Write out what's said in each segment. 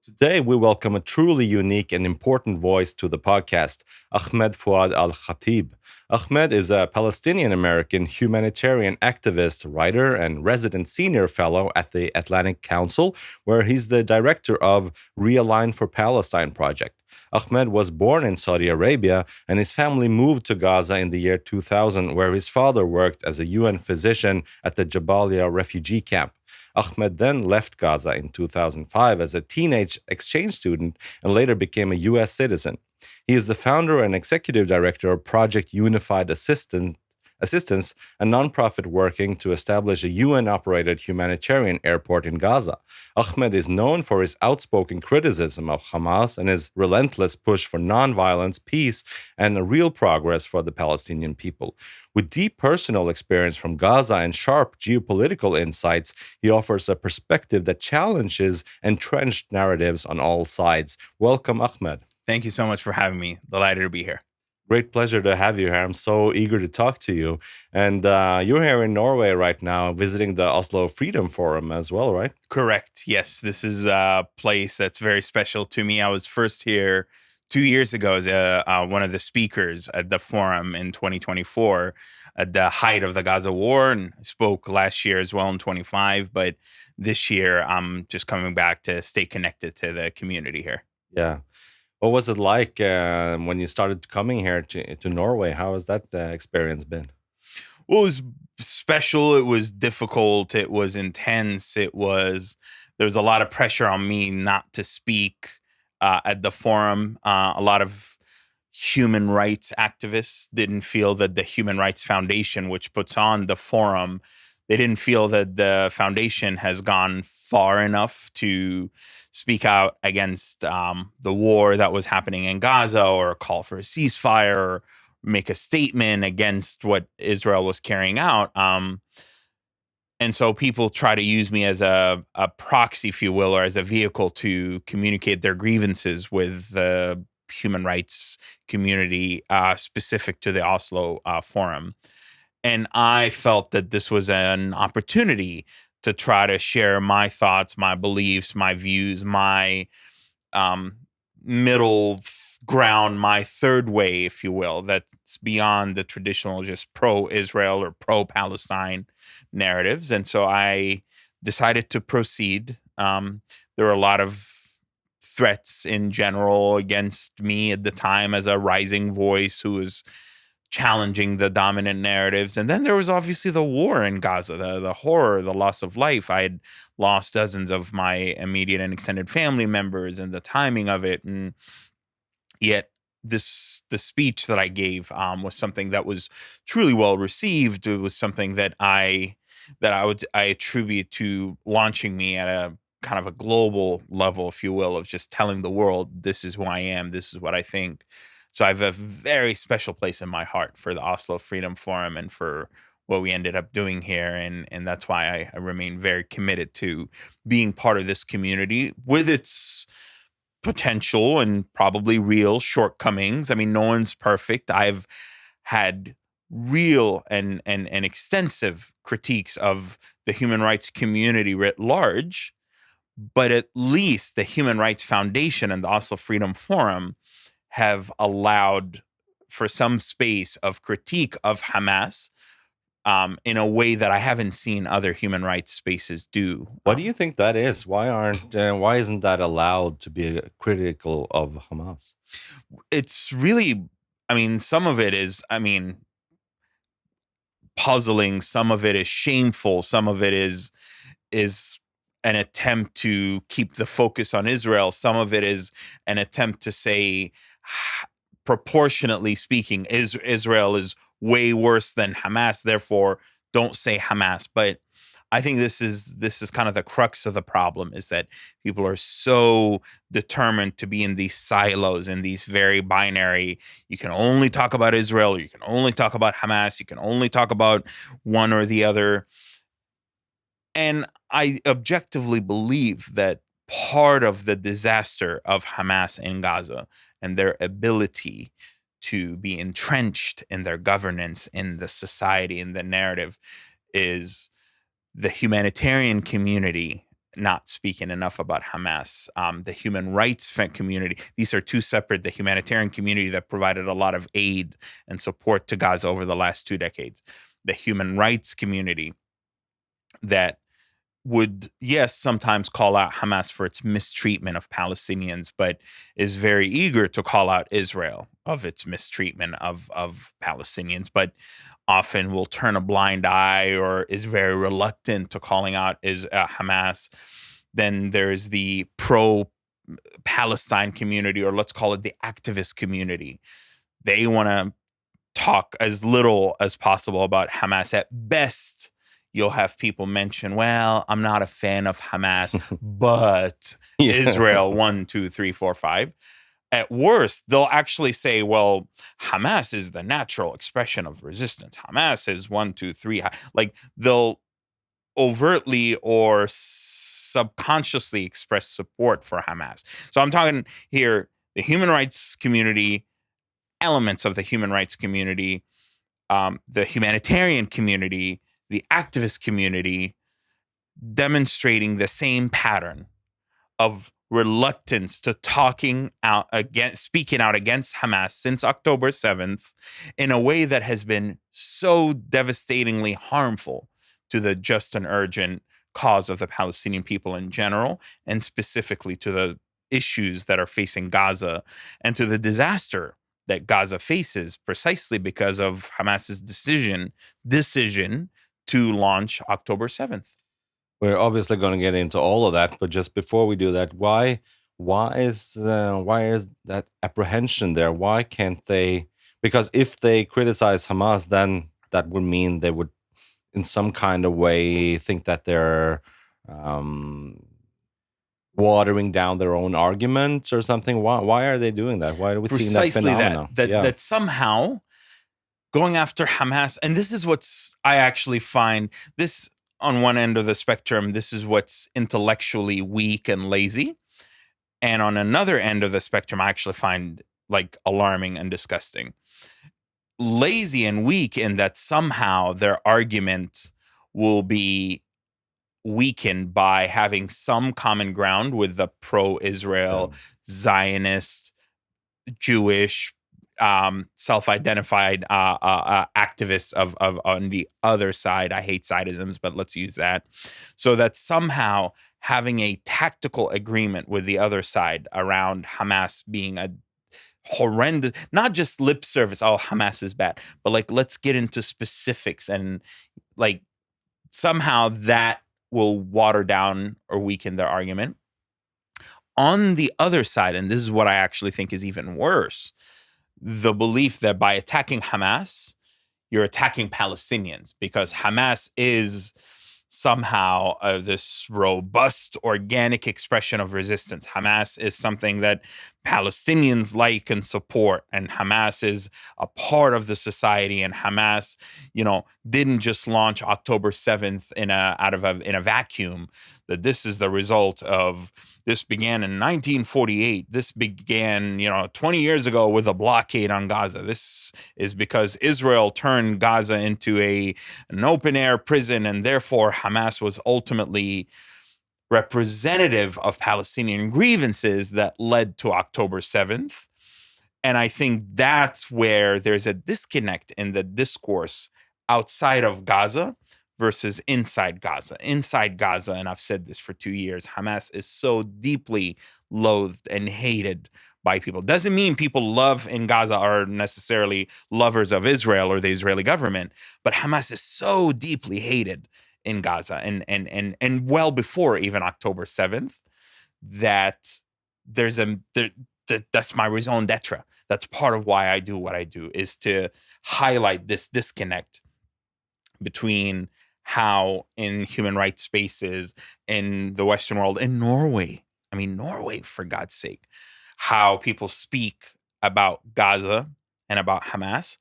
Today, we welcome a truly unique and important voice to the podcast, Ahmed Fouad Alkhatib. Ahmed is a Palestinian American humanitarian activist, writer, and resident senior fellow at the Atlantic Council, where he's the director of Realign for Palestine project. Ahmed was born in Saudi Arabia, and his family moved to Gaza in the year 2000, where his father worked as a UN physician at the Jabalia refugee camp. Ahmed then left Gaza in 2005 as a teenage exchange student and later became a US citizen. He is the founder and executive director of Project Unified Assistance, a nonprofit working to establish a UN operated humanitarian airport in Gaza. Ahmed is known for his outspoken criticism of Hamas and his relentless push for nonviolence, peace, and a real progress for the Palestinian people. With deep personal experience from Gaza and sharp geopolitical insights, he offers a perspective that challenges entrenched narratives on all sides. Welcome, Ahmed. Thank you so much for having me. Delighted to be here. Great pleasure to have you here. I'm so eager to talk to you. And you're here in Norway right now, visiting the Oslo Freedom Forum as well, right? Correct. Yes, this is a place that's very special to me. I was first here 2 years ago as one of the speakers at the forum in 2024 at the height of the Gaza war, and I spoke last year as well in 25. But this year, I'm just coming back to stay connected to the community here. Yeah. What was it like when you started coming here to Norway? How has that experience been? Well, it was special. It was difficult. It was intense. There was a lot of pressure on me not to speak at the forum. A lot of human rights activists didn't feel that the Human Rights Foundation, which puts on the forum, they didn't feel that the foundation has gone far enough to speak out against the war that was happening in Gaza or call for a ceasefire or make a statement against what Israel was carrying out. And so people try to use me as a proxy, if you will, or as a vehicle to communicate their grievances with the human rights community specific to the Oslo Forum. And I felt that this was an opportunity to try to share my thoughts, my beliefs, my views, my um, ground, my third way, if you will, that's beyond the traditional just pro-Israel or pro-Palestine narratives. And so I decided to proceed. There were a lot of threats in general against me at the time as a rising voice who was challenging the dominant narratives. And then there was obviously the war in Gaza, the horror, the loss of life. I had lost dozens of my immediate and extended family members, and the timing of it. And yet the speech that I gave was something that was truly well received. It was something that I attribute to launching me at a kind of a global level, if you will, of just telling the world, this is who I am, this is what I think. So I have a very special place in my heart for the Oslo Freedom Forum and for what we ended up doing here. And that's why I remain very committed to being part of this community with its potential and probably real shortcomings. I mean, no one's perfect. I've had real and extensive critiques of the human rights community writ large, but at least the Human Rights Foundation and the Oslo Freedom Forum have allowed for some space of critique of Hamas in a way that I haven't seen other human rights spaces do. What do you think that is? Why isn't that allowed to be critical of Hamas? It's really, I mean, some of it is, puzzling. Some of it is shameful. Some of it is an attempt to keep the focus on Israel. Some of it is an attempt to say, proportionately speaking, Israel is way worse than Hamas. Therefore, don't say Hamas. But I think this is kind of the crux of the problem, is that people are so determined to be in these silos, in these very binary. You can only talk about Israel, or you can only talk about Hamas, you can only talk about one or the other. And I objectively believe that part of the disaster of Hamas in Gaza and their ability to be entrenched in their governance, in the society, in the narrative, is the humanitarian community not speaking enough about Hamas. The human rights community, these are two separate, the humanitarian community that provided a lot of aid and support to Gaza over the last 2 decades. The human rights community that would, yes, sometimes call out Hamas for its mistreatment of Palestinians, but is very eager to call out Israel of its mistreatment of Palestinians, but often will turn a blind eye or is very reluctant to calling out Hamas. Then there's the pro-Palestine community, or let's call it the activist community. They want to talk as little as possible about Hamas. At best, you'll have people mention, well, I'm not a fan of Hamas, but Yeah. Israel 1, 2, 3, 4, 5. At worst, they'll actually say, well, Hamas is the natural expression of resistance. Hamas is 1, 2, 3. Like, they'll overtly or subconsciously express support for Hamas. So I'm talking here the human rights community, elements of the human rights community, the humanitarian community, the activist community, demonstrating the same pattern of reluctance to speaking out against Hamas since October 7th in a way that has been so devastatingly harmful to the just and urgent cause of the Palestinian people in general, and specifically to the issues that are facing Gaza and to the disaster that Gaza faces precisely because of Hamas's decision to launch October 7th. We're obviously going to get into all of that, but just before we do that, why is that apprehension there? Why can't they? Because if they criticize Hamas, then that would mean they would, in some kind of way, think that they're um, watering down their own arguments or something. Why are they doing that? Why are we seeing that Precisely phenomenon? that somehow going after Hamas, and this is what's I actually find this on one end of the spectrum, this is what's intellectually weak and lazy. And on another end of the spectrum, I actually find like alarming and disgusting. Lazy and weak in that somehow their argument will be weakened by having some common ground with the pro-Israel, Zionist, Jewish, self-identified activists of on the other side. I hate sidisms, but let's use that. So that somehow having a tactical agreement with the other side around Hamas being a horrendous, not just lip service, oh, Hamas is bad, but like, let's get into specifics, and like somehow that will water down or weaken their argument. On the other side, and this is what I actually think is even worse, the belief that by attacking Hamas, you're attacking Palestinians, because Hamas is somehow this robust, organic expression of resistance. Hamas is something that Palestinians like and support, and Hamas is a part of the society. And Hamas, didn't just launch October 7th in a vacuum. That this is the result of. This began in 1948. This began, 20 years ago with a blockade on Gaza. This is because Israel turned Gaza into an open-air prison, and therefore Hamas was ultimately representative of Palestinian grievances that led to October 7th. And I think that's where there's a disconnect in the discourse outside of Gaza versus inside Gaza. Inside Gaza, and I've said this for 2 years, Hamas is so deeply loathed and hated by people. Doesn't mean people love in Gaza are necessarily lovers of Israel or the Israeli government, but Hamas is so deeply hated in Gaza and well before even October 7th that that's my raison d'etre. That's part of why I do what I do, is to highlight this disconnect between how in human rights spaces in the Western world, in Norway, Norway, for God's sake, how people speak about Gaza and about Hamas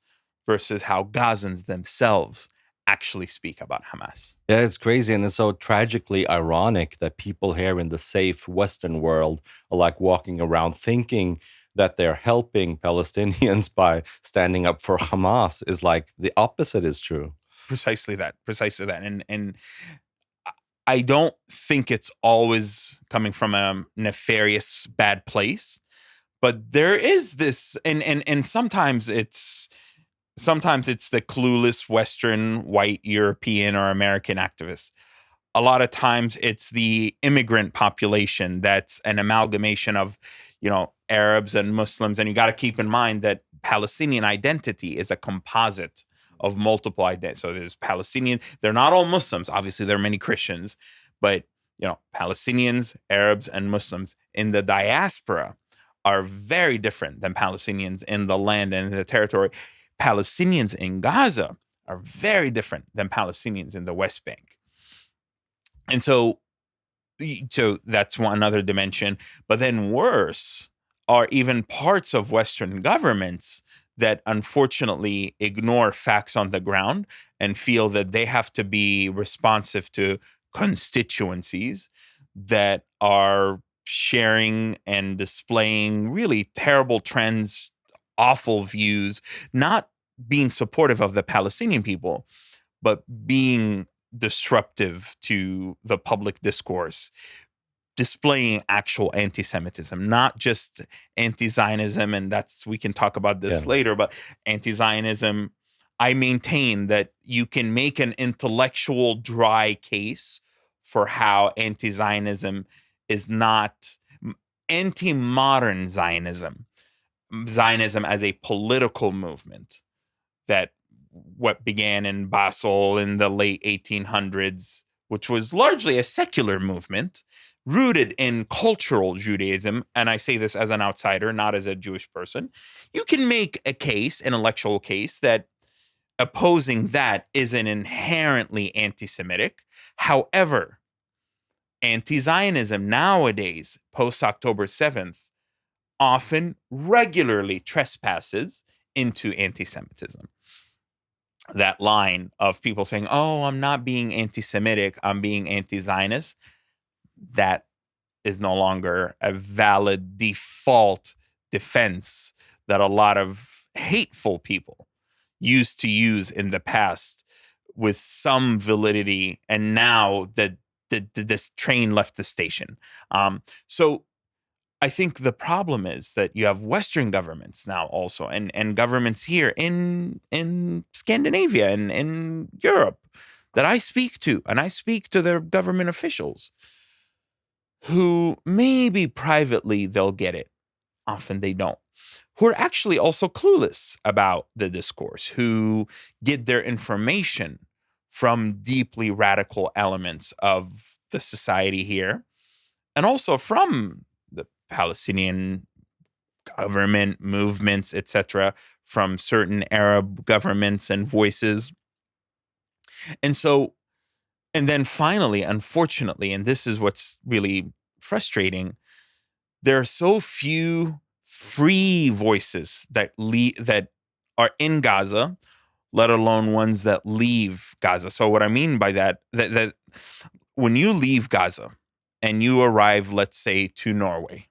versus how Gazans themselves actually speak about Hamas. Yeah, it's crazy. And it's so tragically ironic that people here in the safe Western world are like walking around thinking that they're helping Palestinians by standing up for Hamas. Is like the opposite is true. Precisely that. And I don't think it's always coming from a nefarious bad place, but there is this, and sometimes it's the clueless Western white European or American activists. A lot of times it's the immigrant population that's an amalgamation of, Arabs and Muslims. And you got to keep in mind that Palestinian identity is a composite of multiple identities. So there's Palestinian, they're not all Muslims. Obviously, there are many Christians, but Palestinians, Arabs, and Muslims in the diaspora are very different than Palestinians in the land and in the territory. Palestinians in Gaza are very different than Palestinians in the West Bank. And so that's one other dimension. But then worse are even parts of Western governments that unfortunately ignore facts on the ground and feel that they have to be responsive to constituencies that are sharing and displaying really terrible trends, awful views, not being supportive of the Palestinian people, but being disruptive to the public discourse, displaying actual anti-Semitism, not just anti-Zionism. And we can talk about this later, but anti-Zionism, I maintain that you can make an intellectual dry case for how anti-Zionism is not anti-modern Zionism as a political movement that what began in Basel in the late 1800s, which was largely a secular movement rooted in cultural Judaism. And I say this as an outsider, not as a Jewish person. You can make a case, intellectual case, that opposing that is an inherently anti-Semitic. However, anti-Zionism nowadays, post October 7th, often regularly trespasses into anti-Semitism. That line of people saying, "Oh, I'm not being anti-Semitic, I'm being anti-Zionist," that is no longer a valid default defense that a lot of hateful people used to use in the past with some validity, and now that this train left the station. So I think the problem is that you have Western governments now also, and governments here in Scandinavia and in Europe that I speak to, and I speak to their government officials who maybe privately they'll get it. Often they don't. Who are actually also clueless about the discourse, who get their information from deeply radical elements of the society here, and also from the Palestinian government movements, etc., from certain Arab governments and voices. And so, and then finally, unfortunately, and this is what's really frustrating, there are so few free voices that are in Gaza, let alone ones that leave Gaza. So what I mean by that when you leave Gaza and you arrive, let's say, to Norway,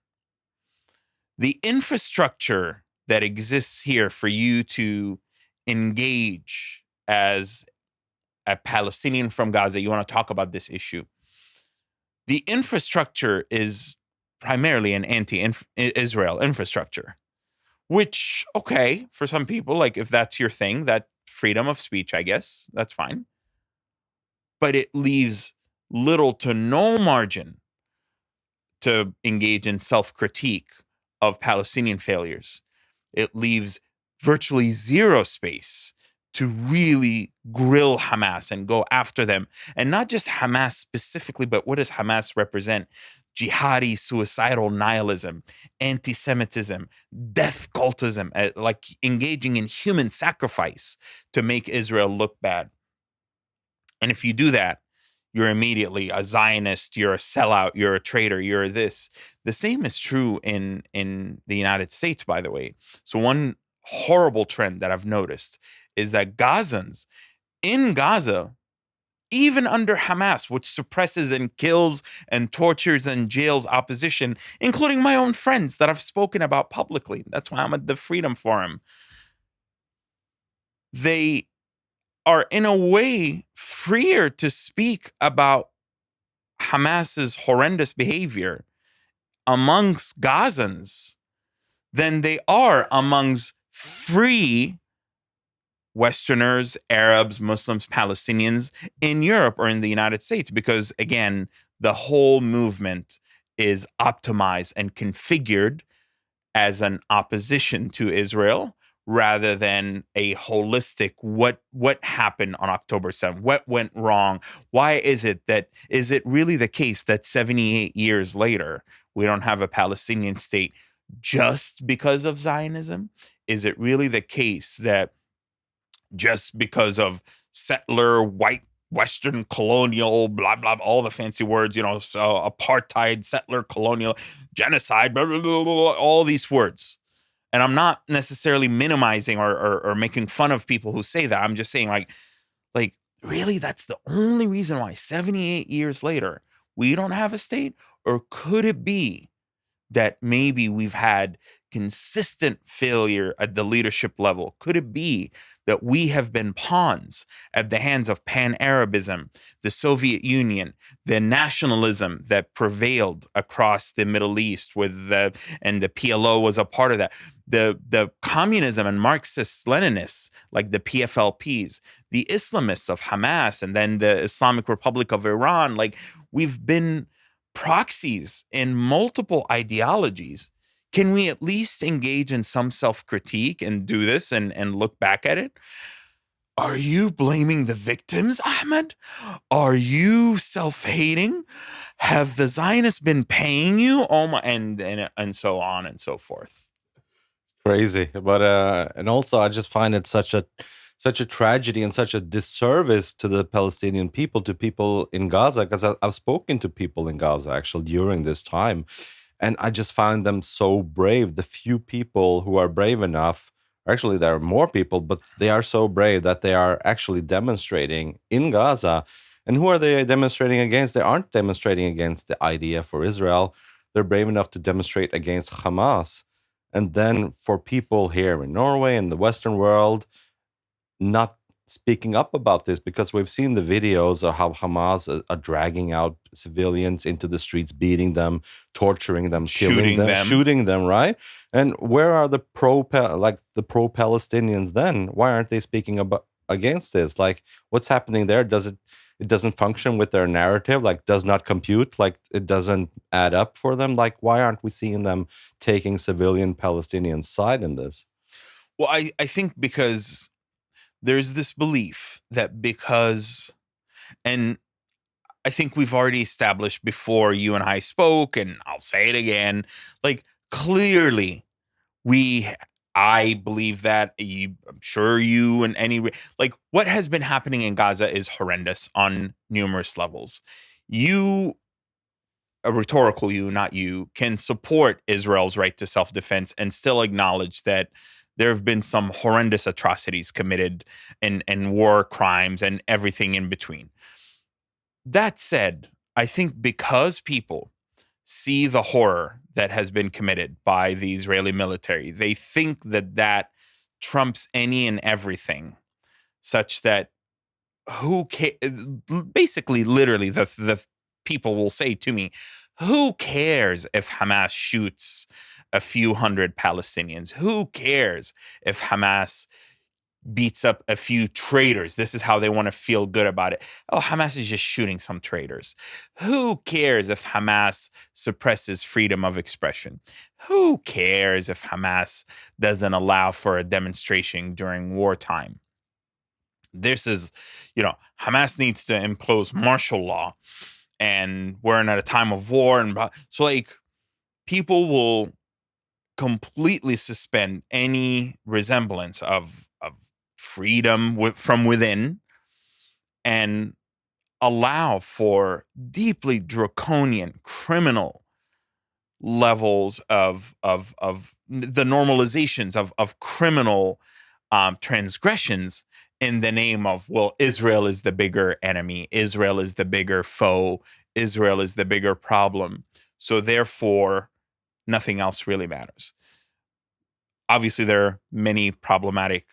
the infrastructure that exists here for you to engage as a Palestinian from Gaza, you want to talk about this issue. The infrastructure is primarily an anti-Israel infrastructure, which, okay, for some people, like if that's your thing, that freedom of speech, I guess, that's fine. But it leaves little to no margin to engage in self-critique of Palestinian failures. It leaves virtually zero space to really grill Hamas and go after them. And not just Hamas specifically, but what does Hamas represent? Jihadi, suicidal nihilism, anti-Semitism, death cultism, like engaging in human sacrifice to make Israel look bad. And if you do that, you're immediately a Zionist, you're a sellout, you're a traitor, you're this. The same is true in the United States, by the way. So one horrible trend that I've noticed is that Gazans in Gaza, even under Hamas, which suppresses and kills and tortures and jails opposition, including my own friends that I've spoken about publicly. That's why I'm at the Freedom Forum. They are in a way freer to speak about Hamas's horrendous behavior amongst Gazans than they are amongst free Westerners, Arabs, Muslims, Palestinians in Europe or in the United States. Because again, the whole movement is optimized and configured as an opposition to Israel rather than a holistic what happened on October 7th, what went wrong, why is it really the case that 78 years later we don't have a Palestinian state just because of Zionism? Is it really the case that just because of settler white Western colonial, blah, blah, all the fancy words, so apartheid, settler, colonial, genocide, blah, blah, blah, blah, all these words. And I'm not necessarily minimizing or making fun of people who say that. I'm just saying, like, really, that's the only reason why 78 years later we don't have a state? Or could it be that maybe we've had consistent failure at the leadership level? Could it be that we have been pawns at the hands of pan-Arabism, the Soviet Union, the nationalism that prevailed across the Middle East and the PLO was a part of that. The communism and Marxist-Leninists like the PFLPs, the Islamists of Hamas, and then the Islamic Republic of Iran, like we've been proxies in multiple ideologies. Can we at least engage in some self-critique and do this and look back at it? Are you blaming the victims, Ahmed? Are you self-hating? Have the Zionists been paying you? Oh my, and so on and so forth. Crazy. But and also I just find it such a tragedy and such a disservice to the Palestinian people, to people in Gaza, because I've spoken to people in Gaza actually during this time, and I just find them so brave. The few people who are brave enough, actually there are more people, but they are so brave that they are actually demonstrating in Gaza. And who are they demonstrating against? They aren't demonstrating against the idea for Israel. They're brave enough to demonstrate against Hamas. And then for people here in Norway and the Western world not speaking up about this, because we've seen the videos of how Hamas are dragging out civilians into the streets, beating them, torturing them, killing them, shooting them, right? And where are the pro-Palestinians then? Why aren't they speaking about against this? Like, what's happening there? It doesn't function with their narrative, like does not compute, like it doesn't add up for them? Like, why aren't we seeing them taking civilian Palestinian side in this? Well, I think because there's this belief that and I think we've already established before you and I spoke, and I'll say it again, like clearly I believe that I'm sure you and like what has been happening in Gaza is horrendous on numerous levels. You, a rhetorical you, not you, can support Israel's right to self-defense and still acknowledge that there have been some horrendous atrocities committed and war crimes and everything in between. That said, I think because people see the horror that has been committed by the Israeli military, they think that trumps any and everything, such that basically, literally, the people will say to me, who cares if Hamas shoots a few hundred Palestinians? Who cares if Hamas beats up a few traitors? This is how they want to feel good about it. Oh, Hamas is just shooting some traitors. Who cares if Hamas suppresses freedom of expression? Who cares if Hamas doesn't allow for a demonstration during wartime? This is, Hamas needs to impose martial law, and we're in at a time of war. And so, like, people will completely suspend any resemblance of freedom from within and allow for deeply draconian criminal levels of the normalizations of criminal transgressions in the name of, well, Israel is the bigger enemy, Israel is the bigger foe, Israel is the bigger problem, so therefore nothing else really matters. Obviously, there are many problematic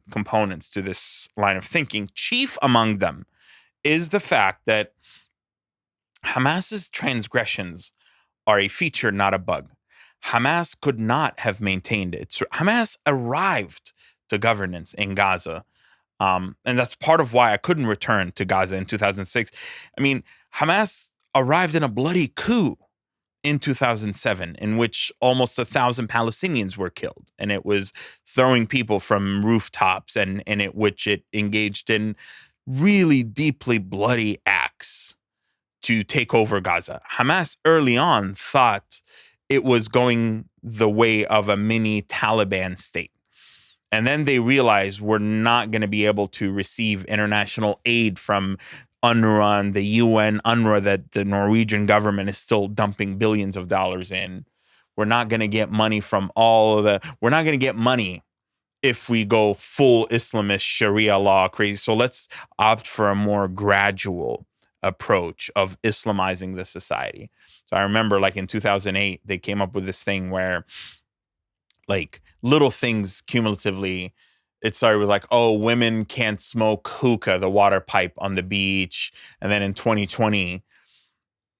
components to this line of thinking. Chief among them is the fact that Hamas's transgressions are a feature, not a bug. Hamas could not have maintained it. Hamas arrived to governance in Gaza. And that's part of why I couldn't return to Gaza in 2006. I mean, Hamas arrived in a bloody coup in 2007 in which almost 1,000 Palestinians were killed. And it was throwing people from rooftops and in which it engaged in really deeply bloody acts to take over Gaza. Hamas early on thought it was going the way of a mini Taliban state. And then they realized we're not going to be able to receive international aid from UNRWA and the UN, UNRWA that the Norwegian government is still dumping billions of dollars in. We're not going to get money from we're not going to get money if we go full Islamist Sharia law crazy. So let's opt for a more gradual approach of Islamizing the society. So I remember like in 2008, they came up with this thing where like little things cumulatively, it started with like, oh, women can't smoke hookah, the water pipe on the beach. And then in 2020,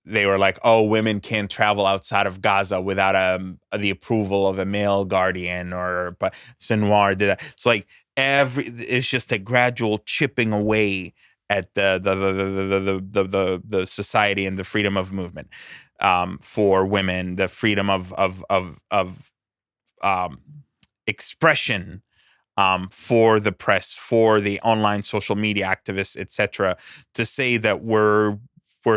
they were like, oh, women can't travel outside of Gaza without the approval of a male guardian, or but Sinwar did that. It's like it's just a gradual chipping away at the society and the freedom of movement for women, the freedom of expression for the press, for the online social media activists, etc., to say that we're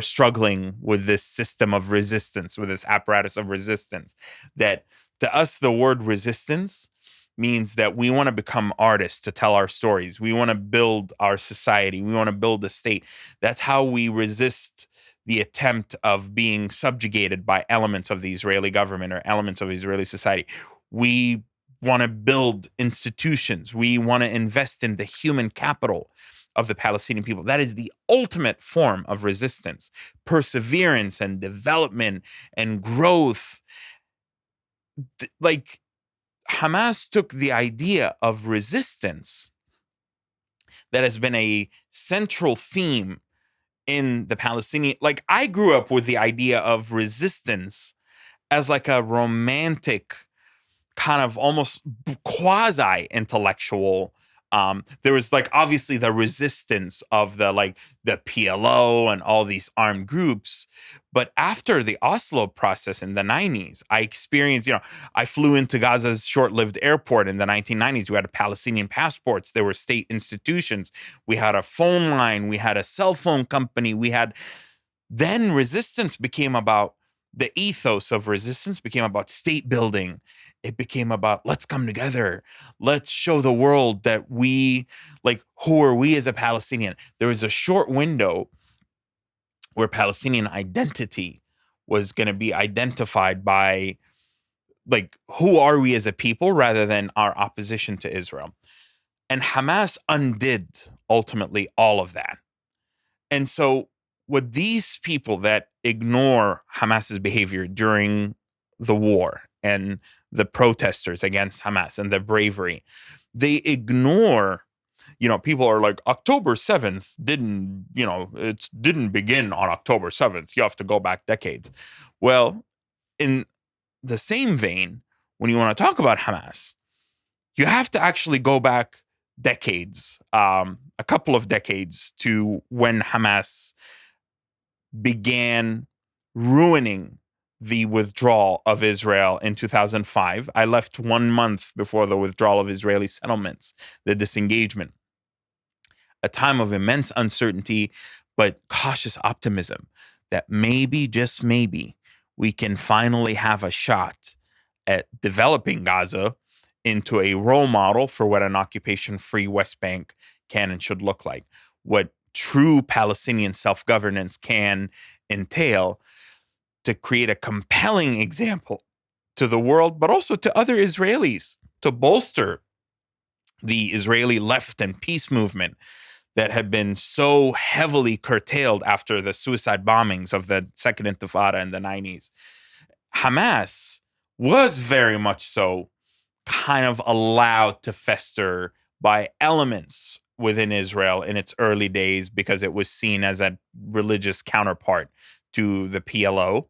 struggling with this system of resistance, with this apparatus of resistance. That to us, the word resistance means that we want to become artists to tell our stories. We want to build our society. We want to build a state. That's how we resist the attempt of being subjugated by elements of the Israeli government or elements of Israeli society. We want to build institutions. We want to invest in the human capital of the Palestinian people. That is the ultimate form of resistance, perseverance and development and growth. Like Hamas took the idea of resistance that has been a central theme in the Palestinian. Like I grew up with the idea of resistance as like a romantic kind of almost quasi intellectual. There was like obviously the resistance of the PLO and all these armed groups. But after the Oslo process in the 90s, I experienced, I flew into Gaza's short-lived airport in the 1990s. We had Palestinian passports. There were state institutions. We had a phone line. We had a cell phone company. Then resistance became about the ethos of resistance became about state building. It became about let's come together. Let's show the world that who are we as a Palestinian? There was a short window where Palestinian identity was going to be identified by who are we as a people rather than our opposition to Israel. And Hamas undid ultimately all of that. And so what these people that ignore Hamas's behavior during the war and the protesters against Hamas and the bravery, they ignore, people are like, October 7th it didn't begin on October 7th. You have to go back decades. Well, in the same vein, when you want to talk about Hamas, you have to actually go back decades, a couple of decades to when Hamas began ruining the withdrawal of Israel in 2005. I left 1 month before the withdrawal of Israeli settlements, the disengagement, a time of immense uncertainty, but cautious optimism that maybe, just maybe, we can finally have a shot at developing Gaza into a role model for what an occupation-free West Bank can and should look like, what true Palestinian self-governance can entail, to create a compelling example to the world, but also to other Israelis, to bolster the Israeli left and peace movement that had been so heavily curtailed after the suicide bombings of the Second Intifada in the 90s. Hamas was very much so kind of allowed to fester by elements within Israel in its early days because it was seen as a religious counterpart to the PLO,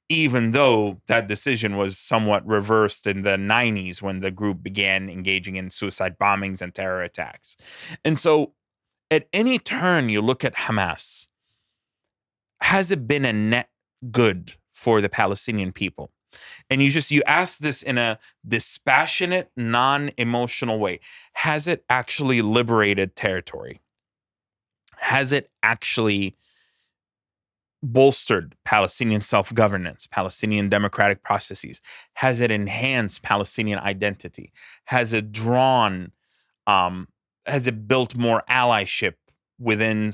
even though that decision was somewhat reversed in the 90s when the group began engaging in suicide bombings and terror attacks. And so at any turn you look at Hamas, has it been a net good for the Palestinian people? And you ask this in a dispassionate, non-emotional way. Has it actually liberated territory? Has it actually bolstered Palestinian self-governance, Palestinian democratic processes? Has it enhanced Palestinian identity? Has it drawn, has it built more allyship within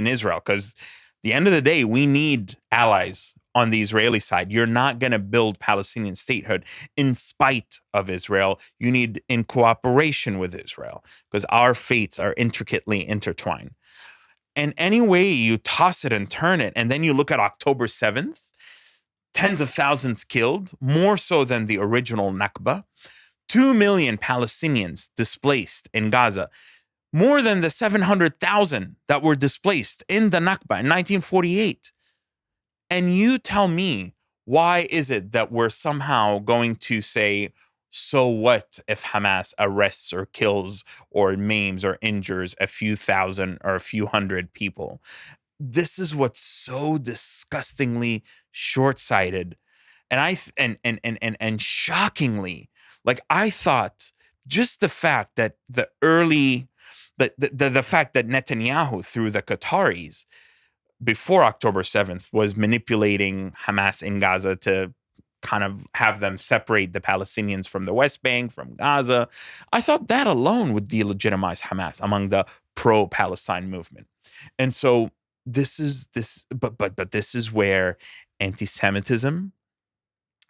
Israel? Because the end of the day, we need allies on the Israeli side. You're not going to build Palestinian statehood in spite of Israel. You need in cooperation with Israel, because our fates are intricately intertwined. And any way you toss it and turn it, and then you look at October 7th, tens of thousands killed, more so than the original Nakba, 2 million Palestinians displaced in Gaza, more than the 700,000 that were displaced in the Nakba in 1948. And you tell me, why is it that we're somehow going to say, so what if Hamas arrests or kills or maims or injures a few thousand or a few hundred people? This is what's so disgustingly short-sighted. And and shockingly, like, I thought just the fact that the fact that Netanyahu, through the Qataris, before October 7th, was manipulating Hamas in Gaza to kind of have them separate the Palestinians from the West Bank, from Gaza. I thought that alone would delegitimize Hamas among the pro-Palestine movement. And so this is where anti-Semitism,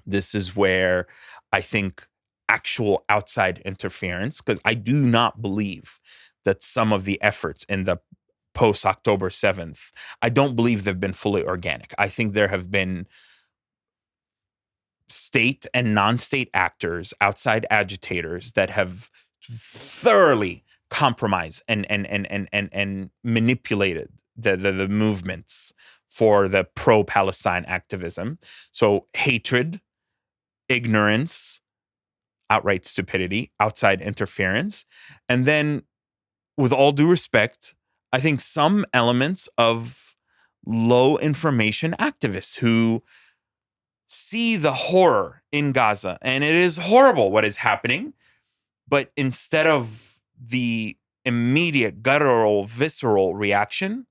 this is where I think actual outside interference, because I do not believe that some of the efforts in the post October 7th, I don't believe they've been fully organic. I think there have been state and non-state actors, outside agitators, that have thoroughly compromised and manipulated the movements for the pro-Palestine activism. So hatred, ignorance, outright stupidity, outside interference, and then, with all due respect, I think some elements of low information activists who see the horror in Gaza, and it is horrible what is happening, but instead of the immediate guttural, visceral reaction,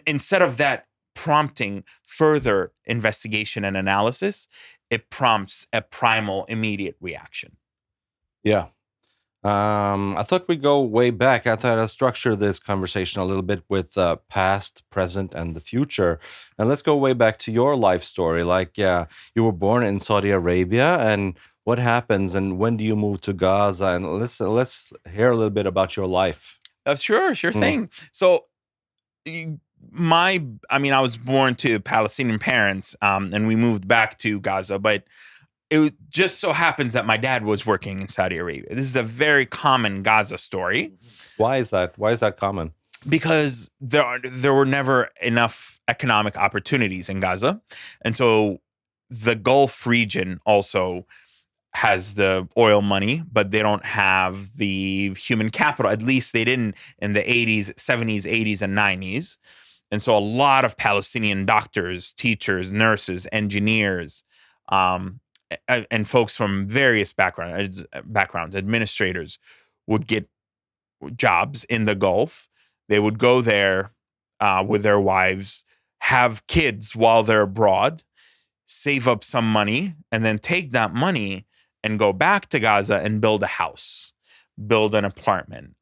instead of that prompting further investigation and analysis, it prompts a primal, immediate reaction. Yeah. I thought we go way back. I thought I'd structure this conversation a little bit with past, present, and the future. And let's go way back to your life story. Like, yeah, you were born in Saudi Arabia, and what happens, and when do you move to Gaza? And let's hear a little bit about your life. Sure thing. So, I was born to Palestinian parents, and we moved back to Gaza, but it just so happens that my dad was working in Saudi Arabia. This is a very common Gaza story. Why is that? Why is that common? Because there were never enough economic opportunities in Gaza. And so the Gulf region also has the oil money, but they don't have the human capital. At least they didn't in the 80s, 70s, 80s, and 90s. And so a lot of Palestinian doctors, teachers, nurses, engineers, and folks from various backgrounds, administrators, would get jobs in the Gulf. They would go there with their wives, have kids while they're abroad, save up some money, and then take that money and go back to Gaza and build a house, build an apartment,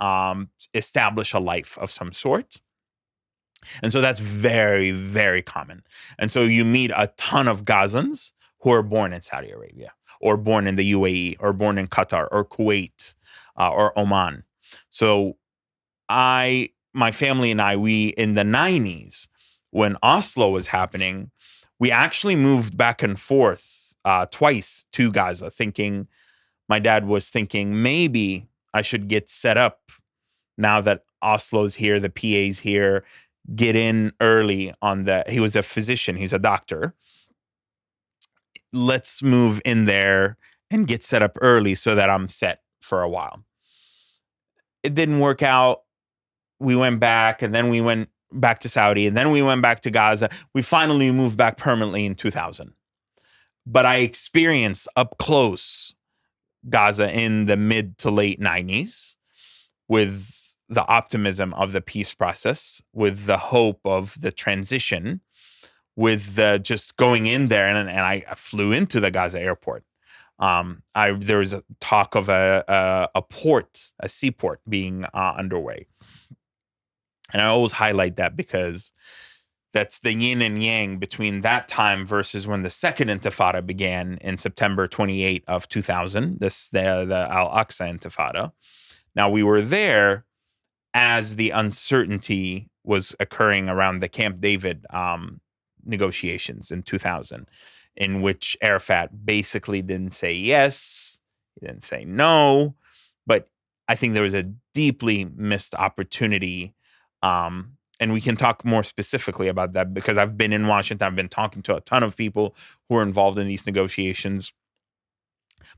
establish a life of some sort. And so that's very, very common. And so you meet a ton of Gazans who are born in Saudi Arabia, or born in the UAE, or born in Qatar, or Kuwait, or Oman. So my family and I, we, in the 90s, when Oslo was happening, we actually moved back and forth twice to Gaza, my dad was thinking, maybe I should get set up now that Oslo's here, the PA's here, get in early on that. He was a physician. He's a doctor. Let's move in there and get set up early so that I'm set for a while. It didn't work out. We went back, and then we went back to Saudi, and then we went back to Gaza. We finally moved back permanently in 2000. But I experienced up close Gaza in the mid to late 90s with the optimism of the peace process, with the hope of the transition, with the just going in there. And I flew into the Gaza airport. There was a talk of a port, a seaport being underway. And I always highlight that because that's the yin and yang between that time versus when the second Intifada began in September 28 of 2000, the Al-Aqsa Intifada. Now, we were there as the uncertainty was occurring around the Camp David negotiations in 2000, in which Arafat basically didn't say yes, he didn't say no, but I think there was a deeply missed opportunity. And we can talk more specifically about that because I've been in Washington. I've been talking to a ton of people who are involved in these negotiations.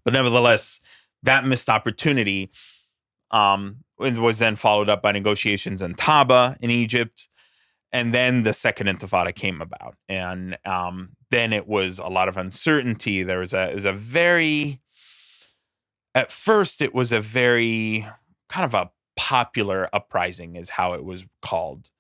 But nevertheless, that missed opportunity was then followed up by negotiations in Taba in Egypt. And then the second Intifada came about. And then it was a lot of uncertainty. It was a very, at first, it was a very kind of a popular uprising is how it was called.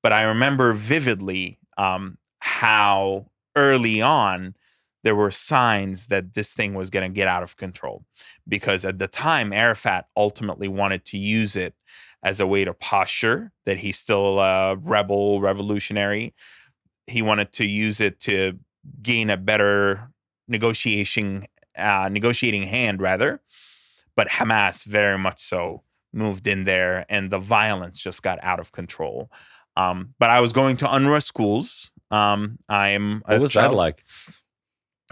But I remember vividly how early on there were signs that this thing was going to get out of control. Because at the time, Arafat ultimately wanted to use it as a way to posture that he's still a revolutionary. He wanted to use it to gain a better negotiating hand, rather. But Hamas very much so moved in there, and the violence just got out of control. But I was going to UNRWA schools. What was that like?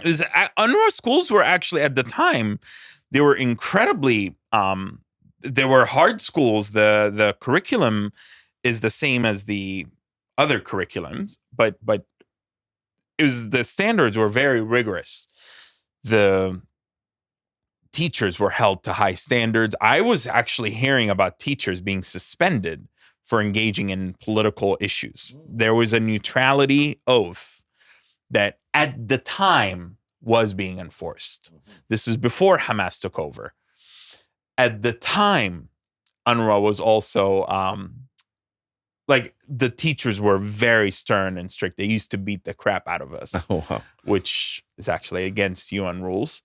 UNRWA schools were actually, at the time, they were incredibly, they were hard schools. The curriculum is the same as the other curriculums, but the standards were very rigorous. The teachers were held to high standards. I was actually hearing about teachers being suspended for engaging in political issues. There was a neutrality oath that at the time was being enforced. This is before Hamas took over. At the time, UNRWA was also, like, the teachers were very stern and strict. They used to beat the crap out of us, which is actually against UN rules.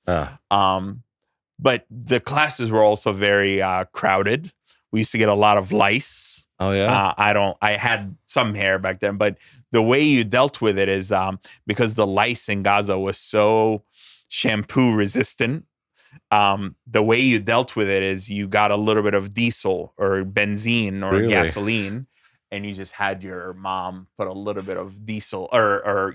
But the classes were also very crowded. We used to get a lot of lice. Oh, yeah? I had some hair back then, but the way you dealt with it is because the lice in Gaza was so shampoo resistant. The way you dealt with it is you got a little bit of diesel or benzene or gasoline, and you just had your mom put a little bit of diesel or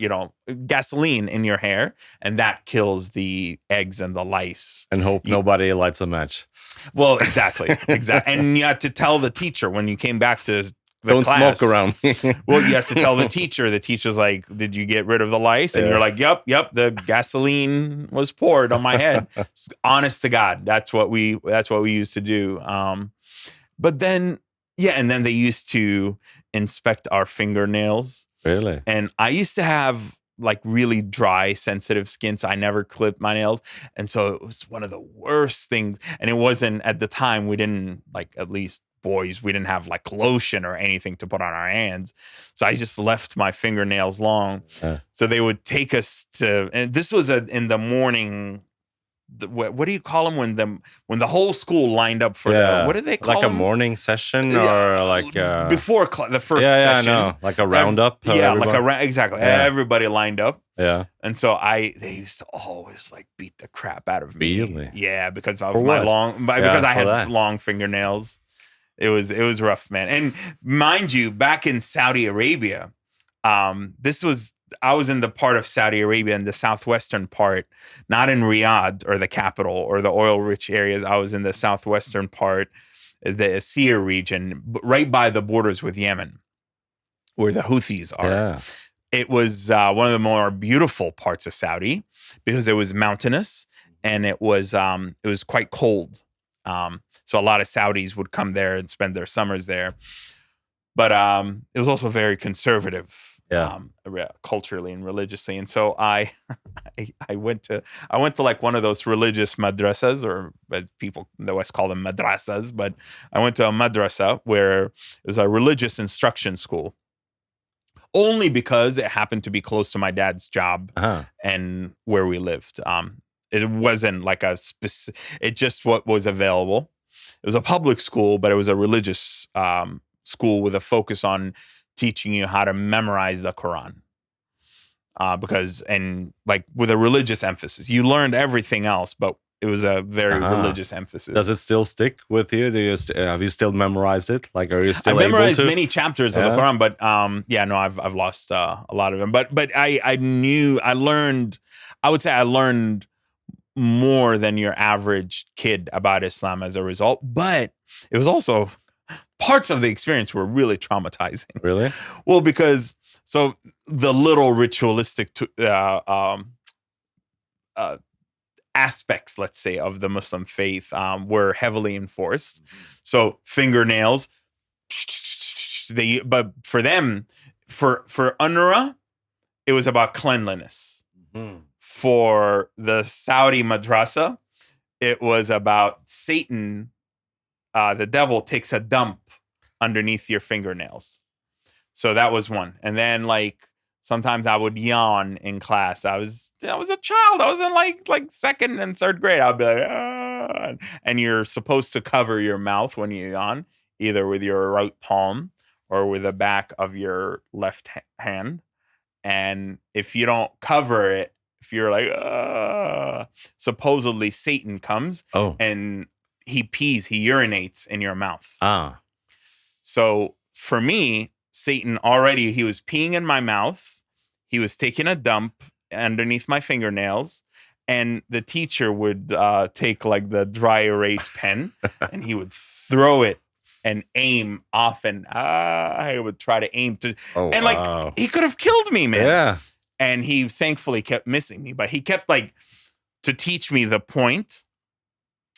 gasoline in your hair, and that kills the eggs and the lice. And hope nobody lights a match. Well, exactly. And you had to tell the teacher when you came back to the class. Don't smoke around me. Well, you have to tell the teacher. The teacher's like, "Did you get rid of the lice?" And you're like, "Yep. The gasoline was poured on my head." Honest to God, that's what we used to do. But then, and then they used to inspect our fingernails. Really? And I used to have like really dry, sensitive skin, so I never clipped my nails. And so it was one of the worst things. And it wasn't, at the time, we didn't, like, at least boys, we didn't have like lotion or anything to put on our hands. So I just left my fingernails long. So they would take us to, and this was in the morning. What do you call them when the whole school lined up for what do they call like them? A morning session or like before the first session? I know, like a roundup. Exactly. Everybody lined up. Yeah. And so they used to always like beat the crap out of me. Really? Yeah, because of because I had long fingernails. It was rough, man. And mind you, back in Saudi Arabia, I was in the part of Saudi Arabia, in the southwestern part, not in Riyadh or the capital or the oil-rich areas. I was in the southwestern part, the Asir region, right by the borders with Yemen. where the Houthis are. Yeah. It was one of the more beautiful parts of Saudi because it was mountainous and it was quite cold. So a lot of Saudis would come there and spend their summers there. But it was also very conservative, Yeah. culturally and religiously. And so I went to like one of those religious madrasas, or people in the West call them madrasas. But I went to a madrasa where it was a religious instruction school, only because it happened to be close to my dad's job and where we lived. It wasn't like it just what was available. It was a public school, but it was a religious school with a focus on teaching you how to memorize the Quran. And with a religious emphasis, you learned everything else, but it was a very religious emphasis. Does it still stick with you? Have you still memorized it? Like, are you still able to? I memorized many chapters of the Quran, but I've lost a lot of them. But I learned more than your average kid about Islam as a result. But it was also parts of the experience were really traumatizing. Really? Well, because the little ritualistic aspects, let's say, of the Muslim faith were heavily enforced. So fingernails, but for them, for UNRWA, it was about cleanliness. For the Saudi madrasa, it was about Satan. The devil takes a dump underneath your fingernails. So that was one. And then sometimes I would yawn in class. I was a child. I was in like second and third grade. I'd be like, ah. And you're supposed to cover your mouth when you yawn, either with your right palm or with the back of your left hand. And if you don't cover it, if you're like, supposedly Satan comes and he urinates in your mouth. So for me, Satan he was peeing in my mouth. He was taking a dump underneath my fingernails. And the teacher would take the dry erase pen and he would throw it and aim often. I would try to aim to, he could have killed me, man. Yeah. And he thankfully kept missing me, but he kept to teach me the point.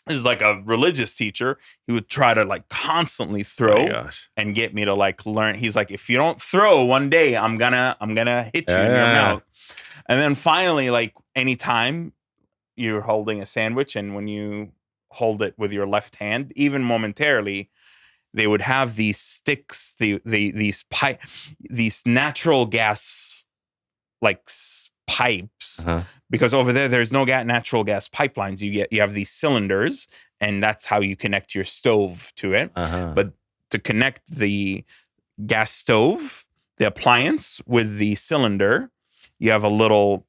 This is like a religious teacher. He would try to constantly throw and get me to learn. He's like, if you don't throw one day, I'm gonna hit you in your mouth. And then finally, anytime you're holding a sandwich and when you hold it with your left hand, even momentarily, they would have these sticks, these natural gas pipes, because over there's no natural gas pipelines. You have these cylinders, and that's how you connect your stove to it. But to connect the gas stove, the appliance, with the cylinder, you have a little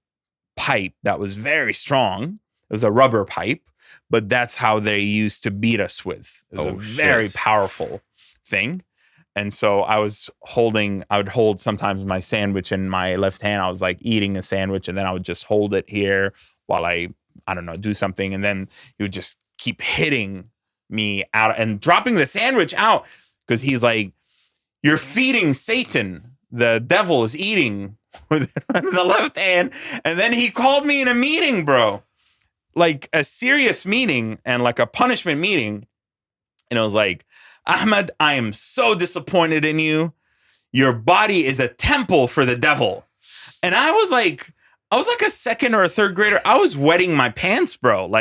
pipe that was very strong. It was a rubber pipe, but that's how they used to beat us with. It was a very powerful thing. And so I would hold sometimes my sandwich in my left hand. I was eating a sandwich, and then I would just hold it here while I don't know, do something. And then he would just keep hitting me out and dropping the sandwich out, because he's like, you're feeding Satan. The devil is eating with the left hand. And then he called me in a meeting, bro, a serious meeting and a punishment meeting. And it was like, Ahmed, I am so disappointed in you. Your body is a temple for the devil. And I was like a second or a third grader. I was wetting my pants, bro.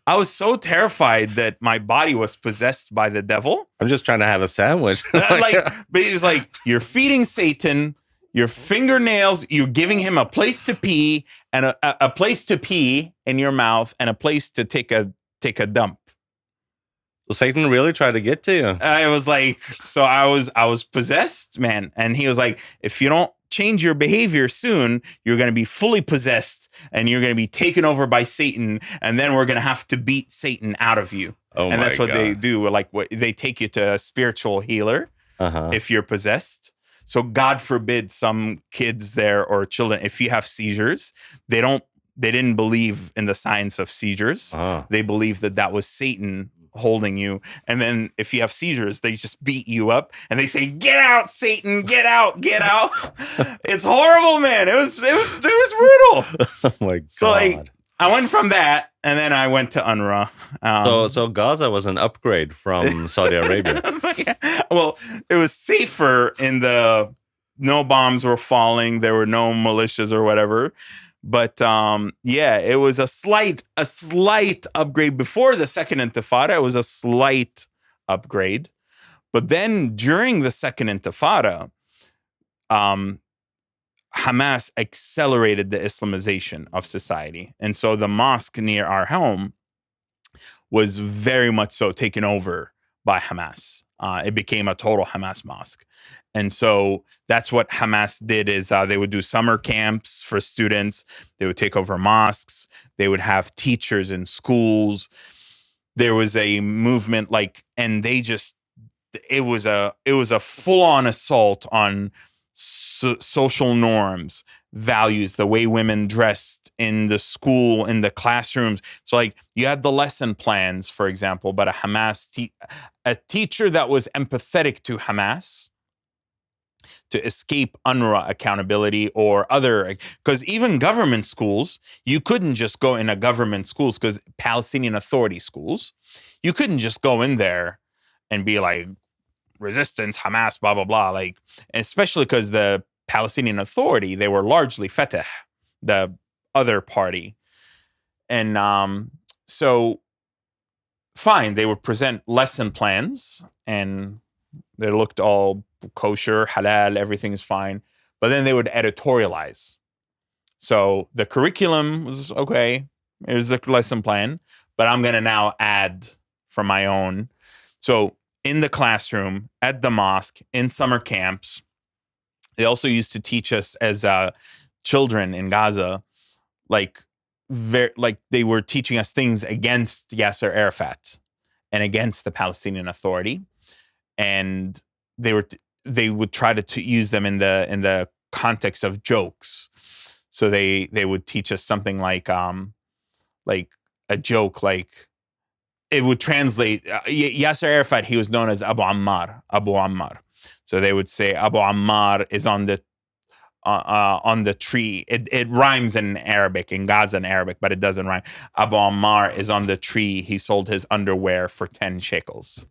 I was so terrified that my body was possessed by the devil. I'm just trying to have a sandwich. But it was you're feeding Satan your fingernails. You're giving him a place to pee, and a place to pee in your mouth, and a place to take a dump. So Satan really tried to get to you. I was I was possessed, man. And he was like, if you don't change your behavior soon, you're going to be fully possessed and you're going to be taken over by Satan. And then we're going to have to beat Satan out of you. And that's what they do. They take you to a spiritual healer if you're possessed. So God forbid some kids there or children, if you have seizures, they didn't believe in the science of seizures. They believed that was Satan holding you, and then if you have seizures, they just beat you up and they say, "Get out, Satan! Get out! Get out!" It's horrible, man. It was brutal. Oh my So like, God. I went from that, and then I went to UNRWA. So Gaza was an upgrade from Saudi Arabia. Well, it was safer in the no bombs were falling, there were no militias or whatever. But yeah, it was a slight upgrade. Before the second intifada, it was a slight upgrade. But then during the second intifada, um, Hamas accelerated the Islamization of society. And so the mosque near our home was very much so taken over by Hamas. It became a total Hamas mosque. And so that's what Hamas did is they would do summer camps for students. They would take over mosques. They would have teachers in schools. There was a movement and they just, it was a full-on assault on social norms, values, the way women dressed in the school, in the classrooms. So like you had the lesson plans, for example, but a teacher that was empathetic to Hamas to escape UNRWA accountability or other, because even government schools, you couldn't just go in a government schools, because Palestinian Authority schools, you couldn't just go in there and be like, resistance, Hamas, blah, blah, blah. Like, especially because the Palestinian Authority, they were largely Fatah, the other party. And so, fine, they would present lesson plans and they looked all kosher, halal, everything is fine. But then they would editorialize. So the curriculum was okay. It was a lesson plan, but I'm going to now add from my own. So in the classroom, at the mosque, in summer camps, they also used to teach us as children in Gaza, like they were teaching us things against Yasser Arafat and against the Palestinian Authority, and they would try to use them in the context of jokes. So they would teach us something like a joke, like it would translate. Yasser Arafat, he was known as Abu Ammar. Abu Ammar. So they would say Abu Ammar is on the tree. It rhymes in Arabic, in Gaza in Arabic, but it doesn't rhyme. Abu Ammar is on the tree. He sold his underwear for 10 shekels.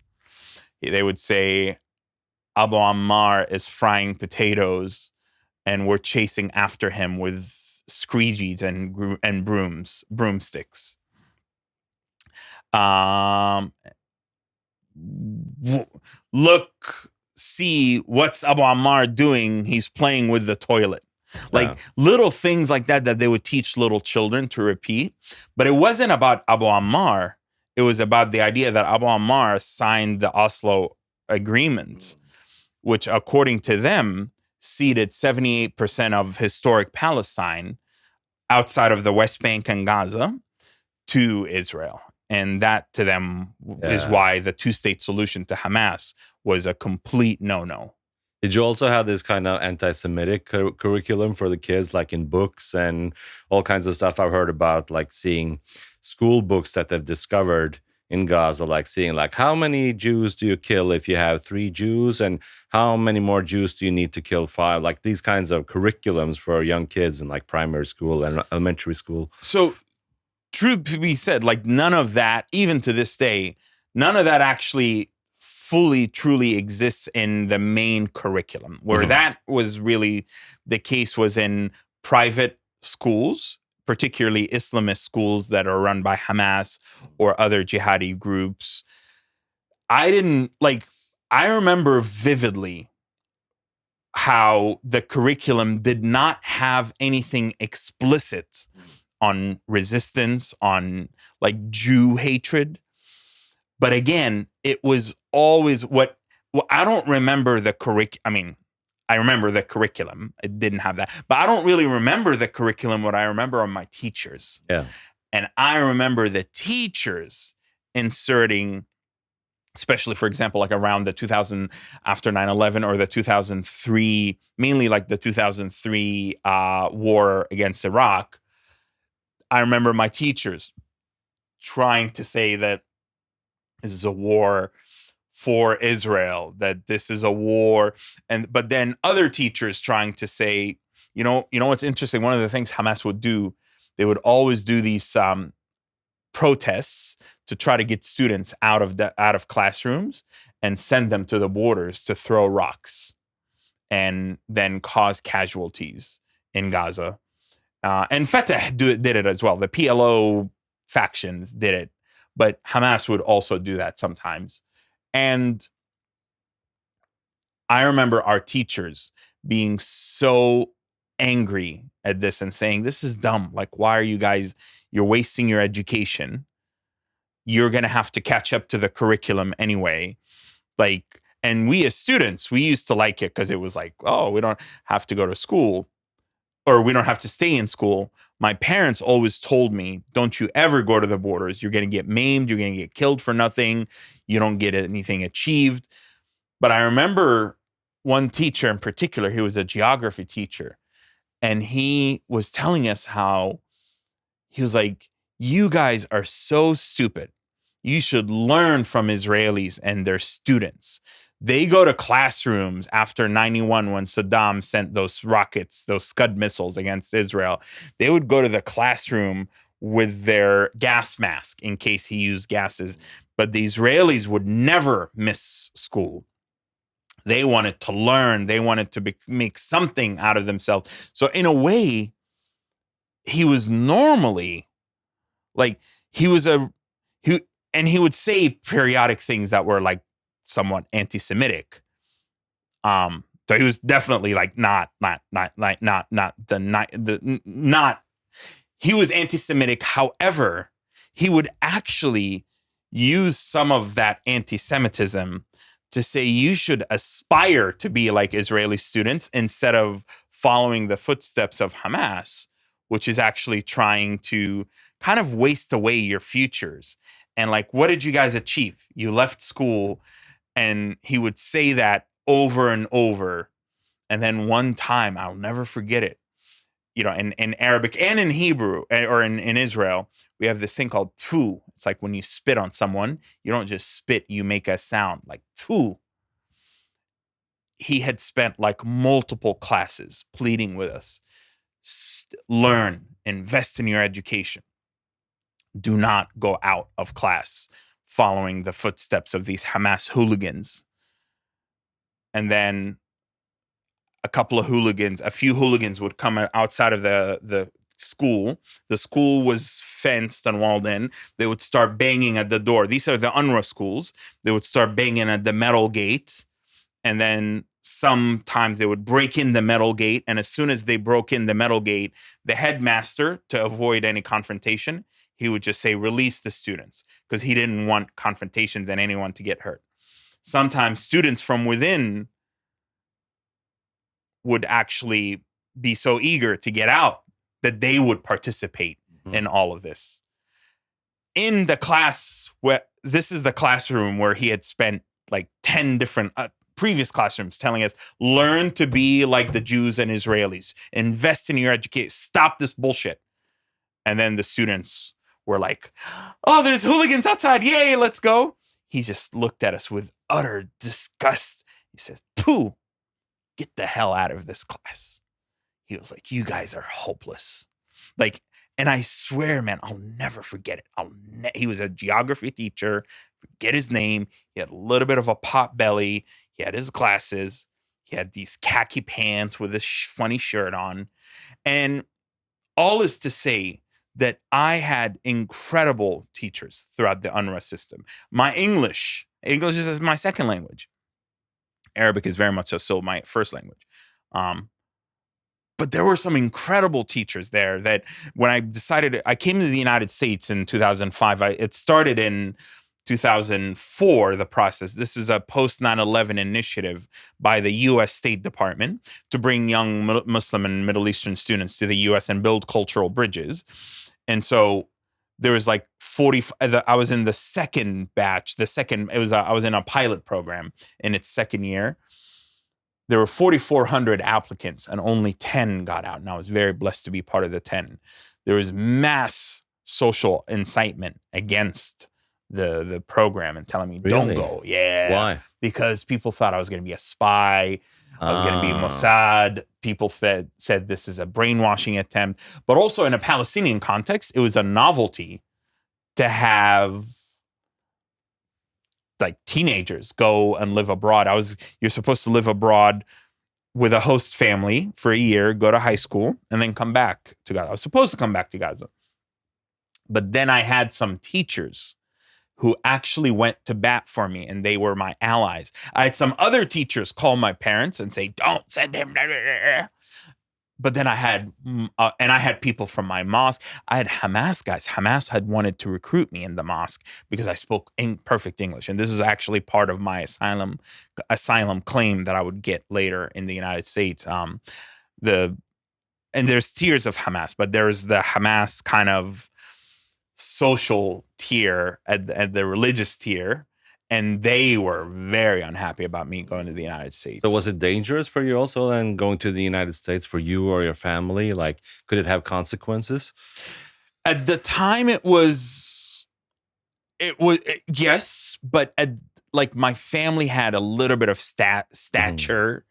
They would say Abu Ammar is frying potatoes, and we're chasing after him with squeegees and broomsticks. Look, see what's Abu Ammar doing. He's playing with the toilet. Like little things like that they would teach little children to repeat. But it wasn't about Abu Ammar. It was about the idea that Abu Ammar signed the Oslo Agreement, which according to them ceded 78% of historic Palestine outside of the West Bank and Gaza to Israel. And that to them is why the two-state solution to Hamas was a complete no-no. Did you also have this kind of anti-Semitic curriculum for the kids, like in books and all kinds of stuff? I've heard about, like seeing school books that they've discovered in Gaza, like seeing like how many Jews do you kill if you have 3 Jews, and how many more Jews do you need to kill 5? Like these kinds of curriculums for young kids in like primary school and elementary school. So, truth to be said, like none of that, even to this day, none of that actually fully, truly exists in the main curriculum. Where that was really the case was in private schools, particularly Islamist schools that are run by Hamas or other jihadi groups. I remember vividly how the curriculum did not have anything explicit on resistance, on like Jew hatred. But again, it was always I don't remember the I remember the curriculum. It didn't have that. But I don't really remember the curriculum. What I remember are my teachers. Yeah. And I remember the teachers inserting, especially, for example, like around the 2000, after 9/11 or the 2003, mainly like the 2003 war against Iraq. I remember my teachers trying to say that this is a war for Israel, that this is a war. But then other teachers trying to say, what's interesting? One of the things Hamas would do, they would always do these protests to try to get students out of classrooms and send them to the borders to throw rocks and then cause casualties in Gaza. And Fatah did it as well. The PLO factions did it, but Hamas would also do that sometimes. And I remember our teachers being so angry at this and saying, this is dumb. Like, why are you guys, you're wasting your education. You're going to have to catch up to the curriculum anyway. Like, and we as students, we used to like it because it was like, oh, we don't have to go to school, or we don't have to stay in school. My parents always told me, don't you ever go to the borders. You're going to get maimed. You're going to get killed for nothing. You don't get anything achieved. But I remember one teacher in particular, he was a geography teacher, and he was telling us how he was like, you guys are so stupid. You should learn from Israelis and their students. They go to classrooms after 91 when Saddam sent those rockets, those Scud missiles against Israel. They would go to the classroom with their gas mask in case he used gases. But the Israelis would never miss school. They wanted to learn. They wanted to make something out of themselves. So in a way, he was normally like, he would say periodic things that were like somewhat anti-Semitic. So he was definitely like he was anti-Semitic. However, he would actually use some of that anti-Semitism to say you should aspire to be like Israeli students instead of following the footsteps of Hamas, which is actually trying to kind of waste away your futures. And like, what did you guys achieve? You left school. And he would say that over and over. And then one time, I'll never forget it, in Arabic and in Hebrew, or in Israel, we have this thing called tu. It's like when you spit on someone, you don't just spit, you make a sound like tu. He had spent like multiple classes pleading with us. Learn, invest in your education. Do not go out of class following the footsteps of these Hamas hooligans. And then a few hooligans would come outside of the school. The school was fenced and walled in. They would start banging at the door. These are the UNRWA schools. They would start banging at the metal gate. And then sometimes they would break in the metal gate. And as soon as they broke in the metal gate, the headmaster, to avoid any confrontation, he would just say, release the students, because he didn't want confrontations and anyone to get hurt. Sometimes students from within would actually be so eager to get out that they would participate in all of this. In the class, this is the classroom where he had spent like 10 different previous classrooms telling us, learn to be like the Jews and Israelis, invest in your education, stop this bullshit. And then the students were like, oh, there's hooligans outside. Yay, let's go. He just looked at us with utter disgust. He says, pooh, get the hell out of this class. He was like, you guys are hopeless. Like, and I swear, man, I'll never forget it. He was a geography teacher. Forget his name. He had a little bit of a pot belly. He had his glasses. He had these khaki pants with this funny shirt on. And all is to say that I had incredible teachers throughout the UNRWA system. My English is my second language. Arabic is very much so still my first language. But there were some incredible teachers there that when I came to the United States in 2005, it started in 2004, the process. This is a post 9/11 initiative by the U.S. State Department to bring young Muslim and Middle Eastern students to the U.S. and build cultural bridges. And so there was like 40, I was in the second batch, I was in a pilot program in its second year. There were 4,400 applicants and only 10 got out. And I was very blessed to be part of the 10. There was mass social incitement against the program and telling me, don't Really? go. Yeah. Why? Because people thought I was going to be a spy. I was going to be Ah, Mossad. People said this is a brainwashing attempt. But also in a Palestinian context, it was a novelty to have like teenagers go and live abroad. You're supposed to live abroad with a host family for a year, go to high school, and then come back to Gaza. I was supposed to come back to Gaza. But then I had some teachers who actually went to bat for me, and they were my allies. I had some other teachers call my parents and say, don't send him. But then I had people from my mosque. I had Hamas guys. Hamas had wanted to recruit me in the mosque because I spoke in perfect English, and this is actually part of my asylum claim that I would get later in the United States. The and there's tiers of Hamas, but there's the Hamas kind of social tier at the religious tier, and they were very unhappy about me going to the United so States. was it dangerous for you also then going to the United States for you or your family? Like, could it have consequences? At the time, yes, but like my family had a little bit of Mhm. stature,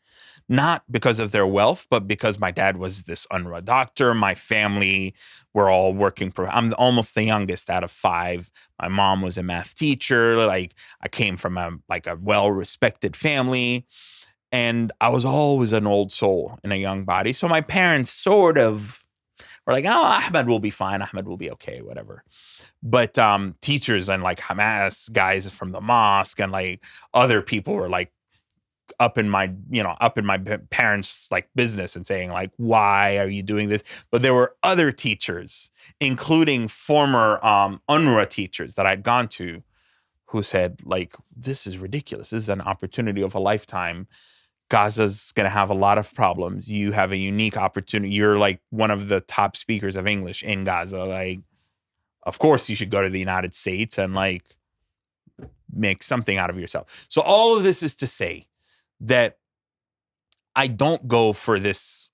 not because of their wealth, but because my dad was this UNRWA doctor. My family were all working for. I'm almost the youngest out of five. My mom was a math teacher. Like I came from a well-respected family, and I was always an old soul in a young body. So my parents sort of were like, "Oh, Ahmed will be fine. Ahmed will be okay. Whatever." But teachers and like Hamas guys from the mosque and like other people were like up in my parents like business and saying like, why are you doing this? But there were other teachers, including former UNRWA teachers that I'd gone to, who said like, this is ridiculous. This is an opportunity of a lifetime. Gaza's going to have a lot of problems. You have a unique opportunity. You're like one of the top speakers of English in Gaza. Like, of course you should go to the United States and like make something out of yourself. So all of this is to say that I don't go for this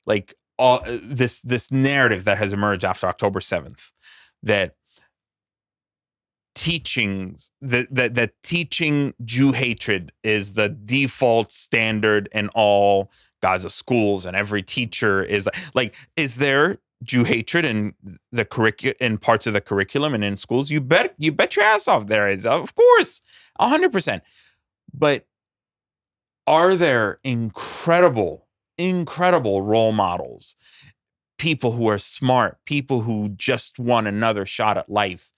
like all this narrative that has emerged after October 7th, that that teaching Jew hatred is the default standard in all Gaza schools, and every teacher is like, is there Jew hatred in the in parts of the curriculum and in schools? You bet your ass off there is, of course, 100%. But are there incredible role models, people who are smart, people who just want another shot at life,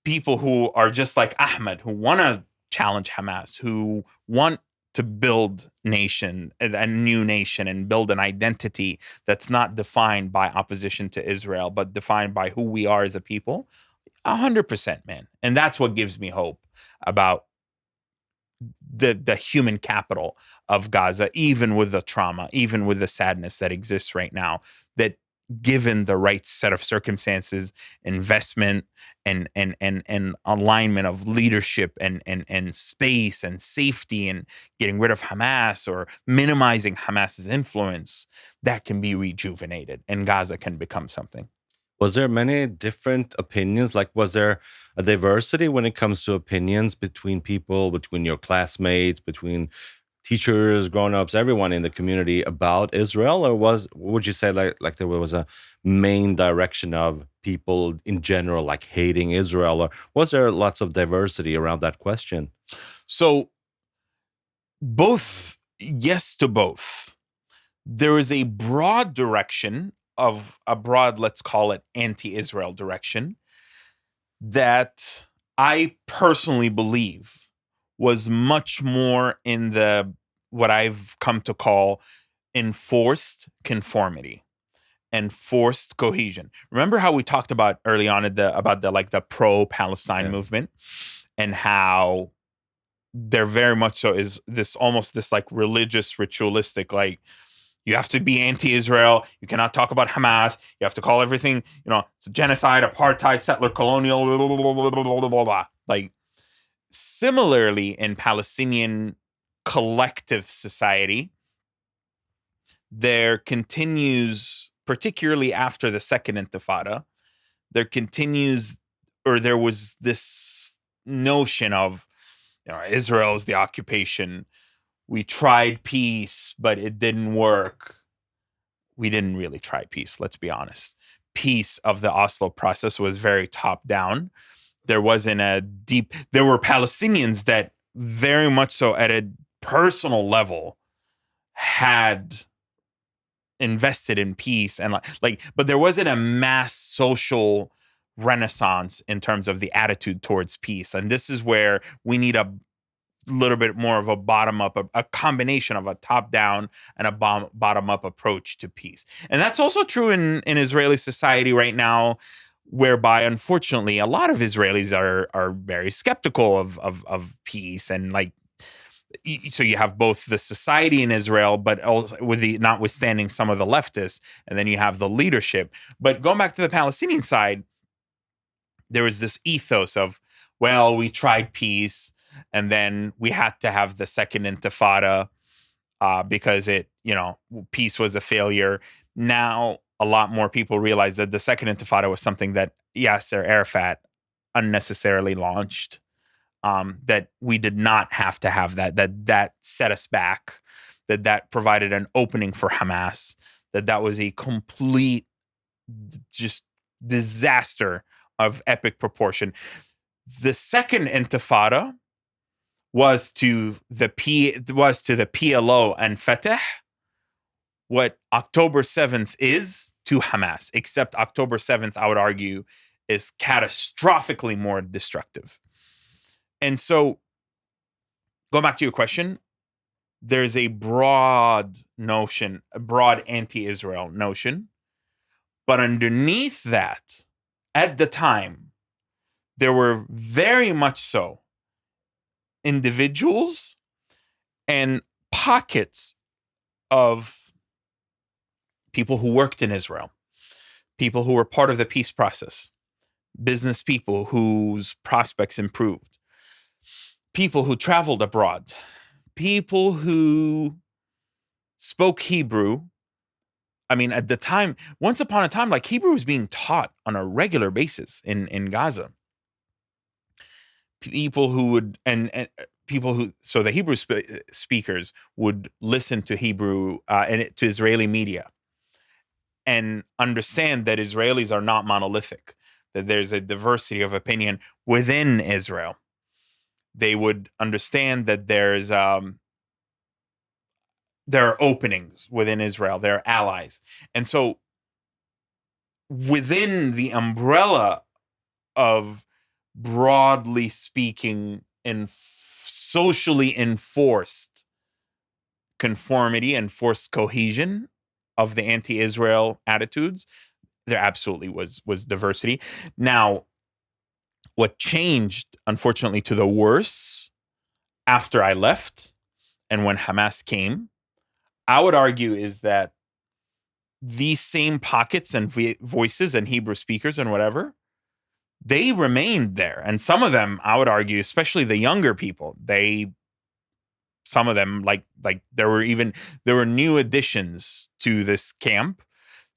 people who are just like Ahmed, who want to challenge Hamas, who want to build a new nation, and build an identity that's not defined by opposition to Israel, but defined by who we are as a people? 100%, man. And that's what gives me hope about the human capital of Gaza, even with the trauma, even with the sadness that exists right now, that given the right set of circumstances, investment and alignment of leadership and space and safety, and getting rid of Hamas or minimizing Hamas's influence, that can be rejuvenated and Gaza can become something. Was there many different opinions? Like, was there a diversity when it comes to opinions between people, between your classmates, between teachers, grown-ups, everyone in the community about Israel? Or would you say like there was a main direction of people in general like hating Israel? Or was there lots of diversity around that question? So both, yes to both. There is a broad direction, of a broad, let's call it anti-Israel direction, that I personally believe was much more in the what I've come to call enforced conformity, enforced cohesion. Remember how we talked about early on about the pro-Palestine Yeah. movement, and how there very much so is this almost this like religious ritualistic, like, you have to be anti-Israel. You cannot talk about Hamas. You have to call everything, it's a genocide, apartheid, settler, colonial, blah, blah, blah, blah, blah, blah, blah, blah. Like, similarly, in Palestinian collective society, there continues, particularly after the Second Intifada, there continues or there was this notion of, Israel's the occupation. We tried peace, but it didn't work. We didn't really try peace, let's be honest. Peace of the Oslo process was very top down. There wasn't there were Palestinians that very much so at a personal level had invested in peace and but there wasn't a mass social renaissance in terms of the attitude towards peace. And this is where we need a little bit more of a bottom up, a combination of a top down and a bottom up approach to peace. And that's also true in Israeli society right now, whereby unfortunately a lot of Israelis are very skeptical of peace. And so you have both the society in Israel, but also with the notwithstanding some of the leftists, and then you have the leadership. But going back to the Palestinian side, there was this ethos of, well, we tried peace, and then we had to have the second intifada because peace was a failure. Now, a lot more people realize that the second intifada was something that Yasser Arafat unnecessarily launched. That we did not have to have that set us back, that provided an opening for Hamas, that was a complete just disaster of epic proportion. The second intifada was to the PLO and Fatah what October 7th is to Hamas, except October 7th, I would argue, is catastrophically more destructive. And so, going back to your question, there's a broad notion, a broad anti-Israel notion. But underneath that, at the time, there were very much so individuals and pockets of people who worked in Israel, people who were part of the peace process, business people whose prospects improved, people who traveled abroad, people who spoke Hebrew. I mean, at the time, once upon a time, Hebrew was being taught on a regular basis in Gaza. People who would, and people who, so the Hebrew speakers would listen to Hebrew and to Israeli media and understand that Israelis are not monolithic, that there's a diversity of opinion within Israel. They would understand that there are openings within Israel, there are allies. And so within the umbrella of broadly speaking and socially enforced conformity and forced cohesion of the anti-Israel attitudes, there absolutely was diversity. Now, what changed, unfortunately, to the worse after I left and when Hamas came, I would argue, is that these same pockets and voices and Hebrew speakers and whatever, they remained there. And some of them, I would argue, especially the younger people, some of them, there were new additions to this camp,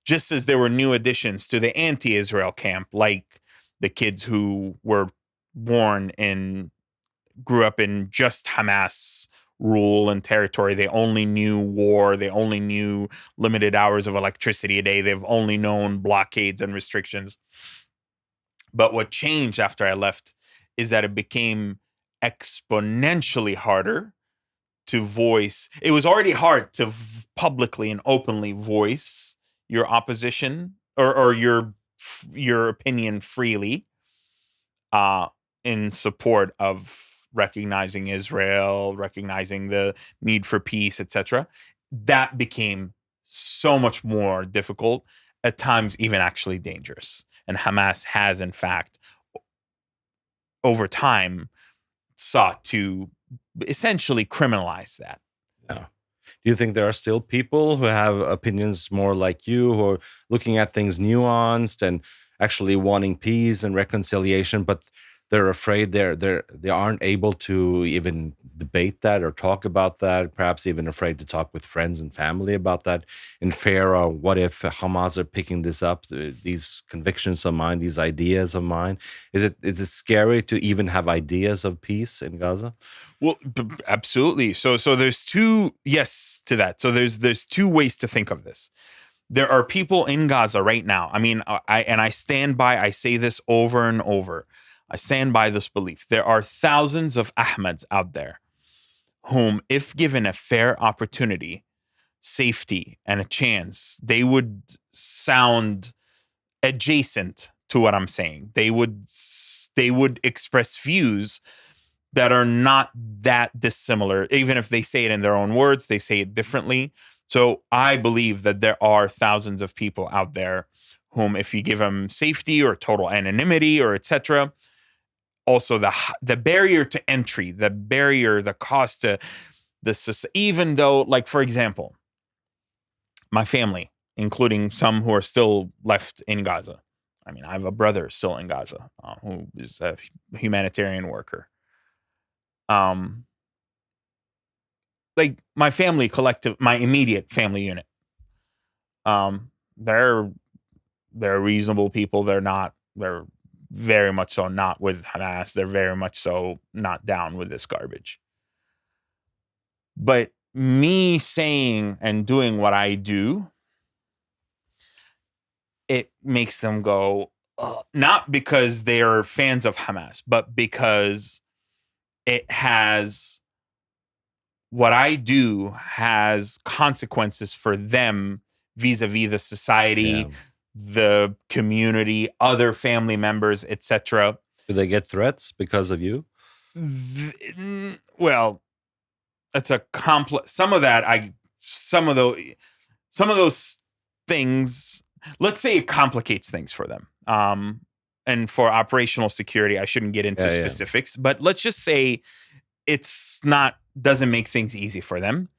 just as there were new additions to the anti-Israel camp, like the kids who were grew up in just Hamas rule and territory. They only knew war. They only knew limited hours of electricity a day. They've only known blockades and restrictions. But what changed after I left is that it became exponentially harder to voice. It was already hard to publicly and openly voice your opposition or your opinion freely in support of recognizing Israel, recognizing the need for peace, etc. That became so much more difficult, at times even actually dangerous. And Hamas has, in fact, over time, sought to essentially criminalize that. Yeah. Do you think there are still people who have opinions more like you, who are looking at things nuanced and actually wanting peace and reconciliation, but they're afraid they aren't able to even debate that or talk about that, perhaps even afraid to talk with friends and family about that, in fear of what if Hamas are picking this up, these convictions of mine, these ideas of mine. Is it scary to even have ideas of peace in Gaza? Well, absolutely. So there's two yes to that. So there's two ways to think of this. There are people in Gaza right now. I mean, I stand by. I say this over and over. I stand by this belief. There are thousands of Ahmeds out there whom, if given a fair opportunity, safety, and a chance, they would sound adjacent to what I'm saying. They would express views that are not that dissimilar. Even if they say it in their own words, they say it differently. So I believe that there are thousands of people out there whom, if you give them safety or total anonymity or etc., also the barrier to entry, the cost to even though, like, for example, my family, including some who are still left in Gaza. I mean, I have a brother still in Gaza who is a humanitarian worker. Um, like my family collective, my immediate family unit. They're reasonable people. They're very much so not with Hamas. They're very much so not down with this garbage. But me saying and doing what I do, it makes them go, ugh. Not because they are fans of Hamas, but because it has what I do has consequences for them vis-a-vis the society, Yeah. the community, other family members, etc. Do they get threats because of you? Well, it's a complex. Some of those things. Let's say it complicates things for them. And for operational security, I shouldn't get into Yeah, yeah. specifics, but let's just say doesn't make things easy for them.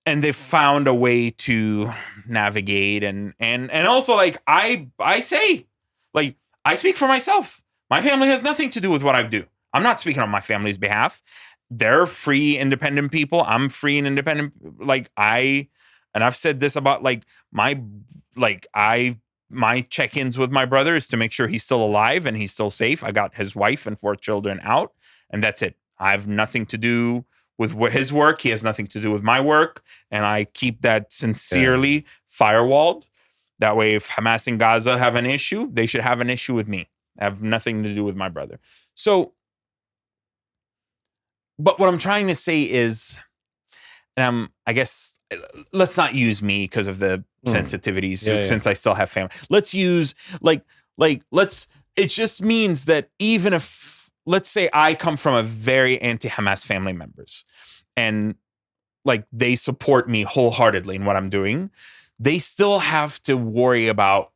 And they've found a way to navigate and also, like, I say, like, I speak for myself. My family has nothing to do with what I do. I'm not speaking on my family's behalf. They're free, independent people. I'm free and independent. And I've said this about, like, my check-ins with my brother is to make sure he's still alive and he's still safe. I got his wife and 4 children out, and that's it. I have nothing to do with his work. He has nothing to do with my work. And I keep that sincerely firewalled. That way, if Hamas in Gaza have an issue, they should have an issue with me. I have nothing to do with my brother. So, but what I'm trying to say is, I guess, let's not use me because of the sensitivities, since I still have family. Let's use it just means that even if, let's say, I come from a very anti-Hamas family members and, like, they support me wholeheartedly in what I'm doing, they still have to worry about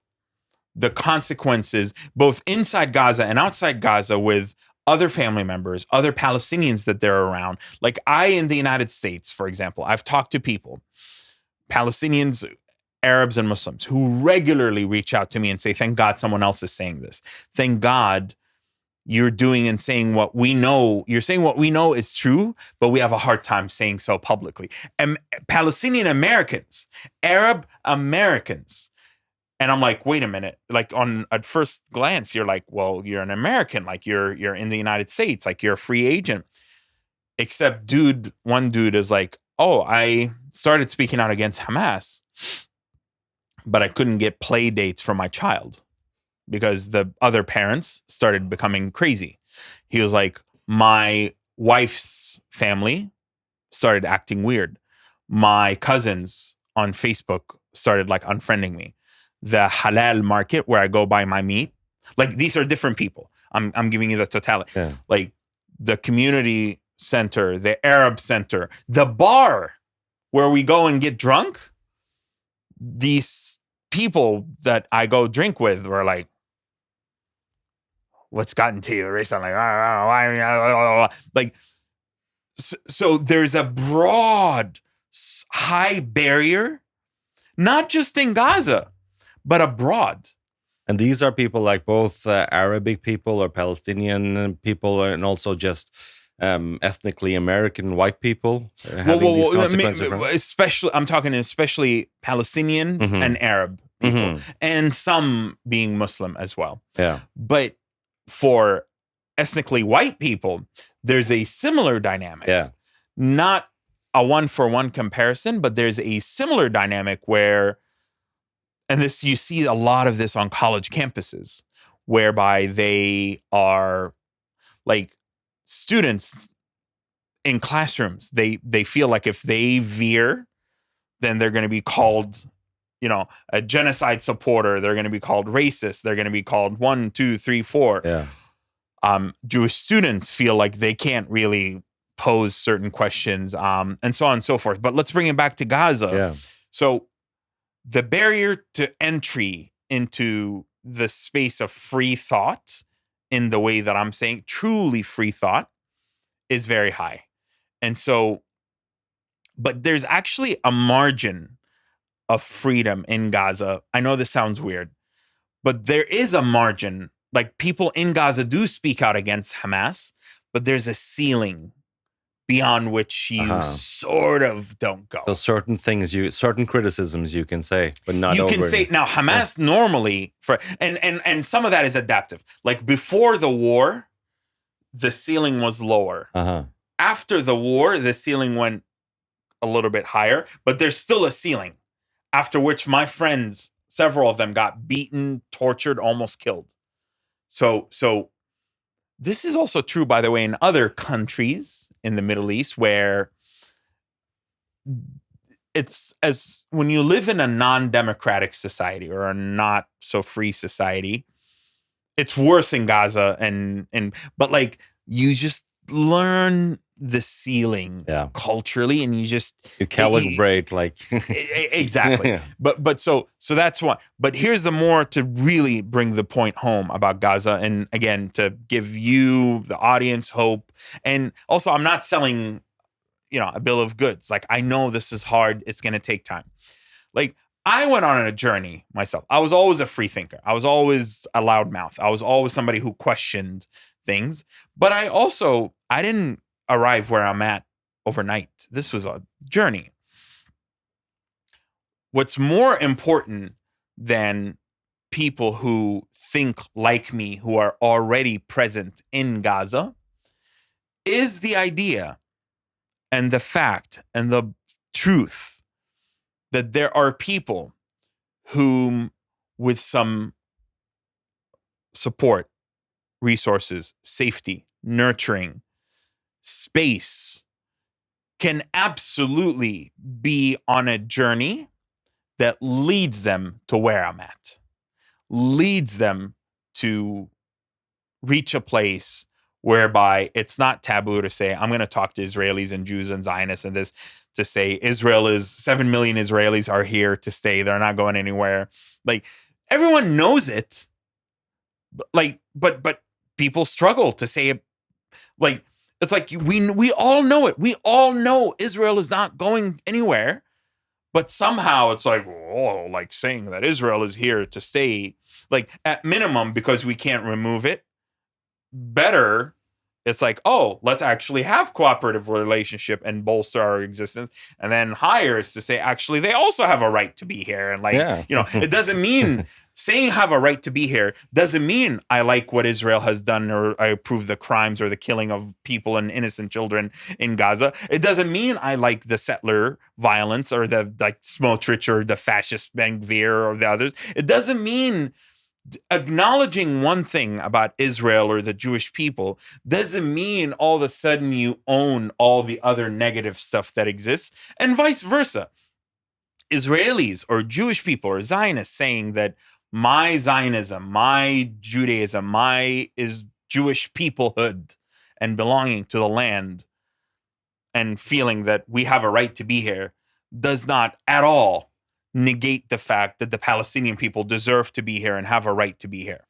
the consequences both inside Gaza and outside Gaza with other family members, other Palestinians that they're around. Like, in the United States, for example, I've talked to people, Palestinians, Arabs, and Muslims, who regularly reach out to me and say, thank God someone else is saying this. Thank God you're doing and saying what we know. You're saying what we know is true, but we have a hard time saying so publicly. And Palestinian-Americans, Arab Americans. And I'm like, wait a minute. Like, at first glance, you're like, well, you're an American. Like, you're in the United States. Like, you're a free agent. Except one dude is like, oh, I started speaking out against Hamas, but I couldn't get play dates for my child because the other parents started becoming crazy. He was like, my wife's family started acting weird. My cousins on Facebook started, like, unfriending me. The halal market where I go buy my meat, like, these are different people. I'm giving you the totality. Yeah. Like, the community center, the Arab center, the bar where we go and get drunk. These people that I go drink with were like, what's gotten to you recently? Like, so there's a broad, high barrier, not just in Gaza, but abroad. And these are people like both Arabic people or Palestinian people, and also just ethnically American white people having these consequences. Especially, I'm talking especially Palestinians and Arab people, and some being Muslim as well. Yeah. But for ethnically white people, there's a similar dynamic. Yeah. Not a one-for-one comparison, but there's a similar dynamic where, and this, you see a lot of this on college campuses, whereby they are like students in classrooms. They feel like if they veer, then they're going to be called, a genocide supporter. They're going to be called racist. They're going to be called 1, 2, 3, 4. Yeah. Jewish students feel like they can't really pose certain questions, and so on and so forth. But let's bring it back to Gaza. Yeah. So the barrier to entry into the space of free thought, in the way that I'm saying, truly free thought, is very high. And so, but there's actually a margin of freedom in Gaza. I know this sounds weird, but there is a margin. Like, people in Gaza do speak out against Hamas, but there's a ceiling beyond which you sort of don't go. So certain things, certain criticisms you can say, but not you over. can say now Hamas normally and some of that is adaptive. Like, before the war, the ceiling was lower. After the war, the ceiling went a little bit higher, but there's still a ceiling. After which my friends, several of them, got beaten, tortured, almost killed. So this is also true, by the way, in other countries in the Middle East, where it's, as when you live in a non-democratic society or a not so free society, it's worse in Gaza, but like, you just learn the ceiling culturally, and you calibrate like exactly. But so that's one. But here's the more to really bring the point home about Gaza, and again, to give you, the audience, hope. And also, I'm not selling a bill of goods. Like, I know this is hard, it's going to take time. Like, I went on a journey myself. I was always a free thinker. I was always a loudmouth. I was always somebody who questioned things. But I didn't arrive where I'm at overnight. This was a journey. What's more important than people who think like me, who are already present in Gaza, is the idea and the fact and the truth that there are people whom, with some support, resources, safety, nurturing, space, can absolutely be on a journey that leads them to where I'm at, leads them to reach a place whereby it's not taboo to say, I'm going to talk to Israelis and Jews and Zionists and this, to say 7 million Israelis are here to stay. They're not going anywhere. Like, everyone knows it. But people struggle to say it. Like, it's like, we all know it. We all know Israel is not going anywhere. But somehow it's like, like saying that Israel is here to stay, like, at minimum, because we can't remove it. Better, it's like, let's actually have cooperative relationship and bolster our existence. And then higher is to say, actually, they also have a right to be here. And it doesn't mean saying have a right to be here doesn't mean I like what Israel has done, or I approve the crimes or the killing of people and innocent children in Gaza. It doesn't mean I like the settler violence, or the Smotrich, or the fascist Ben Gvir, or the others. It doesn't mean acknowledging one thing about Israel or the Jewish people doesn't mean all of a sudden you own all the other negative stuff that exists, and vice versa. Israelis or Jewish people or Zionists saying that my Zionism, my Judaism, my is Jewish peoplehood and belonging to the land and feeling that we have a right to be here does not at all negate the fact that the Palestinian people deserve to be here and have a right to be here.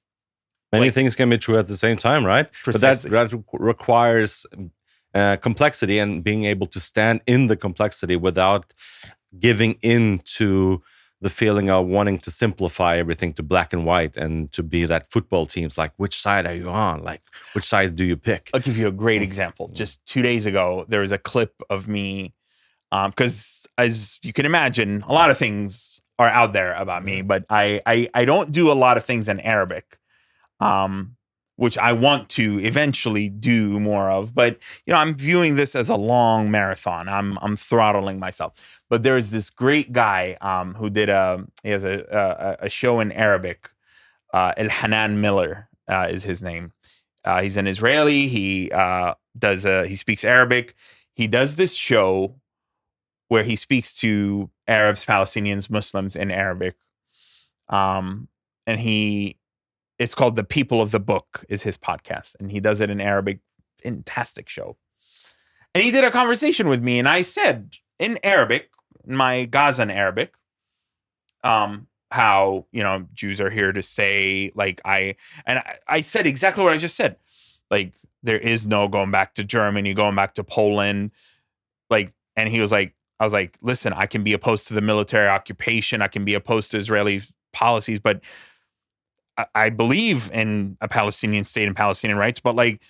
Many things can be true at the same time, right? Precisely. But that requires complexity, and being able to stand in the complexity without giving in to the feeling of wanting to simplify everything to black and white and to be that football teams like, which side are you on? Like, which side do you pick? I'll give you a great example. Just 2 days ago, there was a clip of me, because as you can imagine, a lot of things are out there about me, but I don't do a lot of things in Arabic, which I want to eventually do more of. But I'm viewing this as a long marathon. I'm throttling myself. But there is this great guy who he has a show in Arabic. El Hanan Miller is his name. He's an Israeli. He speaks Arabic. He does this show where he speaks to Arabs, Palestinians, Muslims in Arabic. And it's called The People of the Book is his podcast. And he does it in Arabic. Fantastic show. And he did a conversation with me. And I said in Arabic, in my Gazan Arabic, how, Jews are here to stay. Like I said exactly what I just said. Like, there is no going back to Germany, going back to Poland. Like, and he was like, I was like, listen, I can be opposed to the military occupation. I can be opposed to Israeli policies, but I believe in a Palestinian state and Palestinian rights. But like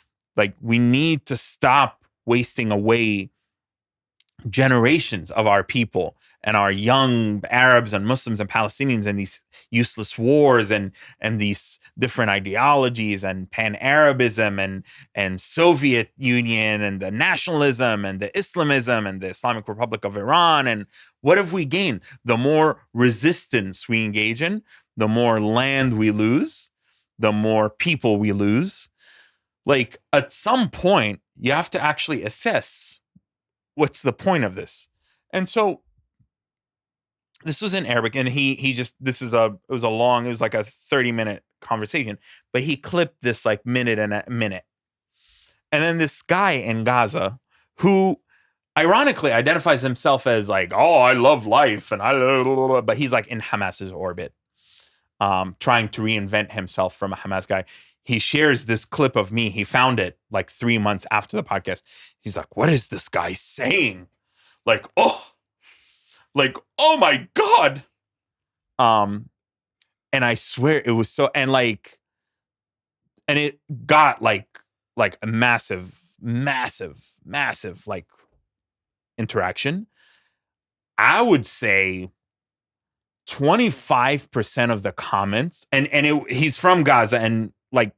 we need to stop wasting away generations of our people and our young Arabs and Muslims and Palestinians in these useless wars and these different ideologies and pan-Arabism and Soviet Union and the nationalism and the Islamism and the Islamic Republic of Iran. And what have we gained? The more resistance we engage in, the more land we lose, the more people we lose. Like, at some point, you have to actually assess what's the point of this. And so this was in Arabic, and it was like a 30-minute conversation, but he clipped this like minute and a minute. And then this guy in Gaza who ironically identifies himself as like, oh, I love life, but he's like in Hamas's orbit, trying to reinvent himself from a Hamas guy. He shares this clip of me. He found it like 3 months after the podcast. He's like, what is this guy saying? Like, oh my God. And I swear it was so, and it got like a massive like interaction. I would say 25% of the comments, and he's from Gaza, and like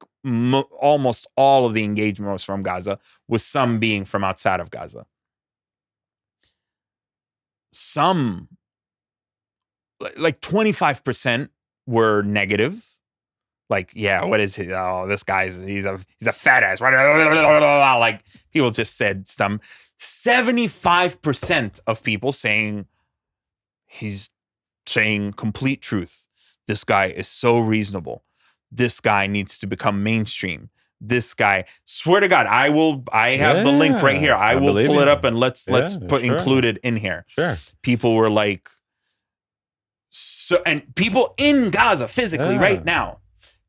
almost all of the engagement was from Gaza, with some being from outside of Gaza. Some, like 25% were negative. Like, yeah, what is he? Oh, this guy's, he's a fat ass. Like, people just said some. 75% of people saying he's saying complete truth. This guy is so reasonable. This guy needs to become mainstream. This guy, swear to God, I have the link right here. I will pull it up and let's include it in here. Sure. People were like, so, and people in Gaza physically right now,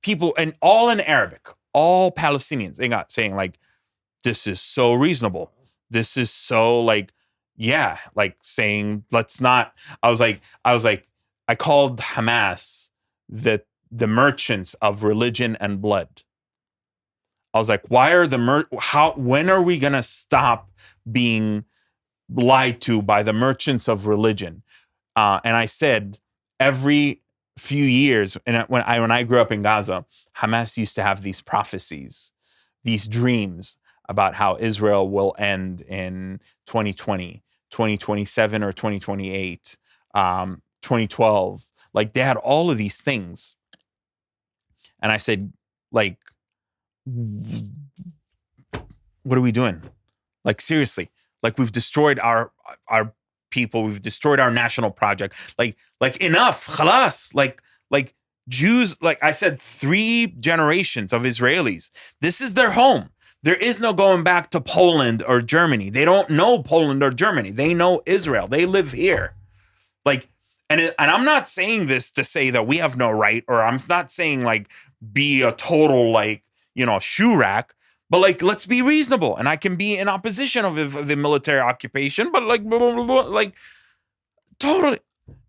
people, and all in Arabic, all Palestinians, they got saying like, this is so reasonable. This is so like, yeah, like saying, let's not, I was like, I called Hamas the merchants of religion and blood. I was like, why are when are we going to stop being lied to by the merchants of religion? And I said, every few years, and when I grew up in Gaza, Hamas used to have these prophecies, these dreams about how Israel will end in 2020, 2027 or 2028, 2012. Like, they had all of these things. And I said, like, what are we doing? Like, seriously, like, we've destroyed our people. We've destroyed our national project. Like enough, khalas. Like Jews, like I said, 3 generations of Israelis. This is their home. There is no going back to Poland or Germany. They don't know Poland or Germany. They know Israel. They live here. Like, and I'm not saying this to say that we have no right, or I'm not saying like be a total like, shoe rack, but like, let's be reasonable. And I can be in opposition of the military occupation, but like, blah, blah, blah, blah, like totally.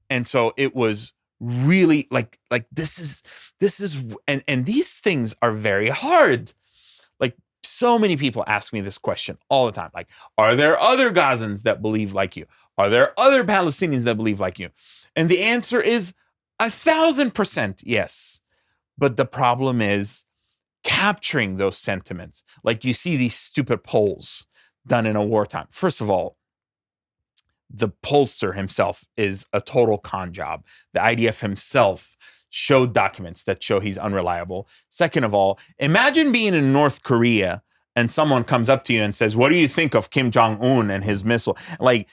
And so it was really like this is and these things are very hard. Like, so many people ask me this question all the time. Like, are there other Gazans that believe like you? Are there other Palestinians that believe like you? And the answer is 1,000% yes. But the problem is capturing those sentiments. Like, you see these stupid polls done in a wartime. First of all, the pollster himself is a total con job. The IDF himself showed documents that show he's unreliable. Second of all, imagine being in North Korea and someone comes up to you and says, "What do you think of Kim Jong-un and his missile?" Like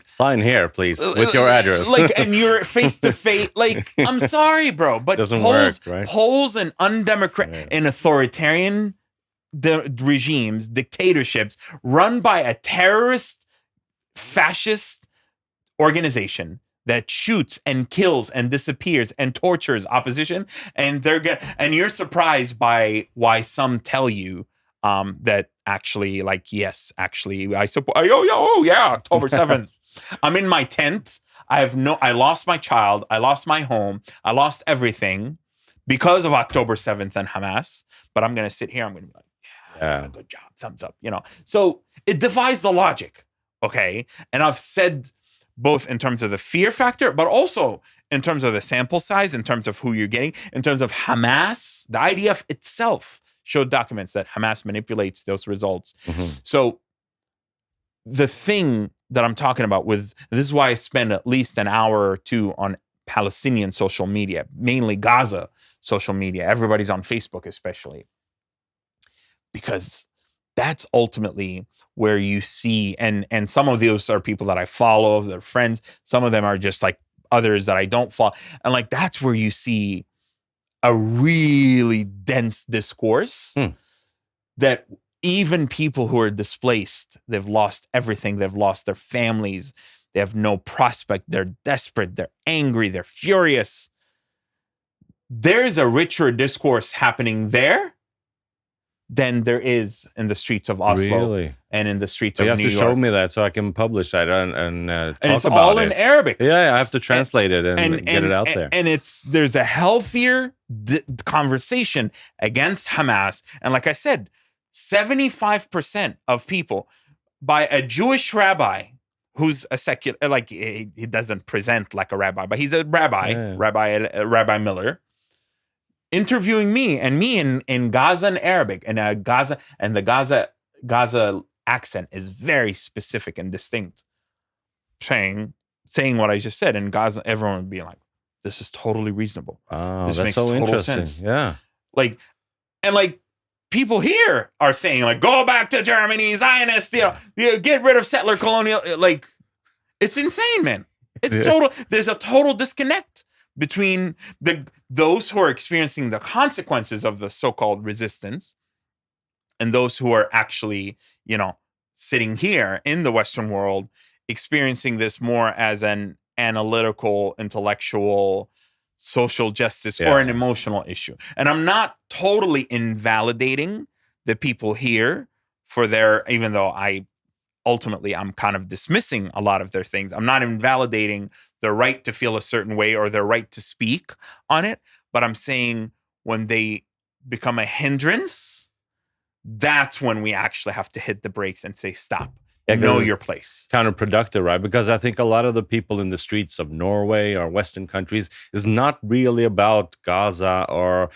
sign here, please, with your address. And you're face to face. Like, I'm sorry, bro, but Doesn't work, right? polls and undemocratic and authoritarian regimes, dictatorships run by a terrorist, fascist organization that shoots and kills and disappears and tortures opposition, and you're surprised by why some tell you that actually, like, yes, actually, I support. Oh yeah, October 7th. I'm in my tent. I lost my child. I lost my home. I lost everything because of October 7th and Hamas. But I'm gonna sit here. I'm gonna be like, yeah, good job, thumbs up. So it defies the logic. Okay, and I've said both in terms of the fear factor, but also in terms of the sample size, in terms of who you're getting, in terms of Hamas, the IDF itself showed documents that Hamas manipulates those results. Mm-hmm. So the thing that I'm talking about this is why I spend at least an hour or two on Palestinian social media, mainly Gaza social media. Everybody's on Facebook, especially, because that's ultimately where you see, and some of those are people that I follow, they're friends. Some of them are just like others that I don't follow. And like, that's where you see a really dense discourse that even people who are displaced, they've lost everything. They've lost their families. They have no prospect. They're desperate. They're angry. They're furious. There's a richer discourse happening there than there is in the streets of Oslo and in the streets of New York. You have to show me that so I can publish that and talk it's about all it. in Arabic. Yeah, I have to translate it and get it out there. And there's a healthier conversation against Hamas. And like I said, 75% of people, by a Jewish rabbi who's a secular, like, he doesn't present like a rabbi, but he's a rabbi, Rabbi Miller, interviewing me in Gaza and Arabic, and the Gaza accent is very specific and distinct, saying what I just said. In Gaza, everyone would be like, "This is totally reasonable. This makes so total interesting." sense. Yeah, and people here are saying, like, "Go back to Germany, Zionist, get rid of settler colonial." Like, it's insane, man. It's total. There's a total disconnect between those who are experiencing the consequences of the so-called resistance and those who are actually, sitting here in the Western world, experiencing this more as an analytical, intellectual, social justice or an emotional issue. And I'm not totally invalidating the people here for even though I'm kind of dismissing a lot of their things. I'm not invalidating their right to feel a certain way or their right to speak on it. But I'm saying when they become a hindrance, that's when we actually have to hit the brakes and say, stop. Know your place. Counterproductive, right? Because I think a lot of the people in the streets of Norway or Western countries is not really about Gaza or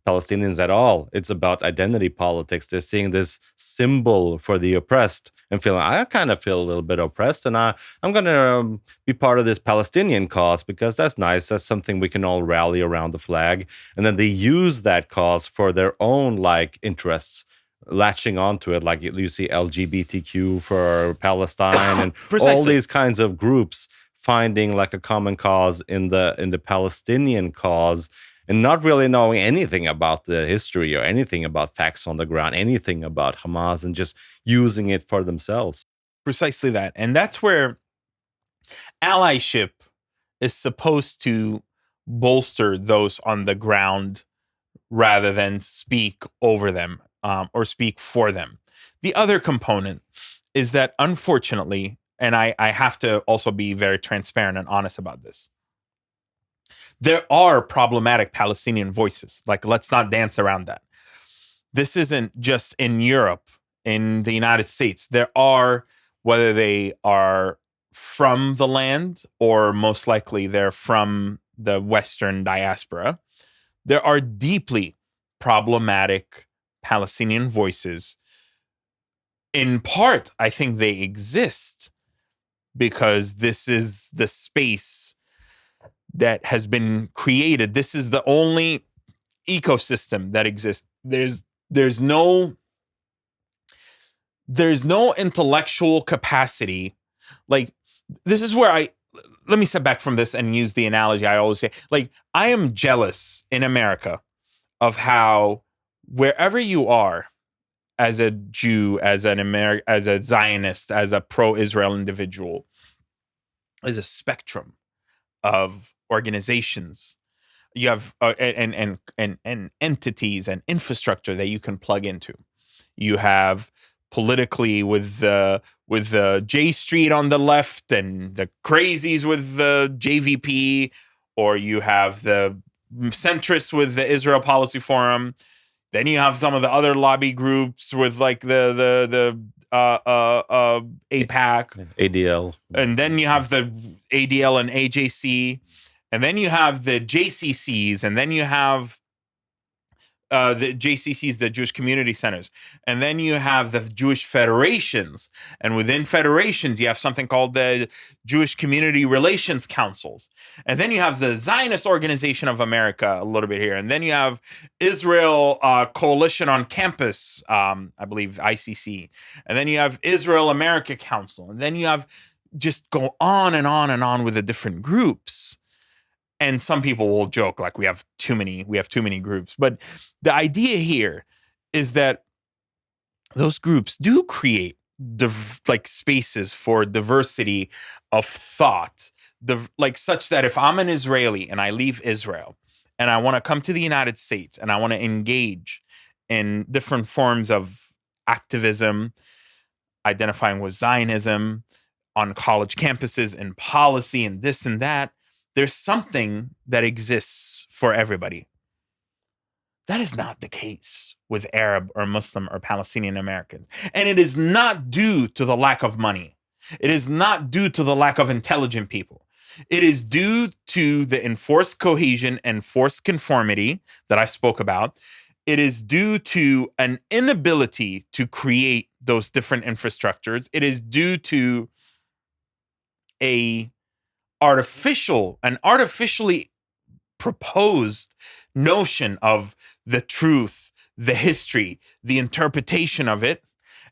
Palestinians at all. It's about identity politics. They're seeing this symbol for the oppressed and feeling, I kind of feel a little bit oppressed, and I'm going to be part of this Palestinian cause because that's nice. That's something we can all rally around the flag. And then they use that cause for their own interests, latching onto it. Like you see LGBTQ for Palestine and all these kinds of groups finding like a common cause in the Palestinian cause, and not really knowing anything about the history or anything about facts on the ground, anything about Hamas, and just using it for themselves. Precisely that. And that's where allyship is supposed to bolster those on the ground rather than speak over them or speak for them. The other component is that, unfortunately, and I have to also be very transparent and honest about this, There are problematic Palestinian voices. Like, let's not dance around that. This isn't just in Europe, in the United States. There are, whether they are from the land or most likely they're from the Western diaspora, there are deeply problematic Palestinian voices. In part, I think they exist because this is the space that has been created. This is the only ecosystem that exists. There's no intellectual capacity. Like, this is where let me step back from this and use the analogy I always say. Like, I am jealous in America of how wherever you are as a Jew, as as a Zionist, as a pro-Israel individual, is a spectrum of organizations. You have and entities and infrastructure that you can plug into. You have politically with the J Street on the left and the crazies with the JVP, or you have the centrists with the Israel Policy Forum. Then you have some of the other lobby groups with like the APAC, ADL, and then you have the ADL and AJC, and then you have the JCCs, and then you have the JCCs, the Jewish Community Centers, and then you have the Jewish Federations, and within federations you have something called the Jewish Community Relations Councils, and then you have the Zionist Organization of America a little bit here, and then you have Israel Coalition on Campus, I believe ICC, and then you have Israel America Council, and then you have just go on and on and on with the different groups. And some people will joke like we have too many groups. But the idea here is that those groups do create like spaces for diversity of thought, like such that if I'm an Israeli and I leave Israel and I want to come to the United States and I want to engage in different forms of activism, identifying with Zionism on college campuses and policy and this and that, there's something that exists for everybody. That is not the case with Arab or Muslim or Palestinian Americans. And it is not due to the lack of money. It is not due to the lack of intelligent people. It is due to the enforced cohesion and forced conformity that I spoke about. It is due to an inability to create those different infrastructures. It is due to an artificially proposed notion of the truth, the history, the interpretation of it.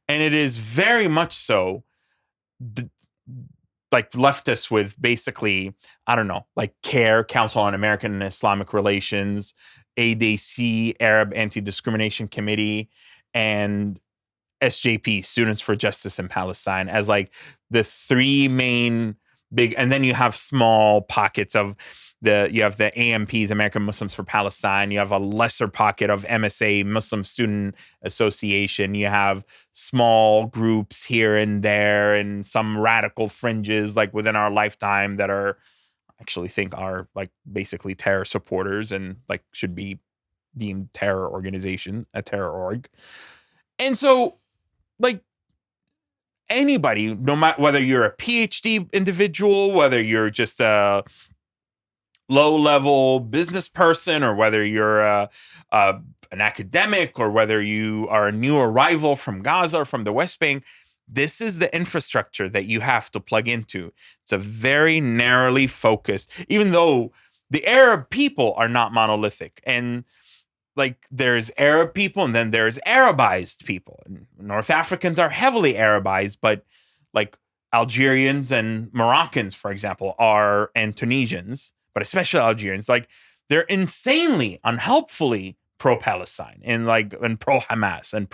And it is very much so like leftists with basically, I don't know, like CARE, Council on American and Islamic Relations, ADC, Arab Anti-Discrimination Committee, and SJP, Students for Justice in Palestine, as like the three main big, and then you have small pockets of you have the AMPs, American Muslims for Palestine. You have a lesser pocket of MSA, Muslim Student Association. You have small groups here and there and some radical fringes like within our lifetime that I actually think are like basically terror supporters and like should be deemed terror organization, a terror org. And so like anybody, no matter whether you're a PhD individual, whether you're just a low-level business person, or whether you're an academic, or whether you are a new arrival from Gaza or from the West Bank, this is the infrastructure that you have to plug into. It's a very narrowly focused, even though the Arab people are not monolithic. And like there's Arab people and then there's Arabized people. North Africans are heavily Arabized, but like Algerians and Moroccans, for example, and Tunisians, but especially Algerians, like they're insanely, unhelpfully pro-Palestine and pro-Hamas and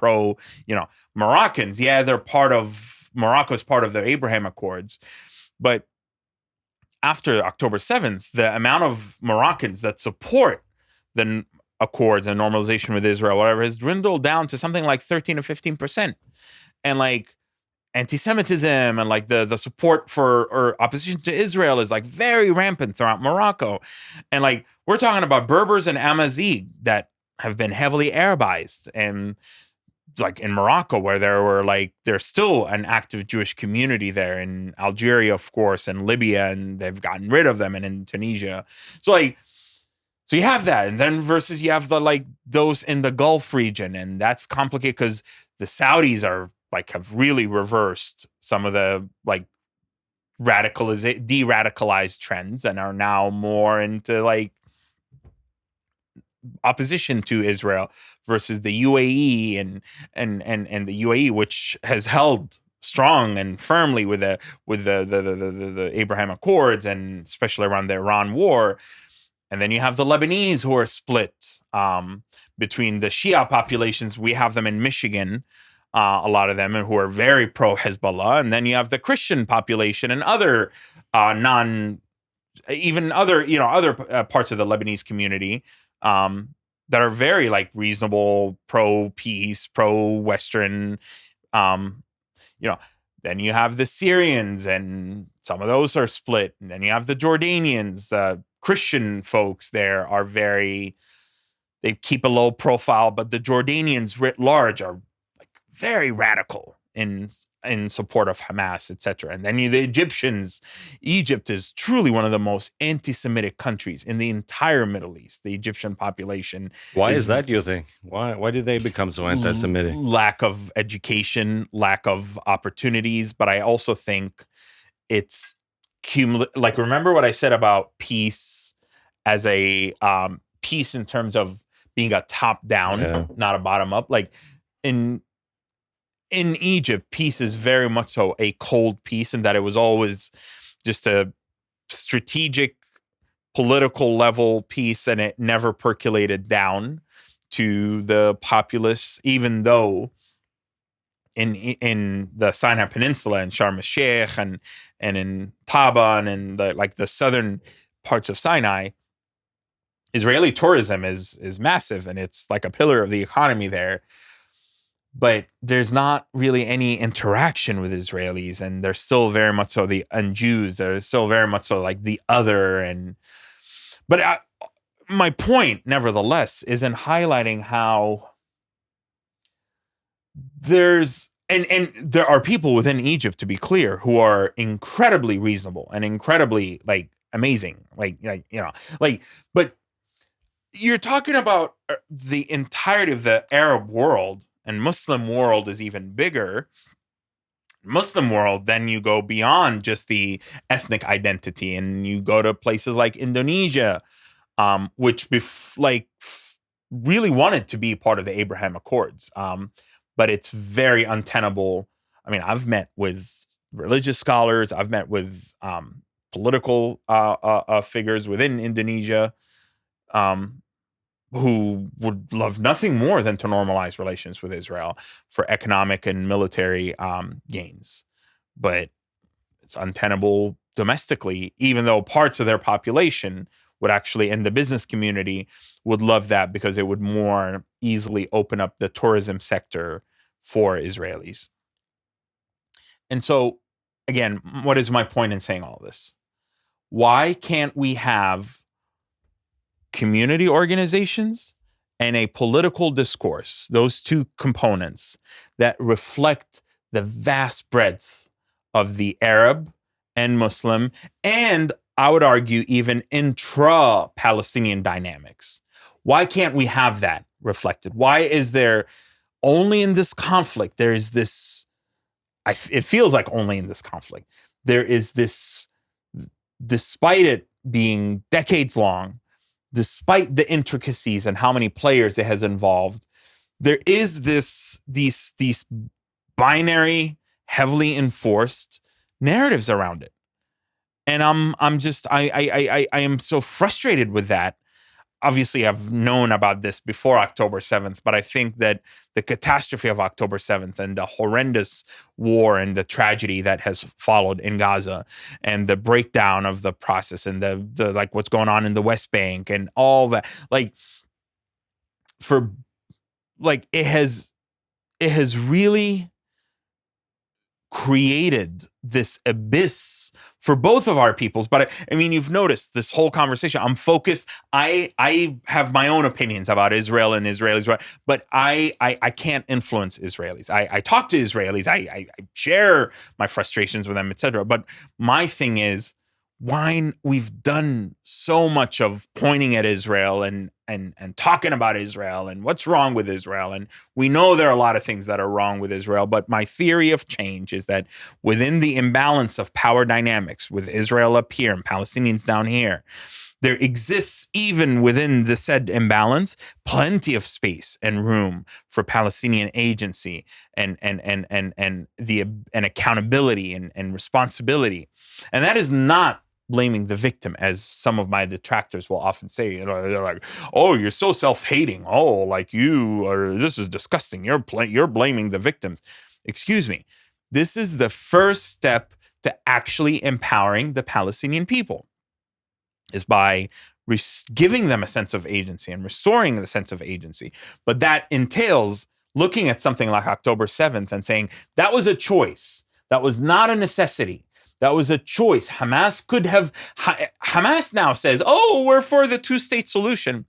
Moroccans. Yeah, Morocco's part of the Abraham Accords, but after October 7th, the amount of Moroccans that support the accords and normalization with Israel, whatever, has dwindled down to something like 13 or 15%. And like anti-Semitism and like the support for or opposition to Israel is like very rampant throughout Morocco. And like we're talking about Berbers and Amazigh that have been heavily Arabized, and like in Morocco where there's still an active Jewish community there, in Algeria of course, and Libya, and they've gotten rid of them, and in Tunisia. So you have that, and then versus you have the like those in the Gulf region, and that's complicated because the Saudis are like have really reversed some of the like de-radicalized trends and are now more into like opposition to Israel versus the UAE and the UAE, which has held strong and firmly with the Abraham Accords, and especially around the Iran war. And then you have the Lebanese who are split between the Shia populations. We have them in Michigan, a lot of them, and who are very pro Hezbollah. And then you have the Christian population and other other parts of the Lebanese community that are very like reasonable, pro peace, pro Western. Then you have the Syrians, and some of those are split. And then you have the Jordanians. Christian folks there are they keep a low profile, but the Jordanians writ large are like very radical in support of Hamas, etc. And then the Egyptians. Egypt is truly one of the most anti-Semitic countries in the entire Middle East. The Egyptian population Why is that, you think? Why did they become so anti-Semitic? Lack of education, lack of opportunities, but I also think it's like remember what I said about peace as a peace in terms of being a top down, not a bottom up. Like in Egypt, peace is very much so a cold peace, and that it was always just a strategic political level peace, and it never percolated down to the populace, even though in the Sinai Peninsula and Sharm el-Sheikh and in Taban and the southern parts of Sinai, Israeli tourism is massive, and it's like a pillar of the economy there. But there's not really any interaction with Israelis, and they're still very much so and Jews. They're still very much so like the other. But my point, nevertheless, is in highlighting how there's and there are people within Egypt, to be clear, who are incredibly reasonable and incredibly like amazing, but you're talking about the entirety of the Arab world, and Muslim world is even bigger. Muslim world, then you go beyond just the ethnic identity, and you go to places like Indonesia, which really wanted to be part of the Abraham Accords, but it's very untenable. I mean, I've met with religious scholars, I've met with political figures within Indonesia, who would love nothing more than to normalize relations with Israel for economic and military gains. But it's untenable domestically, even though parts of their population would actually, in the business community, would love that because it would more easily open up the tourism sector for Israelis. And so, again, what is my point in saying all this? Why can't we have community organizations and a political discourse, those two components, that reflect the vast breadth of the Arab and Muslim, and I would argue even intra-Palestinian dynamics? Why can't we have that reflected? Why is there only in this conflict, there is this, it feels like only in this conflict, there is this, despite it being decades long, despite the intricacies and how many players it has involved, there is these binary, heavily enforced narratives around it. And I am so frustrated with that. Obviously, I've known about this before October 7th, but I think that the catastrophe of October 7th and the horrendous war and the tragedy that has followed in Gaza, and the breakdown of the process, and the like what's going on in the West Bank and all that, it has really created this abyss for both of our peoples. But I mean, you've noticed this whole conversation. I'm focused. I have my own opinions about Israel and Israelis, but I can't influence Israelis. I talk to Israelis. I share my frustrations with them, etc. But my thing is, why we've done so much of pointing at Israel and talking about Israel and what's wrong with Israel. And we know there are a lot of things that are wrong with Israel, but my theory of change is that within the imbalance of power dynamics, with Israel up here and Palestinians down here, there exists, even within the said imbalance, plenty of space and room for Palestinian agency and accountability and responsibility. And that is not blaming the victim, as some of my detractors will often say. You know, they're like, "Oh, you're so self-hating. Oh, like you are. This is disgusting. You're blaming the victims." Excuse me. This is the first step to actually empowering the Palestinian people, is by giving them a sense of agency and restoring the sense of agency. But that entails looking at something like October 7th and saying that was a choice. That was not a necessity. That was a choice. Hamas now says, "Oh, we're for the two-state solution."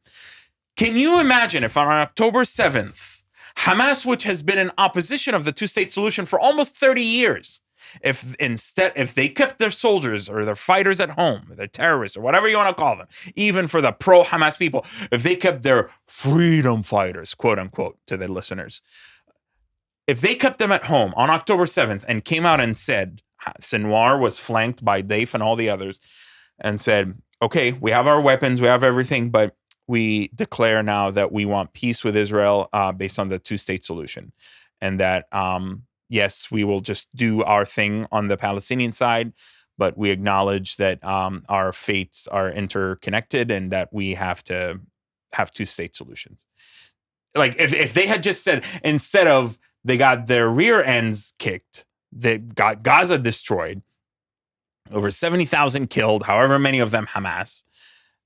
Can you imagine if on October 7th, Hamas, which has been in opposition of the two-state solution for almost 30 years, if they kept their soldiers or their fighters at home, their terrorists or whatever you want to call them, even for the pro-Hamas people, if they kept their freedom fighters, quote unquote, to the listeners, if they kept them at home on October 7th and came out and said, Sinwar was flanked by Daif and all the others, and said, "Okay, we have our weapons, we have everything, but we declare now that we want peace with Israel based on the two-state solution, and that yes, we will just do our thing on the Palestinian side, but we acknowledge that our fates are interconnected and that we have to have two-state solutions." Like if they had just said, instead of they got their rear ends kicked, they got Gaza destroyed, over 70,000 killed, however many of them Hamas,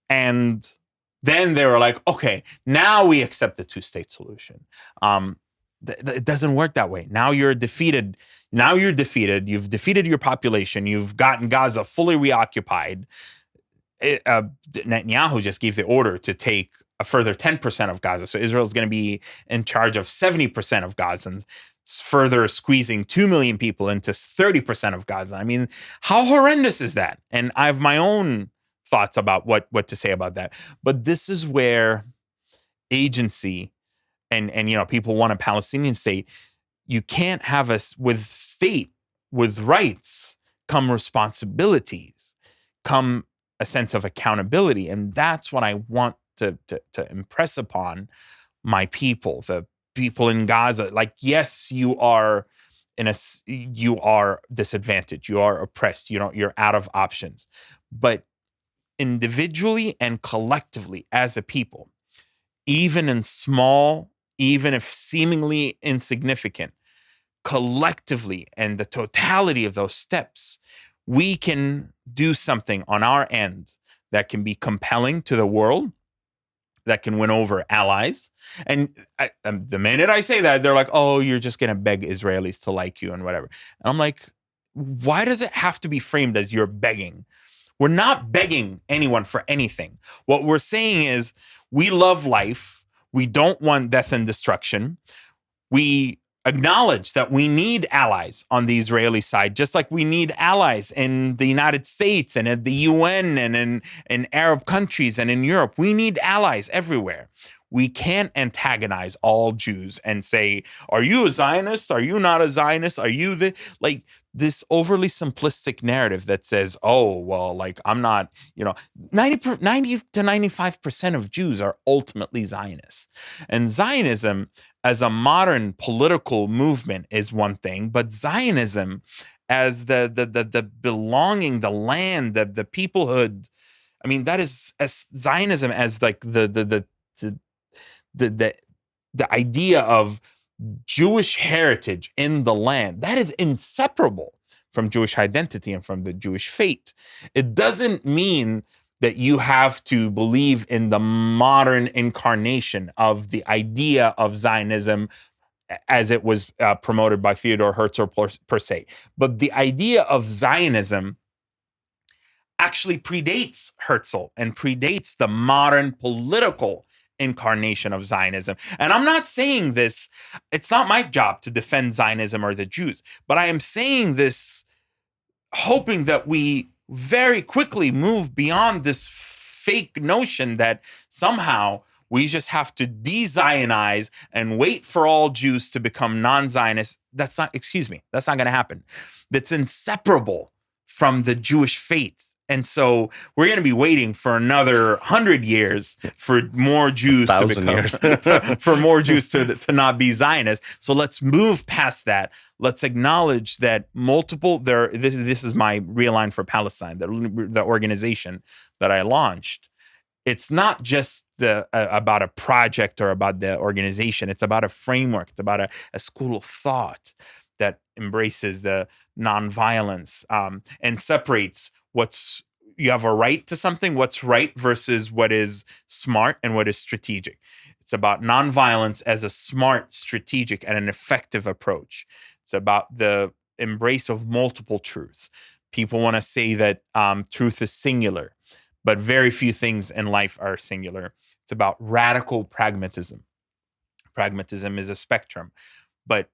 and then they were like, "Okay, now we accept the two-state solution." It doesn't work that way. Now you're defeated. You've defeated your population. You've gotten Gaza fully reoccupied. Netanyahu just gave the order to take a further 10% of Gaza. So Israel's going to be in charge of 70% of Gazans, further squeezing 2 million people into 30% of Gaza. I mean, how horrendous is that? And I have my own thoughts about what to say about that. But this is where agency and you know, people want a Palestinian state. You can't have with rights come responsibilities, come a sense of accountability. And that's what I want to impress upon my people, the people in Gaza. Like, yes, you are disadvantaged, you are oppressed, you're out of options, but individually and collectively as a people, even in small, even if seemingly insignificant, collectively and the totality of those steps, we can do something on our end that can be compelling to the world, that can win over allies. And the minute I say that, they're like, "Oh, you're just going to beg Israelis to like you and whatever." And I'm like, why does it have to be framed as you're begging? We're not begging anyone for anything. What we're saying is we love life. We don't want death and destruction. We acknowledge that we need allies on the Israeli side, just like we need allies in the United States and at the UN and in Arab countries and in Europe. We need allies everywhere. We can't antagonize all Jews and say, "Are you a Zionist? Are you not a Zionist? Are you the..." Like, this overly simplistic narrative that says, "Oh, well, like, I'm not," 90 to 95% of Jews are ultimately Zionists. And Zionism as a modern political movement is one thing, but Zionism as the belonging, the land, the peoplehood, I mean, that is as Zionism as like the idea of Jewish heritage in the land, that is inseparable from Jewish identity and from the Jewish faith. It doesn't mean that you have to believe in the modern incarnation of the idea of Zionism as it was promoted by Theodore Herzl per se. But the idea of Zionism actually predates Herzl and predates the modern political incarnation of Zionism. And I'm not saying this, it's not my job to defend Zionism or the Jews, but I am saying this hoping that we very quickly move beyond this fake notion that somehow we just have to de-Zionize and wait for all Jews to become non-Zionists. That's not going to happen. That's inseparable from the Jewish faith. And so we're going to be waiting for another 100 years for more Jews to become, for more Jews to not be Zionists. So let's move past that. Let's acknowledge that this is my Realign for Palestine, the organization that I launched. It's not just about a project or about the organization. It's about a framework. It's about a school of thought that embraces the nonviolence and separates you have a right to something, what's right versus what is smart and what is strategic. It's about nonviolence as a smart, strategic, and an effective approach. It's about the embrace of multiple truths. People want to say that truth is singular, but very few things in life are singular. It's about radical pragmatism. Pragmatism is a spectrum, but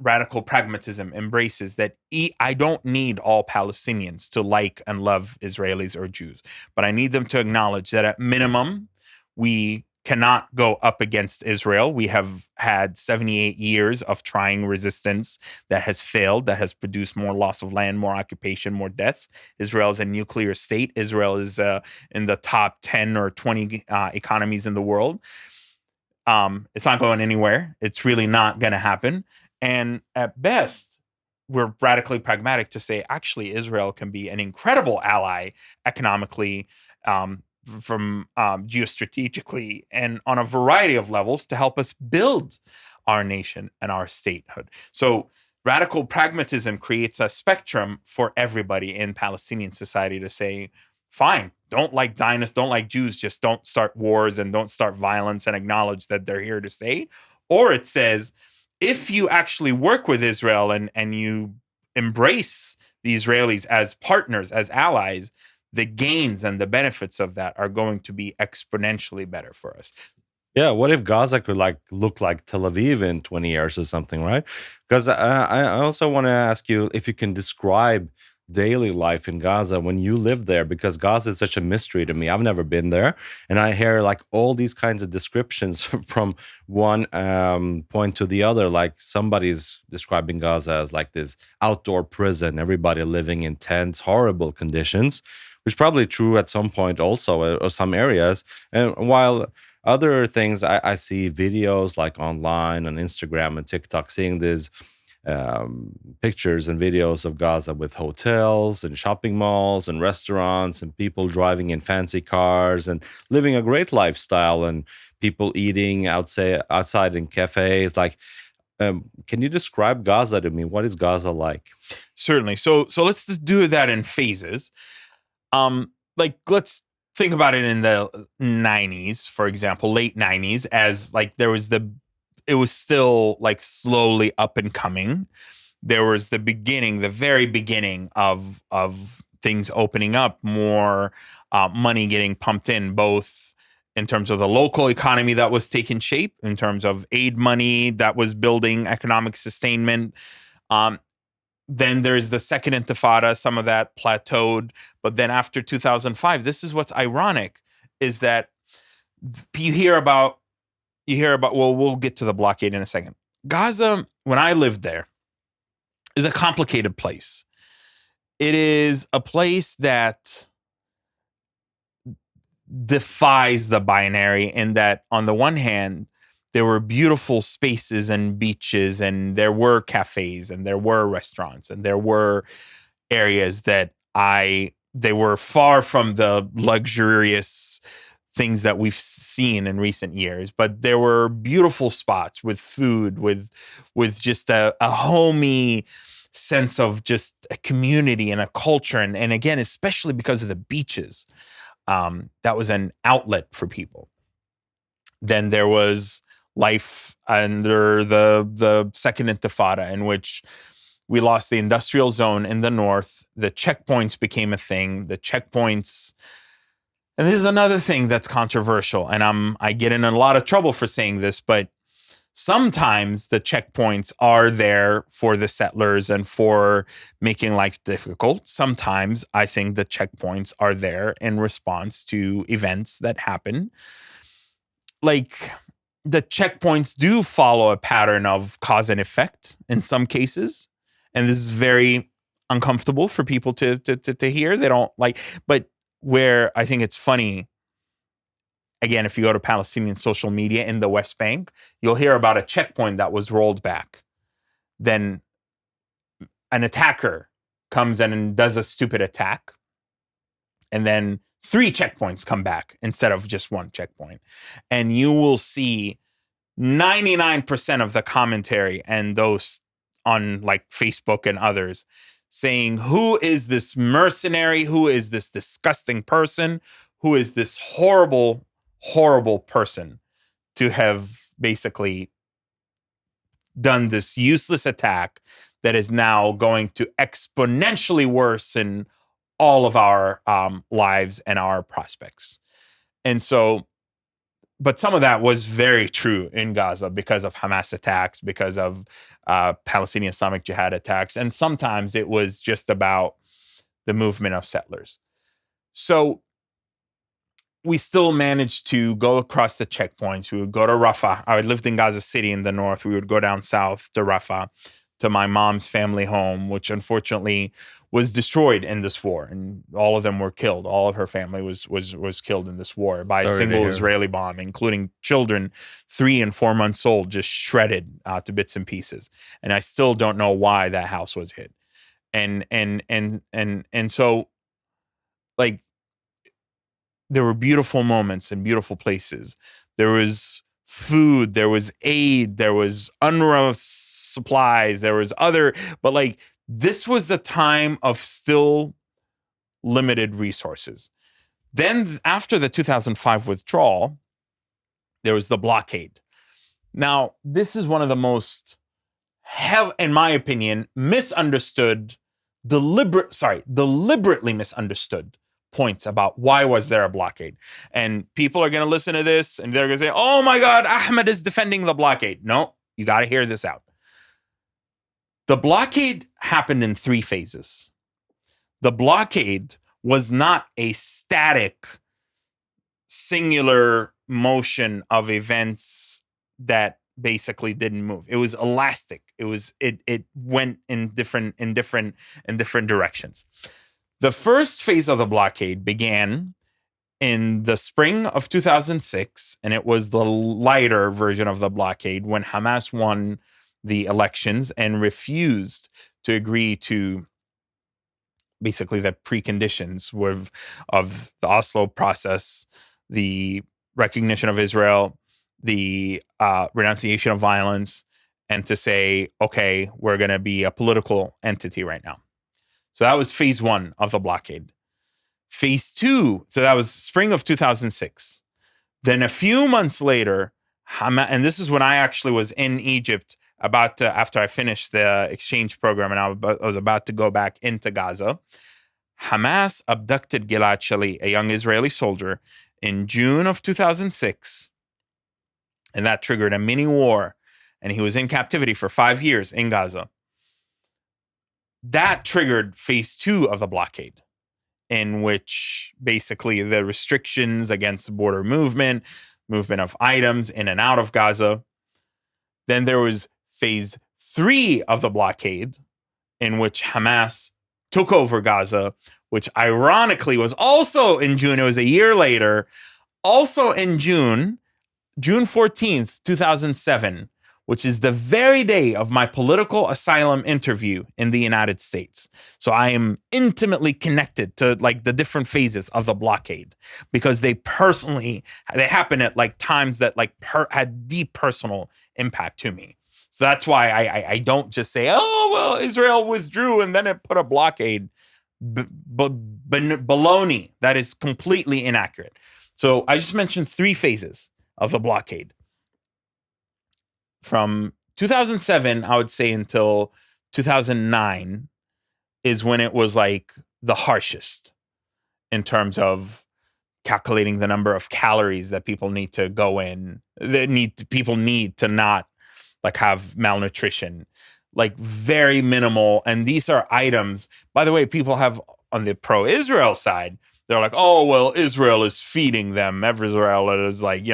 radical pragmatism embraces that I don't need all Palestinians to like and love Israelis or Jews, but I need them to acknowledge that at minimum, we cannot go up against Israel. We have had 78 years of trying resistance that has failed, that has produced more loss of land, more occupation, more deaths. Israel is a nuclear state. Israel is in the top 10 or 20 economies in the world. It's not going anywhere. It's really not going to happen. And at best, we're radically pragmatic to say, actually, Israel can be an incredible ally economically, from geostrategically, and on a variety of levels to help us build our nation and our statehood. So radical pragmatism creates a spectrum for everybody in Palestinian society to say, fine, don't like Zionists, don't like Jews, just don't start wars and don't start violence and acknowledge that they're here to stay. Or it says, if you actually work with Israel and you embrace the Israelis as partners, as allies, the gains and the benefits of that are going to be exponentially better for us. Yeah, what if Gaza could look like Tel Aviv in 20 years or something, right? Because I also want to ask you if you can describe daily life in Gaza when you live there, because Gaza is such a mystery to me. I've never been there, and I hear all these kinds of descriptions from one point to the other. Like somebody's describing Gaza as this outdoor prison, everybody living in tents, horrible conditions, which is probably true at some point also, or some areas. And while other things, I see videos online on Instagram and TikTok, seeing these pictures and videos of Gaza with hotels and shopping malls and restaurants and people driving in fancy cars and living a great lifestyle, and people eating outside in cafes. Can you describe Gaza to me? What is Gaza like? Certainly. So let's just do that in phases. Let's think about it in the 90s, for example, late 90s, as it was still slowly up and coming. There was the very beginning of things opening up, more money getting pumped in, both in terms of the local economy that was taking shape, in terms of aid money that was building economic sustainment. Then there's the second intifada, some of that plateaued. But then after 2005, this is what's ironic, is that you hear about, well, we'll get to the blockade in a second. Gaza, when I lived there, is a complicated place. It is a place that defies the binary in that, on the one hand, there were beautiful spaces and beaches, and there were cafes, and there were restaurants, and there were areas that they were far from the luxurious things that we've seen in recent years, but there were beautiful spots with food, with just a homey sense of just a community and a culture. And again, especially because of the beaches, that was an outlet for people. Then there was life under the Second Intifada, in which we lost the industrial zone in the north. The checkpoints became a thing. The checkpoints, and this is another thing that's controversial, and I get in a lot of trouble for saying this, but sometimes the checkpoints are there for the settlers and for making life difficult. Sometimes I think the checkpoints are there in response to events that happen. Like, the checkpoints do follow a pattern of cause and effect in some cases. And this is very uncomfortable for people to hear. They don't like, but where I think it's funny, again, if you go to Palestinian social media in the West Bank, you'll hear about a checkpoint that was rolled back. Then an attacker comes in and does a stupid attack. And then 3 checkpoints come back instead of just 1 checkpoint. And you will see 99% of the commentary and those on like Facebook and others saying, who is this mercenary? Who is this disgusting person? Who is this horrible, horrible person to have basically done this useless attack that is now going to exponentially worsen all of our lives and our prospects. And so, but some of that was very true in Gaza because of Hamas attacks, because of Palestinian Islamic Jihad attacks. And sometimes it was just about the movement of settlers. So we still managed to go across the checkpoints. We would go to Rafah. I lived in Gaza City in the north. We would go down south to Rafah, to my mom's family home, which unfortunately was destroyed in this war, and all of them were killed. All of her family was killed in this war by a single Israeli bomb, including children 3 and 4 months old, just shredded to bits and pieces. And I still don't know why that house was hit. And so, like, there were beautiful moments and beautiful places. There was food, there was aid, there was UNRWA supplies, there was other, but like, this was the time of still limited resources. Then after the 2005 withdrawal, there was the blockade. Now, this is one of the most, in my opinion, deliberately misunderstood points about why was there a blockade. And people are going to listen to this and they're going to say, oh my God, Ahmed is defending the blockade. No, you got to hear this out. The blockade happened in 3 phases. The blockade was not a static, singular motion of events that basically didn't move. It was elastic. It went in different directions. The first phase of the blockade began in the spring of 2006, and it was the lighter version of the blockade when Hamas won the elections and refused to agree to basically the preconditions of the Oslo process, the recognition of Israel, the renunciation of violence, and to say, okay, we're going to be a political entity right now. So that was phase 1 of the blockade. Phase 2, so that was spring of 2006. Then a few months later, Hamas, and this is when I actually was in Egypt after I finished the exchange program and I was about to go back into Gaza. Hamas abducted Gilad Shalit, a young Israeli soldier, in June of 2006. And that triggered a mini war. And he was in captivity for 5 years in Gaza. That triggered phase 2 of the blockade, in which basically the restrictions against border movement of items in and out of Gaza. Then there was phase 3 of the blockade, in which Hamas took over Gaza, which ironically was also in June. It was a year later, also in June 14th, 2007, which is the very day of my political asylum interview in the United States. So I am intimately connected to like the different phases of the blockade because they happen at like times that like had deep personal impact to me. So that's why I don't just say, oh, well, Israel withdrew and then it put a blockade. Baloney. That is completely inaccurate. So I just mentioned 3 phases of the blockade. from 2007, I would say, until 2009 is when it was like the harshest in terms of calculating the number of calories that people need to go in. People need to not like have malnutrition, like very minimal. And these are items, by the way, people have on the pro-Israel side, they're like, oh, well, Israel is feeding them. Israel is like,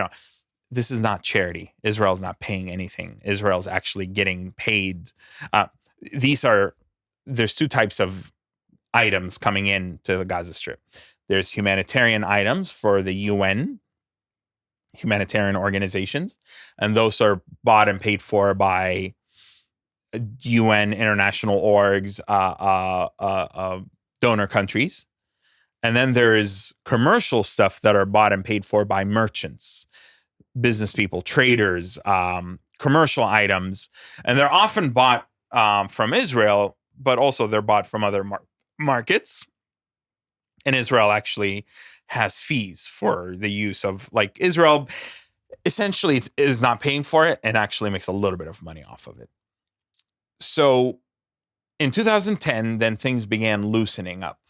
this is not charity. Israel's not paying anything. Israel's actually getting paid. Uh, there's two types of items coming in to the Gaza Strip. There's humanitarian items for the UN, humanitarian organizations, and those are bought and paid for by UN, international orgs, donor countries. And then there is commercial stuff that are bought and paid for by merchants, business people, traders, commercial items. And they're often bought from Israel, but also they're bought from other markets. And Israel actually has fees for the use of, like, Israel essentially is not paying for it and actually makes a little bit of money off of it. So in 2010, then things began loosening up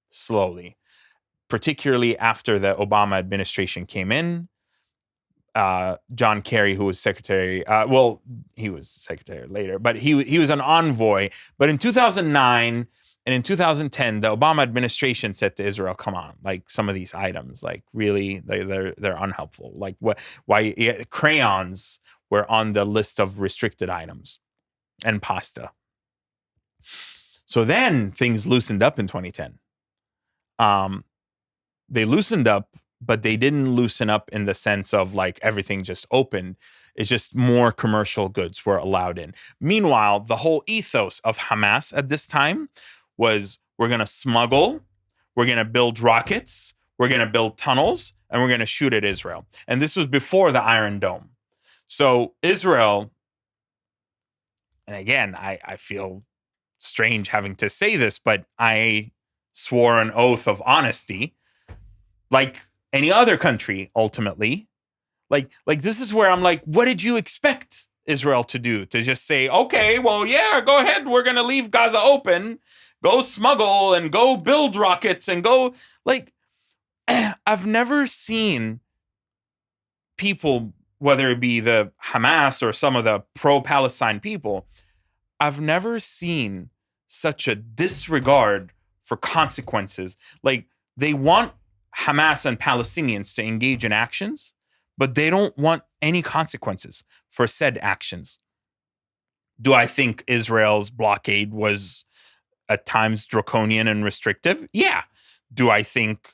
slowly, particularly after the Obama administration came in. John Kerry, who was secretary, he was secretary later, but he was an envoy. But in 2009 and in 2010, the Obama administration said to Israel, "Come on, like some of these items, like really, they're unhelpful. Like why crayons were on the list of restricted items, and pasta." So then things loosened up in 2010. They loosened up, but they didn't loosen up in the sense of like everything just opened. It's just more commercial goods were allowed in. Meanwhile, the whole ethos of Hamas at this time was, we're going to smuggle, we're going to build rockets, we're going to build tunnels, and we're going to shoot at Israel. And this was before the Iron Dome. So Israel, and again, I feel strange having to say this, but I swore an oath of honesty, like any other country, ultimately. Like this is where I'm like, what did you expect Israel to do? To just say, okay, well, yeah, go ahead. We're going to leave Gaza open, go smuggle and go build rockets and go, like, I've never seen people, whether it be the Hamas or some of the pro-Palestine people, I've never seen such a disregard for consequences. Like, they want Hamas and Palestinians to engage in actions, but they don't want any consequences for said actions. Do I think Israel's blockade was at times draconian and restrictive? Yeah. Do I think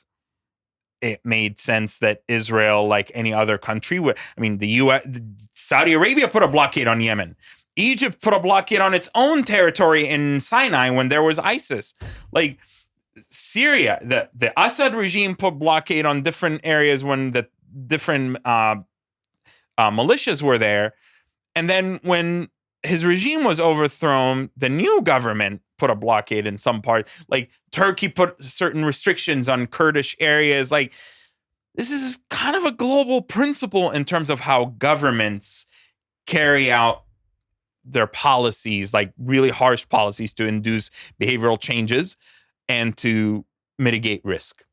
it made sense that Israel, like any other country, the U.S., Saudi Arabia put a blockade on Yemen. Egypt put a blockade on its own territory in Sinai when there was ISIS. Like, Syria, the Assad regime put blockade on different areas when the different militias were there. And then when his regime was overthrown, the new government put a blockade in some parts. Like, Turkey put certain restrictions on Kurdish areas. Like, this is kind of a global principle in terms of how governments carry out their policies, like really harsh policies to induce behavioral changes and to mitigate risk.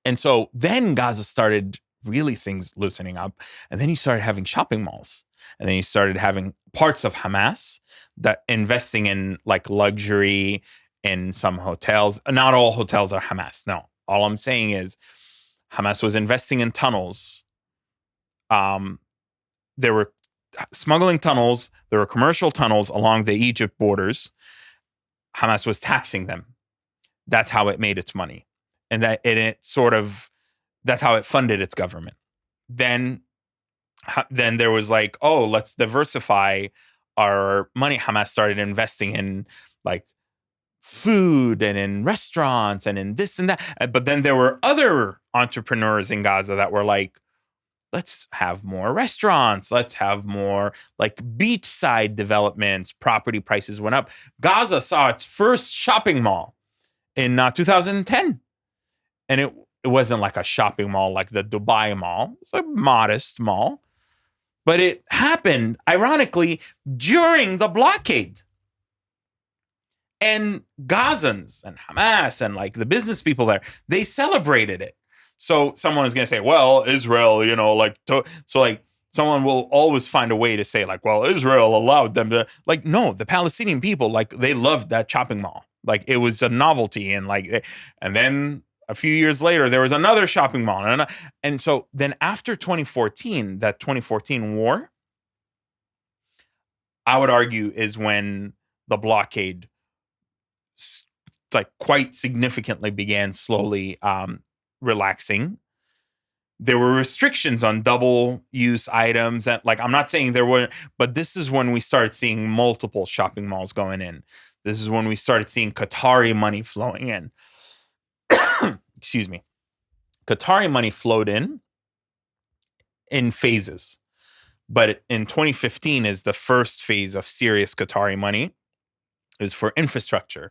And so then Gaza started really things loosening up. And then you started having shopping malls. And then you started having parts of Hamas that investing in like luxury in some hotels. Not all hotels are Hamas. No, all I'm saying is Hamas was investing in tunnels. There were smuggling tunnels. There were commercial tunnels along the Egypt borders. Hamas was taxing them. That's how it made its money. And that's how it funded its government. Then there was like, oh, let's diversify our money. Hamas started investing in like food and in restaurants and in this and that. But then there were other entrepreneurs in Gaza that were like, let's have more restaurants. Let's have more like beachside developments. Property prices went up. Gaza saw its first shopping mall in 2010. And it wasn't like a shopping mall like the Dubai mall. It's a modest mall. But it happened, ironically, during the blockade. And Gazans and Hamas and like the business people there, they celebrated it. So someone is going to say, well, Israel, so like someone will always find a way to say like, well, Israel allowed them to, like, no, the Palestinian people, like, they loved that shopping mall. Like, it was a novelty. And then a few years later, there was another shopping mall. And so then after 2014, that 2014 war, I would argue is when the blockade like quite significantly began slowly relaxing. There were restrictions on double use items, and like, I'm not saying there weren't, but this is when we started seeing multiple shopping malls going in. This is when we started seeing Qatari money flowing in. Excuse me. Qatari money flowed in phases. But in 2015 is the first phase of serious Qatari money. It was for infrastructure.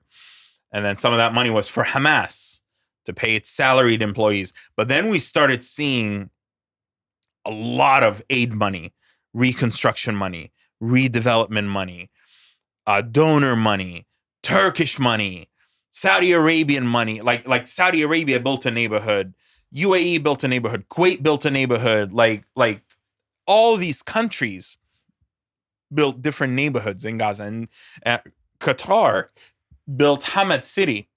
And then some of that money was for Hamas to pay its salaried employees. But then we started seeing a lot of aid money, reconstruction money, redevelopment money, donor money, Turkish money, Saudi Arabian money. Like Saudi Arabia built a neighborhood, UAE built a neighborhood, Kuwait built a neighborhood. Like all these countries built different neighborhoods in Gaza. And Qatar built Hamad City.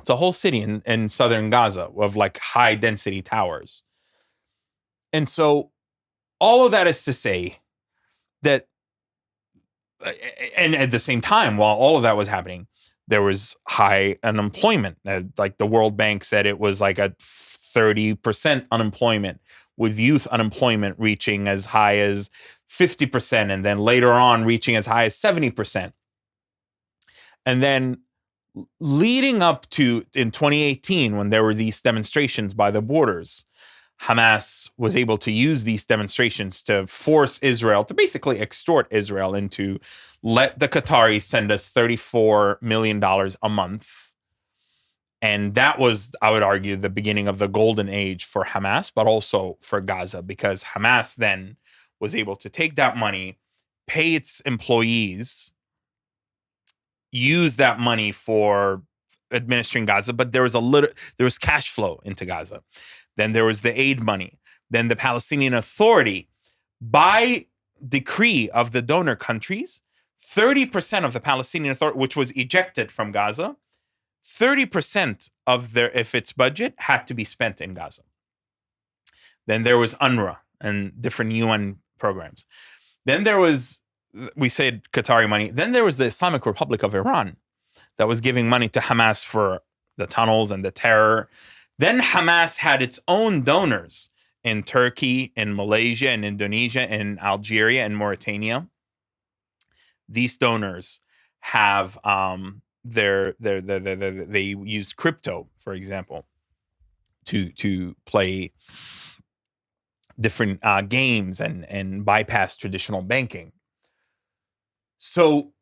It's a whole city in southern Gaza of like high density towers. And so all of that is to say that, and at the same time, while all of that was happening, there was high unemployment. Like the World Bank said, it was like a 30% unemployment, with youth unemployment reaching as high as 50%, and then later on reaching as high as 70%. And then leading up to in 2018, when there were these demonstrations by the borders, Hamas was able to use these demonstrations to force Israel, to basically extort Israel into, let the Qataris send us $34 million a month. And that was, I would argue, the beginning of the golden age for Hamas, but also for Gaza, because Hamas then was able to take that money, pay its employees, use that money for administering Gaza, but there was cash flow into Gaza. Then there was the aid money. Then the Palestinian Authority, by decree of the donor countries, 30% of the Palestinian Authority, which was ejected from Gaza, 30% of its budget had to be spent in Gaza. Then there was UNRWA and different UN programs. Then there was, we said Qatari money. Then there was the Islamic Republic of Iran that was giving money to Hamas for the tunnels and the terror. Then Hamas had its own donors in Turkey, in Malaysia, in Indonesia, in Algeria, and Mauritania. These donors have they use crypto, for example, to play different games and bypass traditional banking. So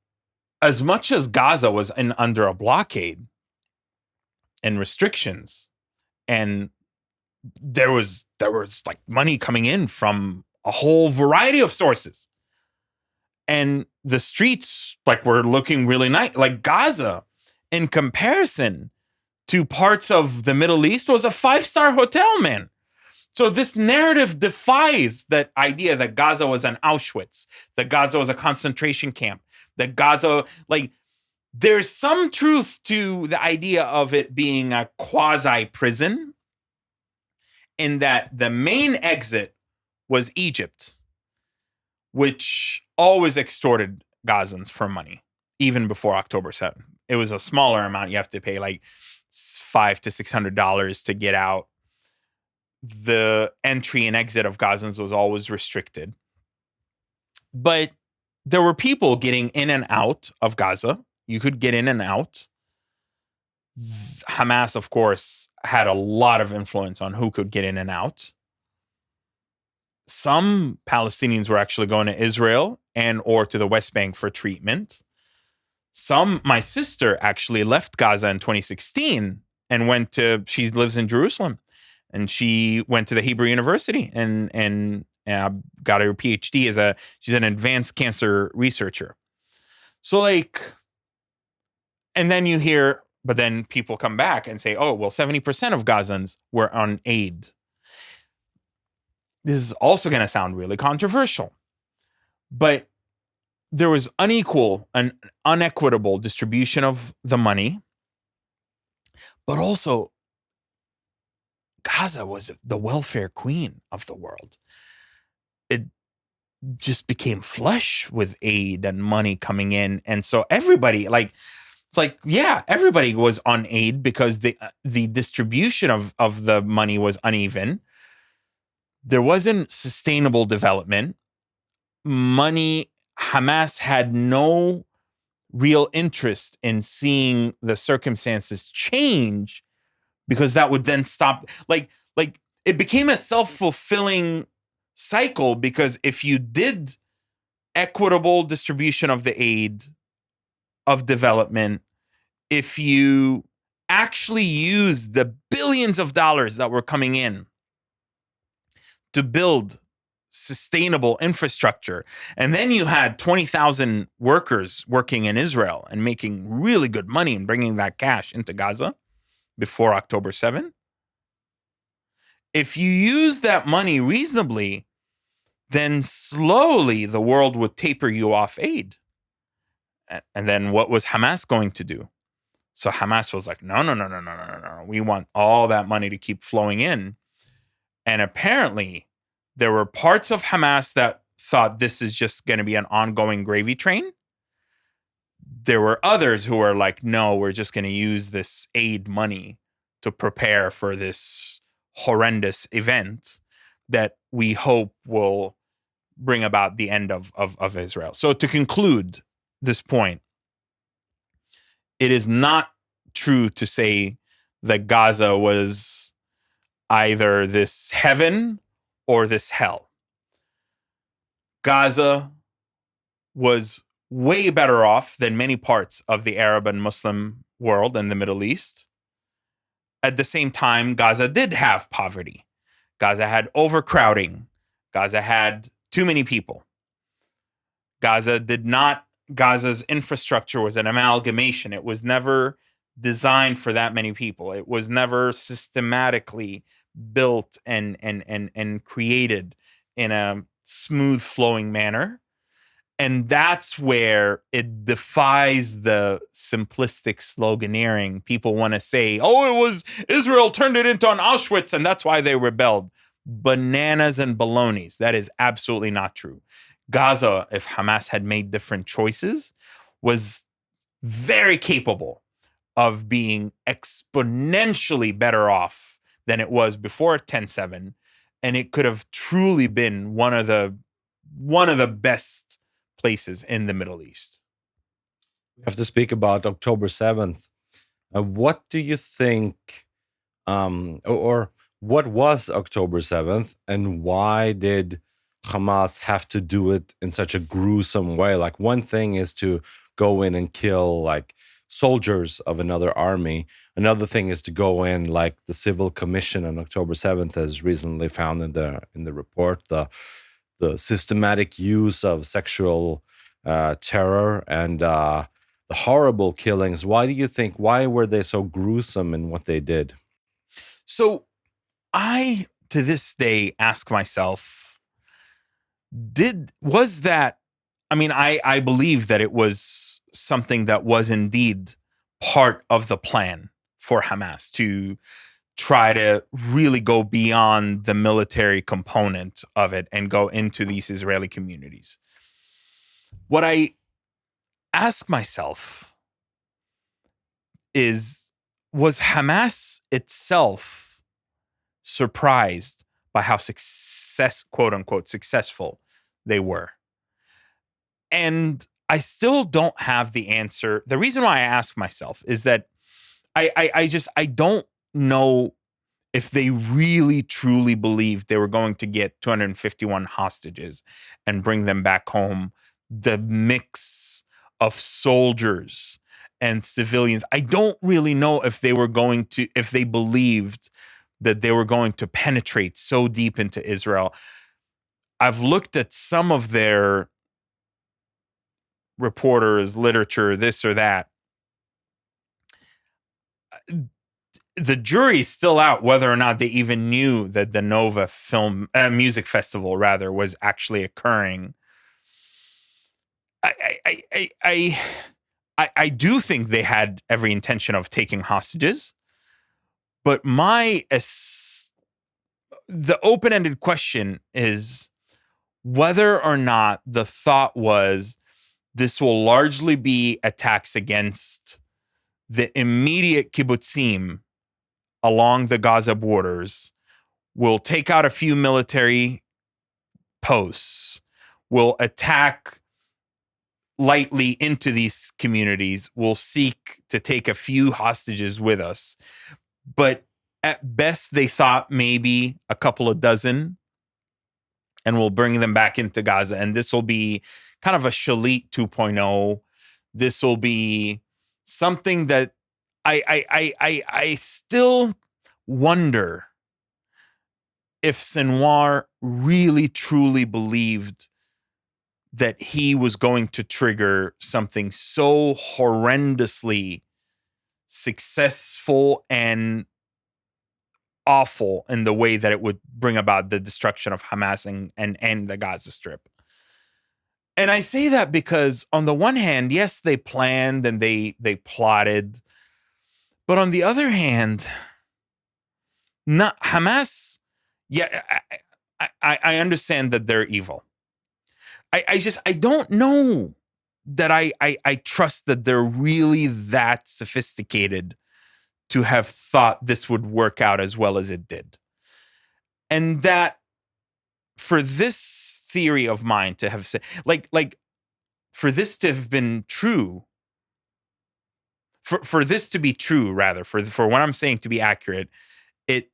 as much as Gaza was under a blockade and restrictions, and there was like money coming in from a whole variety of sources, and the streets like were looking really nice. Like Gaza, in comparison to parts of the Middle East, was a 5-star hotel, man. So this narrative defies that idea that Gaza was an Auschwitz, that Gaza was a concentration camp, that Gaza, like, there's some truth to the idea of it being a quasi-prison, in that the main exit was Egypt, which always extorted Gazans for money, even before October 7th. It was a smaller amount. You have to pay like $500 to $600 to get out. The entry and exit of Gazans was always restricted. But there were people getting in and out of Gaza. You could get in and out. Hamas, of course, had a lot of influence on who could get in and out. Some Palestinians were actually going to Israel and or to the West Bank for treatment. My sister actually left Gaza in 2016 and she lives in Jerusalem, and she went to the Hebrew University and got her PhD she's an advanced cancer researcher. So and then you hear, but then people come back and say, oh, well, 70% of Gazans were on aid. This is also going to sound really controversial, but there was unequal and unequitable distribution of the money, but also Gaza was the welfare queen of the world. It just became flush with aid and money coming in. And so everybody, everybody was on aid because the distribution of the money was uneven. There wasn't sustainable development. Hamas had no real interest in seeing the circumstances change, because that would then stop. It became a self-fulfilling cycle, because if you did equitable distribution of the aid of development, if you actually use the billions of dollars that were coming in to build sustainable infrastructure, and then you had 20,000 workers working in Israel and making really good money and bringing that cash into Gaza before October 7th, if you use that money reasonably, then slowly the world would taper you off aid. And then what was Hamas going to do? So Hamas was like, no. We want all that money to keep flowing in. And apparently there were parts of Hamas that thought this is just going to be an ongoing gravy train. There were others who were like, no, we're just going to use this aid money to prepare for this horrendous event that we hope will bring about the end of Israel. So to conclude this point, it is not true to say that Gaza was either this heaven or this hell. Gaza was way better off than many parts of the Arab and Muslim world and the Middle East. At the same time, Gaza did have poverty. Gaza had overcrowding. Gaza had too many people. Gaza's infrastructure was an amalgamation. It was never designed for that many people. It was never systematically built and created in a smooth flowing manner. And that's where it defies the simplistic sloganeering. People want to say, oh, it was Israel turned it into an Auschwitz and that's why they rebelled. Bananas and balonies. That is absolutely not true. Gaza, if Hamas had made different choices, was very capable of being exponentially better off than it was before 10/7, and it could have truly been one of the best places in the Middle East. We have to speak about October 7th. What do you think, or what was October 7th, and why did Hamas have to do it in such a gruesome way? Like, one thing is to go in and kill like soldiers of another army. Another thing is to go in like the Civil Commission on October 7th has recently found in the report, the systematic use of sexual terror and the horrible killings. Why were they so gruesome in what they did? So I, to this day, ask myself, I believe that it was something that was indeed part of the plan for Hamas to try to really go beyond the military component of it and go into these Israeli communities. What I ask myself is, was Hamas itself surprised by how quote unquote successful they were? And I still don't have the answer. The reason why I ask myself is that I don't know if they really truly believed they were going to get 251 hostages and bring them back home. The mix of soldiers and civilians, I don't really know if they believed that they were going to penetrate so deep into Israel. I've looked at some of their reporters, literature, this or that. The jury's still out whether or not they even knew that the Nova music festival rather was actually occurring. I do think they had every intention of taking hostages, but the open-ended question is whether or not the thought was this will largely be attacks against the immediate kibbutzim along the Gaza borders, will take out a few military posts, will attack lightly into these communities, will seek to take a few hostages with us. But at best, they thought maybe a couple of dozen, and we'll bring them back into Gaza. And this will be kind of a Shalit 2.0. This will be something that I still wonder if Sinwar really truly believed that he was going to trigger something so horrendously successful and awful in the way that it would bring about the destruction of Hamas and the Gaza Strip. And I say that because on the one hand, yes, they planned and they plotted. But on the other hand, not Hamas, yeah, I understand that they're evil. I don't know that I trust that they're really that sophisticated to have thought this would work out as well as it did. And that for this theory of mine to have said, like for this to have been true, for this to be true, rather, for what I'm saying to be accurate, it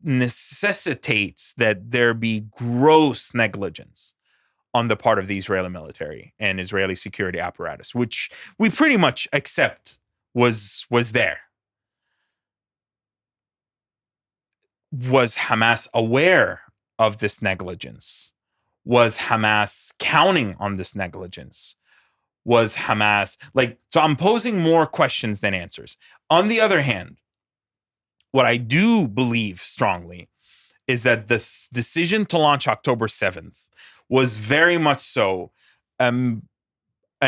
necessitates that there be gross negligence on the part of the Israeli military and Israeli security apparatus, which we pretty much accept was there. Was Hamas aware of this negligence? Was Hamas counting on this negligence? Was Hamas so I'm posing more questions than answers. On the other hand, what I do believe strongly is that this decision to launch October 7th was very much so a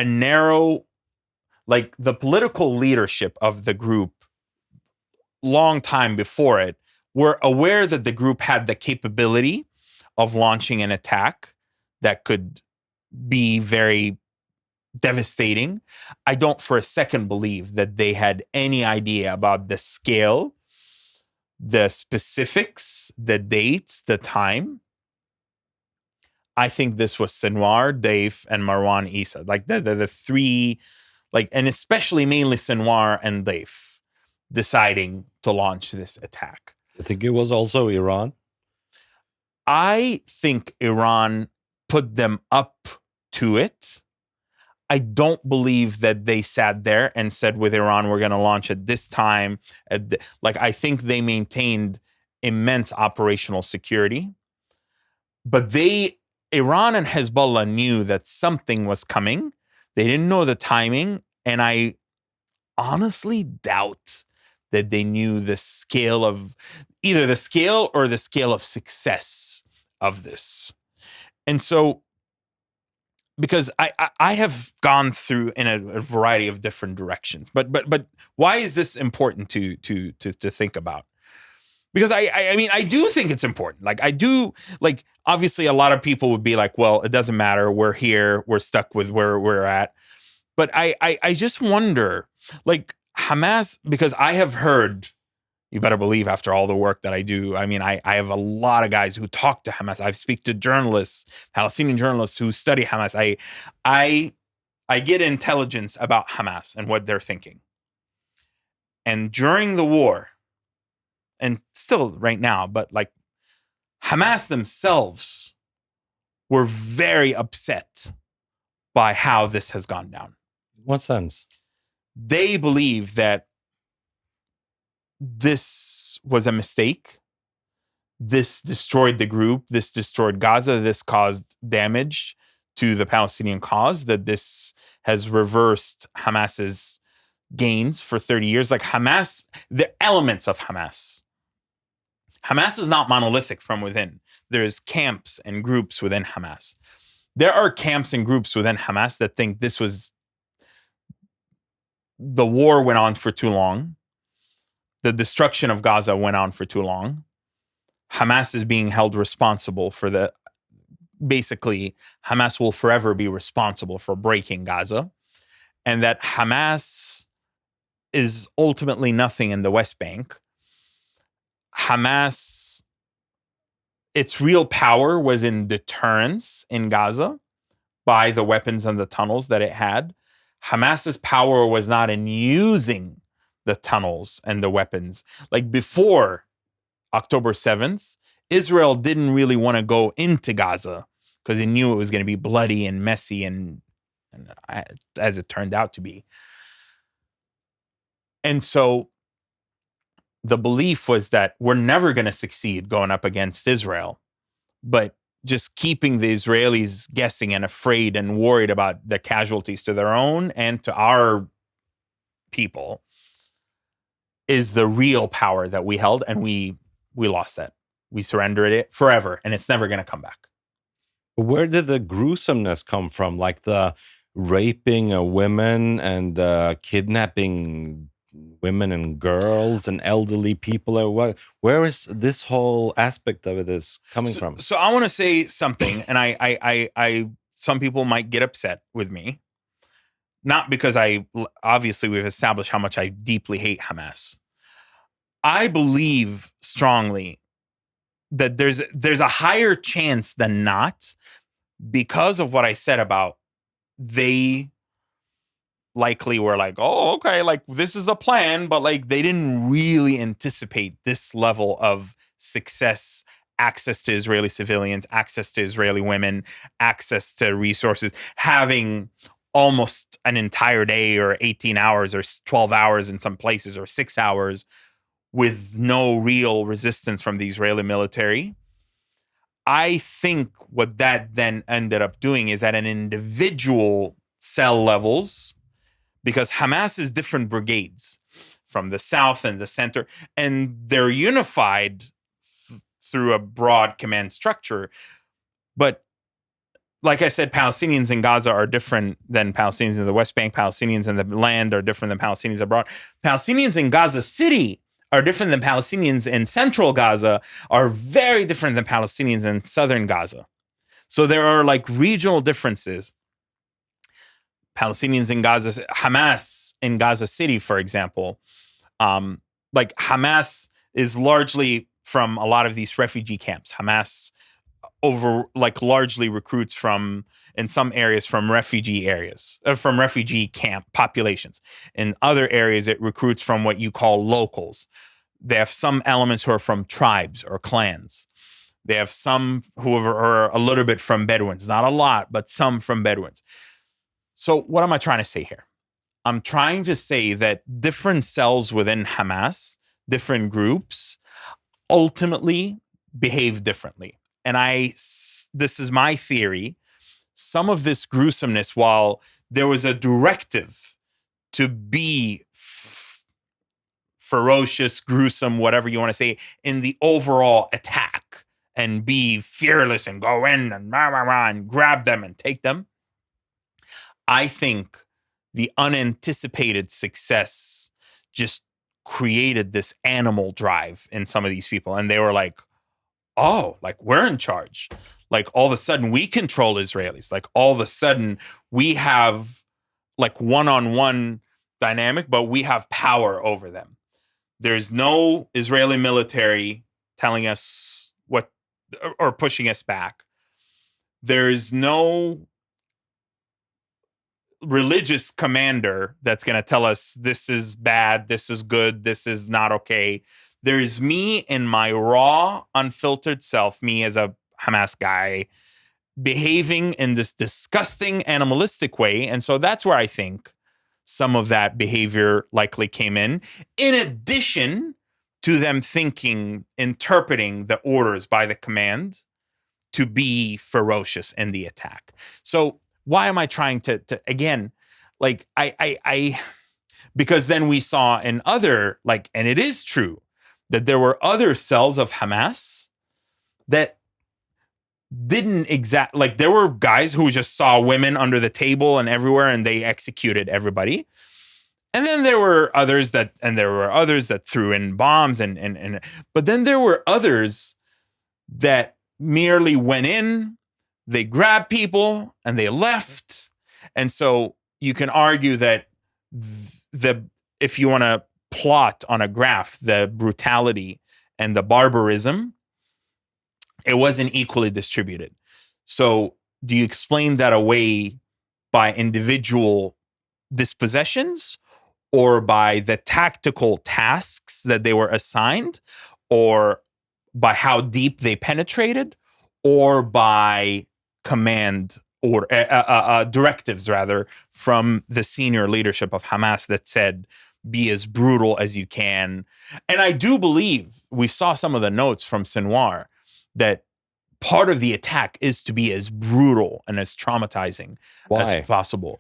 narrow, the political leadership of the group long time before it were aware that the group had the capability of launching an attack that could be very devastating. I don't for a second believe that they had any idea about the scale, the specifics, the dates, the time. I think this was Sinwar, Dave, and Marwan Issa. The three, and especially mainly Sinwar and Dave deciding to launch this attack. I think it was also Iran. I think Iran put them up to it. I don't believe that they sat there and said, with Iran, we're going to launch at this time. I think they maintained immense operational security. But Iran and Hezbollah knew that something was coming. They didn't know the timing. And I honestly doubt that they knew the scale of either the scale or the scale of success of this. And so, because I have gone through in a variety of different directions, but why is this important to think about? Because I mean, I do think it's important. Obviously a lot of people would be like, well, it doesn't matter. We're here. We're stuck with where we're at. But I just wonder, Hamas, because I have heard, you better believe after all the work that I do, I mean, I have a lot of guys who talk to Hamas. I speak to journalists, Palestinian journalists who study Hamas. I get intelligence about Hamas and what they're thinking. And during the war, and still right now, but Hamas themselves were very upset by how this has gone down. What sense? They believe that this was a mistake. this destroyed the group, this destroyed Gaza, this caused damage to the Palestinian cause, that this has reversed Hamas's gains for 30 years. Like Hamas, the elements of Hamas. Hamas is not monolithic from within. There's camps and groups within Hamas. There are camps and groups within Hamas that think the war went on for too long. The destruction of Gaza went on for too long. Hamas is being held responsible for basically, Hamas will forever be responsible for breaking Gaza. And that Hamas is ultimately nothing in the West Bank. Hamas, its real power was in deterrence in Gaza by the weapons and the tunnels that it had. Hamas's power was not in using the tunnels and the weapons. Like before October 7th, Israel didn't really want to go into Gaza because it knew it was going to be bloody and messy and as it turned out to be. And so the belief was that we're never going to succeed going up against Israel, but just keeping the Israelis guessing and afraid and worried about the casualties to their own and to our people is the real power that we held, and we lost that. We surrendered it forever, and it's never going to come back. Where did the gruesomeness come from? Like the raping women and kidnapping women and girls and elderly people? Or where is this whole aspect of it is coming from? So I want to say something, and I some people might get upset with me. Not because obviously we've established how much I deeply hate Hamas. I believe strongly that there's a higher chance than not, because of what I said about they likely were like, oh, okay, like this is the plan, but like they didn't really anticipate this level of success, access to Israeli civilians, access to Israeli women, access to resources, having almost an entire day or 18 hours or 12 hours in some places or 6 hours with no real resistance from the Israeli military. I think what that then ended up doing is at an individual cell levels, because Hamas is different brigades from the south and the center, and they're unified through a broad command structure. But like I said, Palestinians in Gaza are different than Palestinians in the West Bank. Palestinians in the land are different than Palestinians abroad. Palestinians in Gaza City are different than Palestinians in central Gaza, are very different than Palestinians in southern Gaza. So there are like regional differences. Palestinians in Gaza, Hamas in Gaza City, for example, like Hamas is largely from a lot of these refugee camps. Hamas largely recruits from, in some areas, from refugee camp populations. In other areas, it recruits from what you call locals. They have some elements who are from tribes or clans. They have some who are a little bit from Bedouins, not a lot, but some from Bedouins. So what am I trying to say here? I'm trying to say that different cells within Hamas, different groups, ultimately behave differently. And this is my theory. Some of this gruesomeness, while there was a directive to be ferocious, gruesome, whatever you want to say, in the overall attack and be fearless and go in and and grab them and take them, I think the unanticipated success just created this animal drive in some of these people. And they were like, oh, like we're in charge. Like all of a sudden we control Israelis. Like all of a sudden we have like one-on-one dynamic, but we have power over them. There's no Israeli military telling us what or pushing us back. There's no religious commander that's going to tell us this is bad, this is good, this is not okay. There's me in my raw, unfiltered self, me as a Hamas guy, behaving in this disgusting, animalistic way. And so that's where I think some of that behavior likely came in addition to them interpreting the orders by the command to be ferocious in the attack. So why am I trying to again, like I because then we saw in other, like, and it is true that there were other cells of Hamas that didn't like, there were guys who just saw women under the table and everywhere and they executed everybody. And then there were others that threw in bombs but then there were others that merely went in, they grabbed people and they left. And so you can argue that if you want to plot on a graph the brutality and the barbarism, it wasn't equally distributed. So do you explain that away by individual dispossessions, or by the tactical tasks that they were assigned, or by how deep they penetrated, or by command or directives rather from the senior leadership of Hamas that said, be as brutal as you can? And I do believe, we saw some of the notes from Sinwar, that part of the attack is to be as brutal and as traumatizing as possible,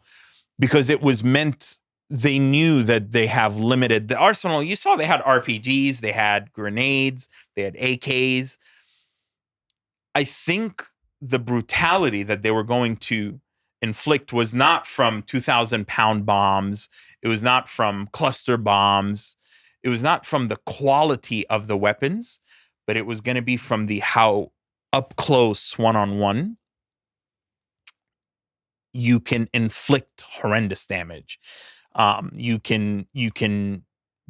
because it was meant, they knew that they have limited the arsenal. You saw they had RPGs, they had grenades, they had AKs. I think the brutality that they were going to inflict was not from 2,000-pound bombs. It was not from cluster bombs. It was not from the quality of the weapons, but it was going to be from the how up close, one-on-one, you can inflict horrendous damage. You can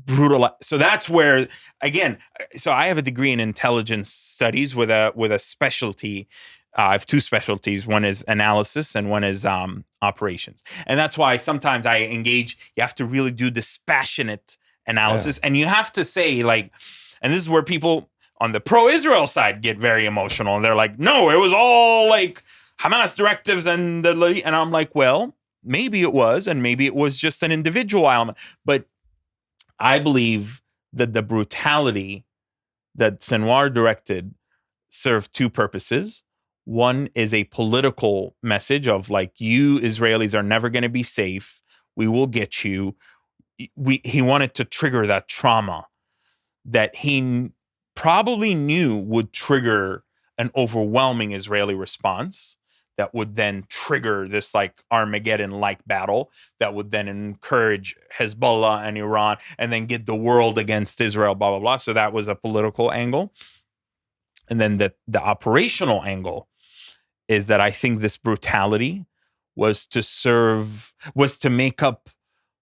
brutalize. So that's where, again, so I have a degree in intelligence studies with a specialty. I have two specialties. One is analysis and one is operations. And that's why sometimes I engage, you have to really do dispassionate analysis. And you have to say, like, and this is where people on the pro-Israel side get very emotional. And they're like, no, it was all like Hamas directives and I'm like, well, maybe it was, and maybe it was just an individual element. But I believe that the brutality that Sinwar directed served two purposes. One is a political message of, like, you Israelis are never going to be safe. We will get you. He wanted to trigger that trauma that he probably knew would trigger an overwhelming Israeli response that would then trigger this, like, Armageddon-like battle that would then encourage Hezbollah and Iran and then get the world against Israel, blah, blah, blah. So that was a political angle. And then the operational angle is that I think this brutality was to make up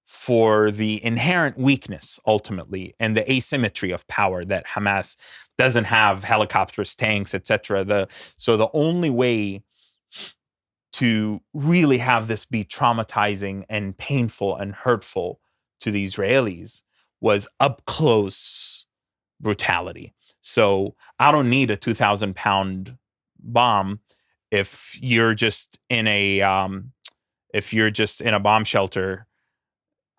for the inherent weakness, ultimately, and the asymmetry of power that Hamas doesn't have helicopters, tanks, etc. So the only way to really have this be traumatizing and painful and hurtful to the Israelis was up close brutality. So I don't need a 2,000-pound bomb if you're just in a bomb shelter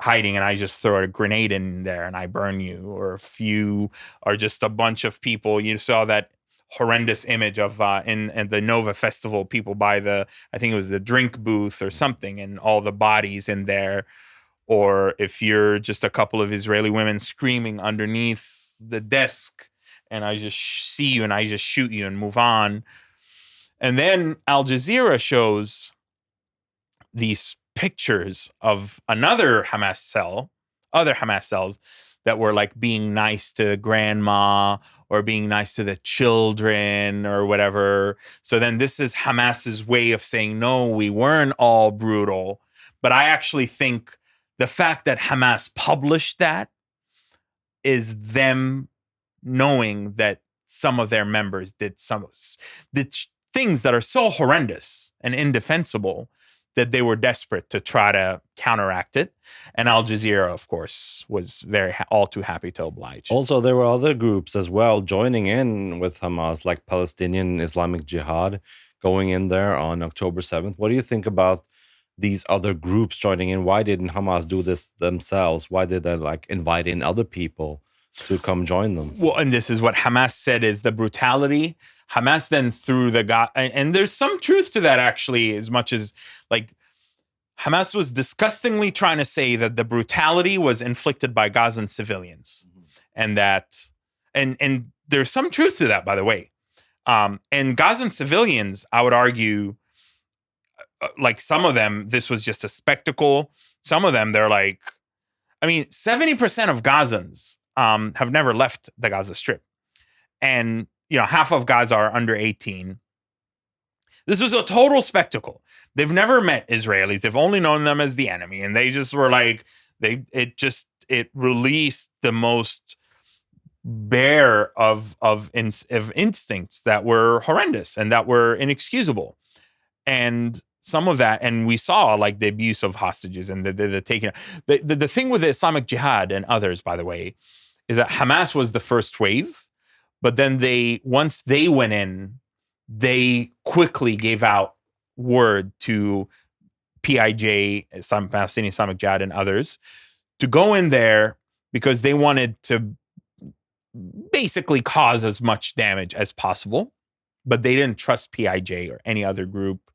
hiding and I just throw a grenade in there and I burn you. Or if you are just a bunch of people, you saw that horrendous image of in the Nova Festival, people by I think it was the drink booth or something, and all the bodies in there. Or if you're just a couple of Israeli women screaming underneath the desk and I just see you and I just shoot you and move on. And then Al Jazeera shows these pictures of other Hamas cells that were, like, being nice to grandma or being nice to the children or whatever. So then this is Hamas's way of saying, no, we weren't all brutal. But I actually think the fact that Hamas published that is them knowing that some of their members did things that are so horrendous and indefensible that they were desperate to try to counteract it. And Al Jazeera, of course, was all too happy to oblige. Also, there were other groups as well joining in with Hamas, like Palestinian Islamic Jihad, going in there on October 7th. What do you think about these other groups joining in? Why didn't Hamas do this themselves? Why did they, like, invite in other people to come join them. Well, and this is what Hamas said is the brutality. Hamas then threw and there's some truth to that, actually, as much as like Hamas was disgustingly trying to say that the brutality was inflicted by Gazan civilians, and there's some truth to that, by the way. And Gazan civilians, I would argue, like some of them, this was just a spectacle. Some of them, they're like, 70% of Gazans have never left the Gaza Strip. And, half of Gaza are under 18. This was a total spectacle. They've never met Israelis. They've only known them as the enemy. And they just were like, it released the most bare of instincts that were horrendous and that were inexcusable. And some of that, and we saw like the abuse of hostages and the taking. The thing with the Islamic Jihad and others, by the way, is that Hamas was the first wave, but then once they went in, they quickly gave out word to PIJ, Palestinian Islamic Jihad, and others to go in there because they wanted to basically cause as much damage as possible, but they didn't trust PIJ or any other group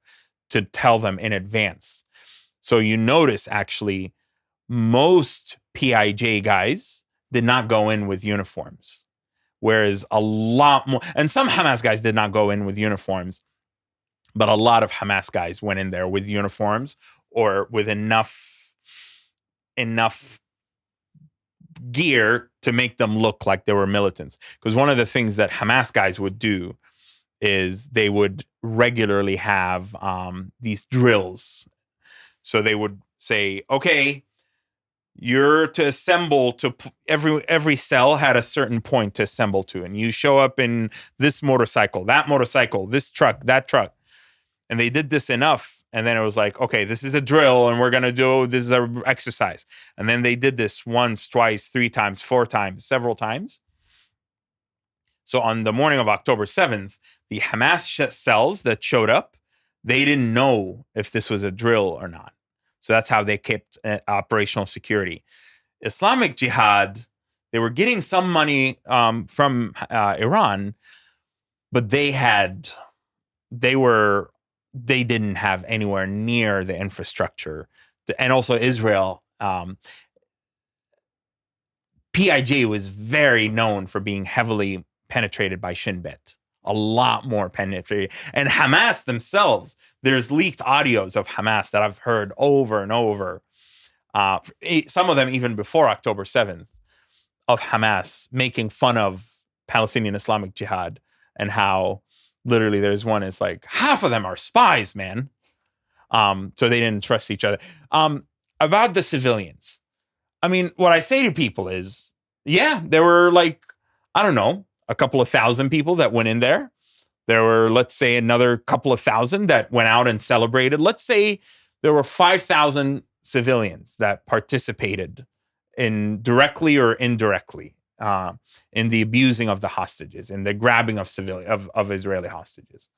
to tell them in advance. So you notice, actually, most PIJ guys did not go in with uniforms, whereas a lot more, and some Hamas guys did not go in with uniforms, but a lot of Hamas guys went in there with uniforms or with enough gear to make them look like they were militants. Because one of the things that Hamas guys would do is they would regularly have these drills. So they would say, okay, you're to assemble to every cell had a certain point to assemble to. And you show up in this motorcycle, this truck, that truck. And they did this enough. And then it was like, okay, this is a drill and we're going to this is an exercise. And then they did this once, twice, 3 times, 4 times, several times. So on the morning of October 7th, the Hamas cells that showed up, they didn't know if this was a drill or not. So that's how they kept operational security. Islamic Jihad, they were getting some money from Iran, but they didn't have anywhere near the infrastructure. And also Israel, PIJ was very known for being heavily penetrated by Shin Bet. A lot more penetrated. And Hamas themselves, there's leaked audios of Hamas that I've heard over and over. Some of them even before October 7th, of Hamas making fun of Palestinian Islamic Jihad and how literally there's one, it's like half of them are spies, man. So they didn't trust each other. About the civilians, what I say to people is, yeah, there were like, I don't know, a couple of thousand people that went in there. There were, let's say, another couple of thousand that went out and celebrated. Let's say there were 5,000 civilians that participated in directly or indirectly in the abusing of the hostages, in the grabbing of Israeli hostages.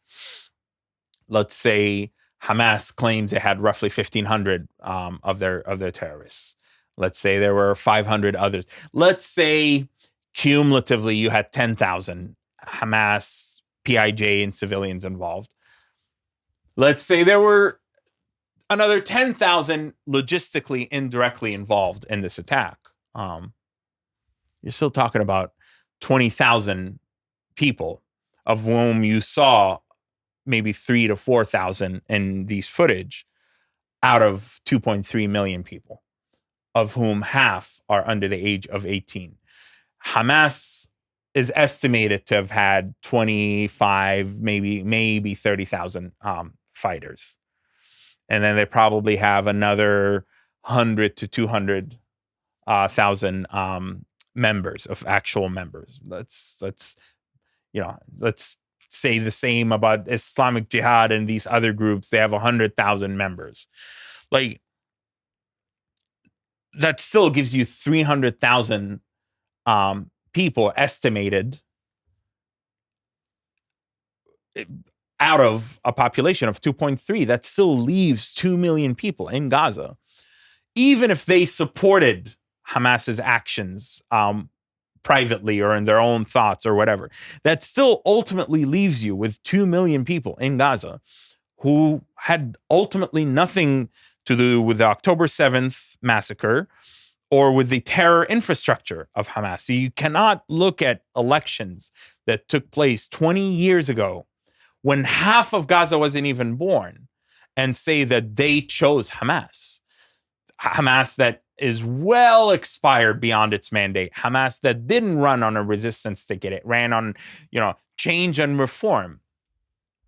Let's say Hamas claims they had roughly 1,500 of their terrorists. Let's say there were 500 others. Let's say cumulatively you had 10,000 Hamas, PIJ, and civilians involved. Let's say there were another 10,000 logistically, indirectly involved in this attack. You're still talking about 20,000 people, of whom you saw maybe 3,000 to 4,000 in these footage, out of 2.3 million people, of whom half are under the age of 18. Hamas is estimated to have had 25, maybe 30,000 fighters. And then they probably have another 100 to 200,000 members, of actual members. Let's say the same about Islamic Jihad and these other groups. They have 100,000 members. Like, that still gives you 300,000 people estimated out of a population of 2.3. That still leaves 2 million people in Gaza. Even if they supported Hamas's actions privately or in their own thoughts or whatever. That still ultimately leaves you with 2 million people in Gaza who had ultimately nothing to do with the October 7th massacre or with the terror infrastructure of Hamas. So you cannot look at elections that took place 20 years ago when half of Gaza wasn't even born and say that they chose Hamas. Hamas that is well expired beyond its mandate. Hamas that didn't run on a resistance ticket. It ran on, change and reform,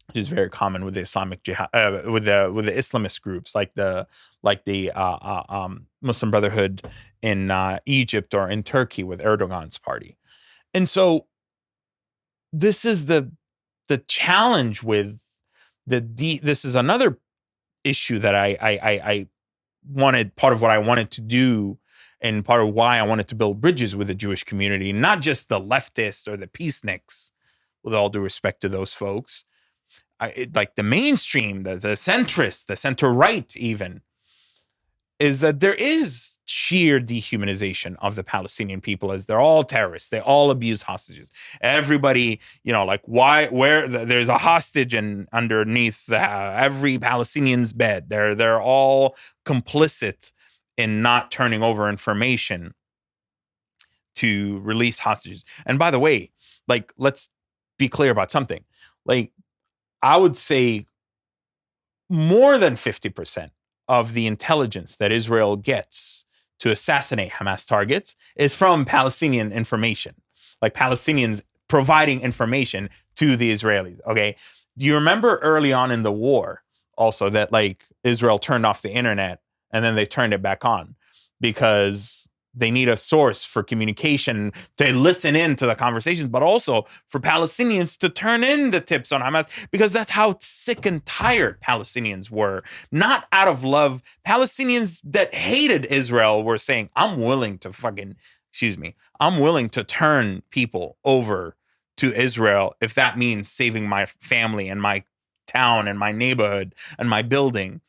which is very common with the Islamic jihad, with the Islamist groups like the Muslim Brotherhood in Egypt or in Turkey with Erdogan's party. And so this is the challenge with this is another issue that I wanted, part of what I wanted to do and part of why I wanted to build bridges with the Jewish community, not just the leftists or the peaceniks, with all due respect to those folks, like the mainstream, the centrist, the center-right even, is that there is sheer dehumanization of the Palestinian people as they're all terrorists. They all abuse hostages. Everybody, there's a hostage and underneath every Palestinian's bed. They're all complicit in not turning over information to release hostages. And by the way, let's be clear about something. I would say more than 50% of the intelligence that Israel gets to assassinate Hamas targets is from Palestinian information, like Palestinians providing information to the Israelis. Okay. Do you remember early on in the war also that Israel turned off the internet and then they turned it back on because they need a source for communication to listen in to the conversations, but also for Palestinians to turn in the tips on Hamas, because that's how sick and tired Palestinians were. Not out of love. Palestinians that hated Israel were saying, I'm willing to turn people over to Israel if that means saving my family and my town and my neighborhood and my building.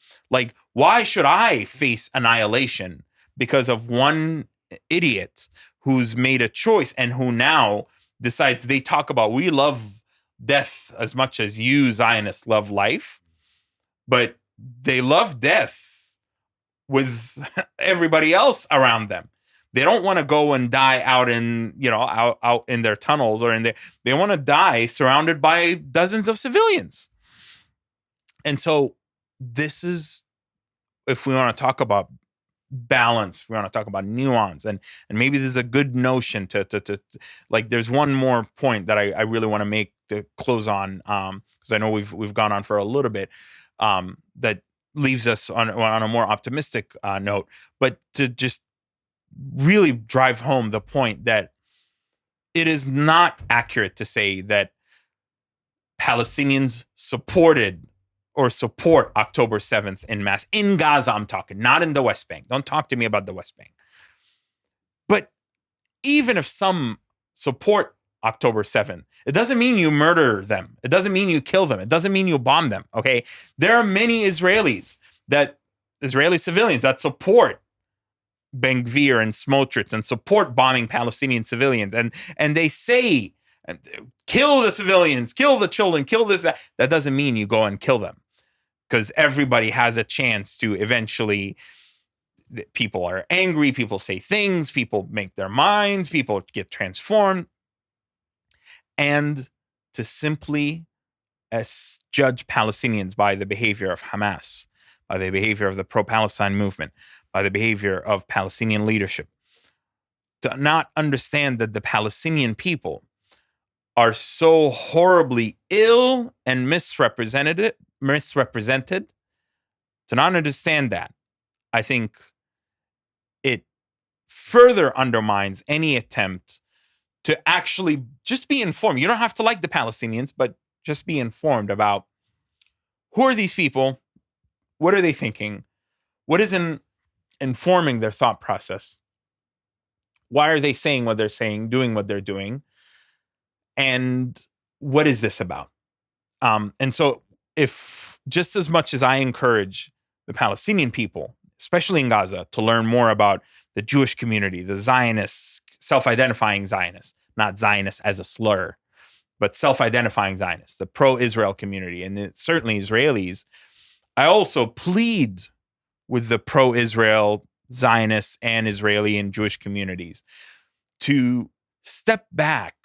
Why should I face annihilation because of one idiot who's made a choice and who now decides they talk about we love death as much as you Zionists love life, but they love death with everybody else around them. They don't want to go and die out in, out in their tunnels or they want to die surrounded by dozens of civilians. And so this is, if we want to talk about balance, we want to talk about nuance, and maybe this is a good notion to there's one more point that I really want to make to close on, because I know we've gone on for a little bit, that leaves us on a more optimistic note, but to just really drive home the point that it is not accurate to say that Palestinians supported or support October 7th en masse. In Gaza, I'm talking, not in the West Bank. Don't talk to me about the West Bank. But even if some support October 7th, it doesn't mean you murder them. It doesn't mean you kill them. It doesn't mean you bomb them, okay? There are many Israeli civilians that support Ben Gvir and Smotrich and support bombing Palestinian civilians. And they say, kill the civilians, kill the children, kill this. That doesn't mean you go and kill them, because everybody has a chance to eventually, people are angry, people say things, people make their minds, people get transformed. And to simply judge Palestinians by the behavior of Hamas, by the behavior of the pro-Palestine movement, by the behavior of Palestinian leadership, to not understand that the Palestinian people are so horribly ill and misrepresented, to not understand that, I think it further undermines any attempt to actually just be informed. You don't have to like the Palestinians, but just be informed about who are these people, what are they thinking, what is informing their thought process, why are they saying what they're saying, doing what they're doing, and what is this about? And so if just as much as I encourage the Palestinian people, especially in Gaza, to learn more about the Jewish community, the Zionist self-identifying Zionists, not Zionists as a slur, but self-identifying Zionists, the pro-Israel community, and certainly Israelis. I also plead with the pro-Israel Zionists and Israeli and Jewish communities to step back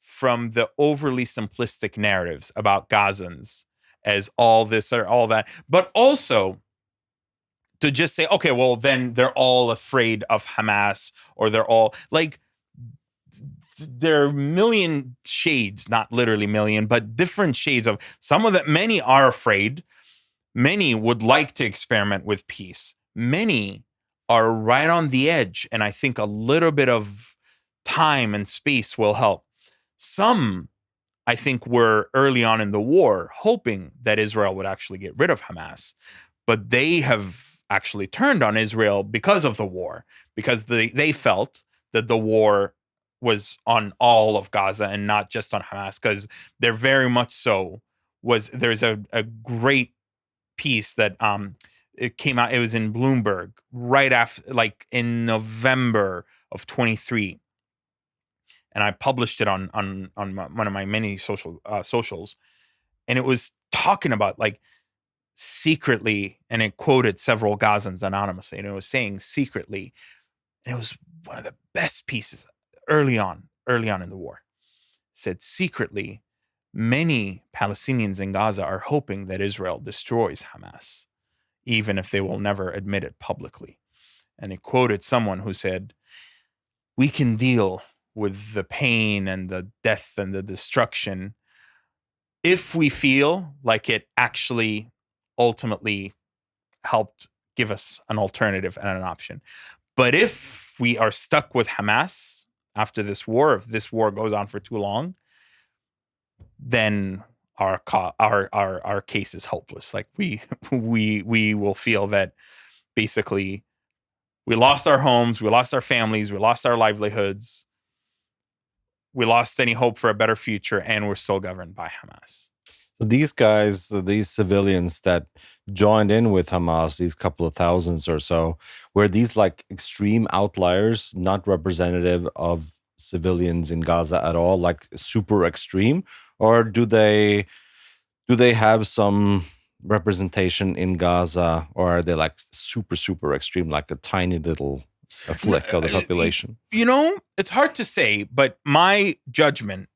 from the overly simplistic narratives about Gazans as all this or all that, but also to just say, okay, well, then they're all afraid of Hamas, or they're all like, there are a million shades, not literally million, but different shades of some of that. Many are afraid. Many would like to experiment with peace. Many are right on the edge. And I think a little bit of time and space will help. Some, I think, were early on in the war hoping that Israel would actually get rid of Hamas, but they have actually turned on Israel because of the war, because they felt that the war was on all of Gaza and not just on Hamas, because they're very much so there's a great piece that it came out, it was in Bloomberg right after, like in November of 23, and I published it on one of my many socials, and it was talking about like secretly, and it quoted several Gazans anonymously, and it was saying secretly, and it was one of the best pieces early on in the war. It said secretly, many Palestinians in Gaza are hoping that Israel destroys Hamas, even if they will never admit it publicly. And it quoted someone who said, we can deal with the pain and the death and the destruction if we feel like it actually ultimately helped give us an alternative and an option. But if we are stuck with Hamas after this war, if this war goes on for too long, then our case is hopeless. Like we will feel that basically we lost our homes, we lost our families, we lost our livelihoods, we lost any hope for a better future, and we're still governed by Hamas. So these guys, these civilians that joined in with Hamas, these couple of thousands or so, were these like extreme outliers, not representative of civilians in Gaza at all, like super extreme? Or do they have some representation in Gaza, or are they like super extreme, like a tiny little flick of the population? You know, it's hard to say, but my judgment,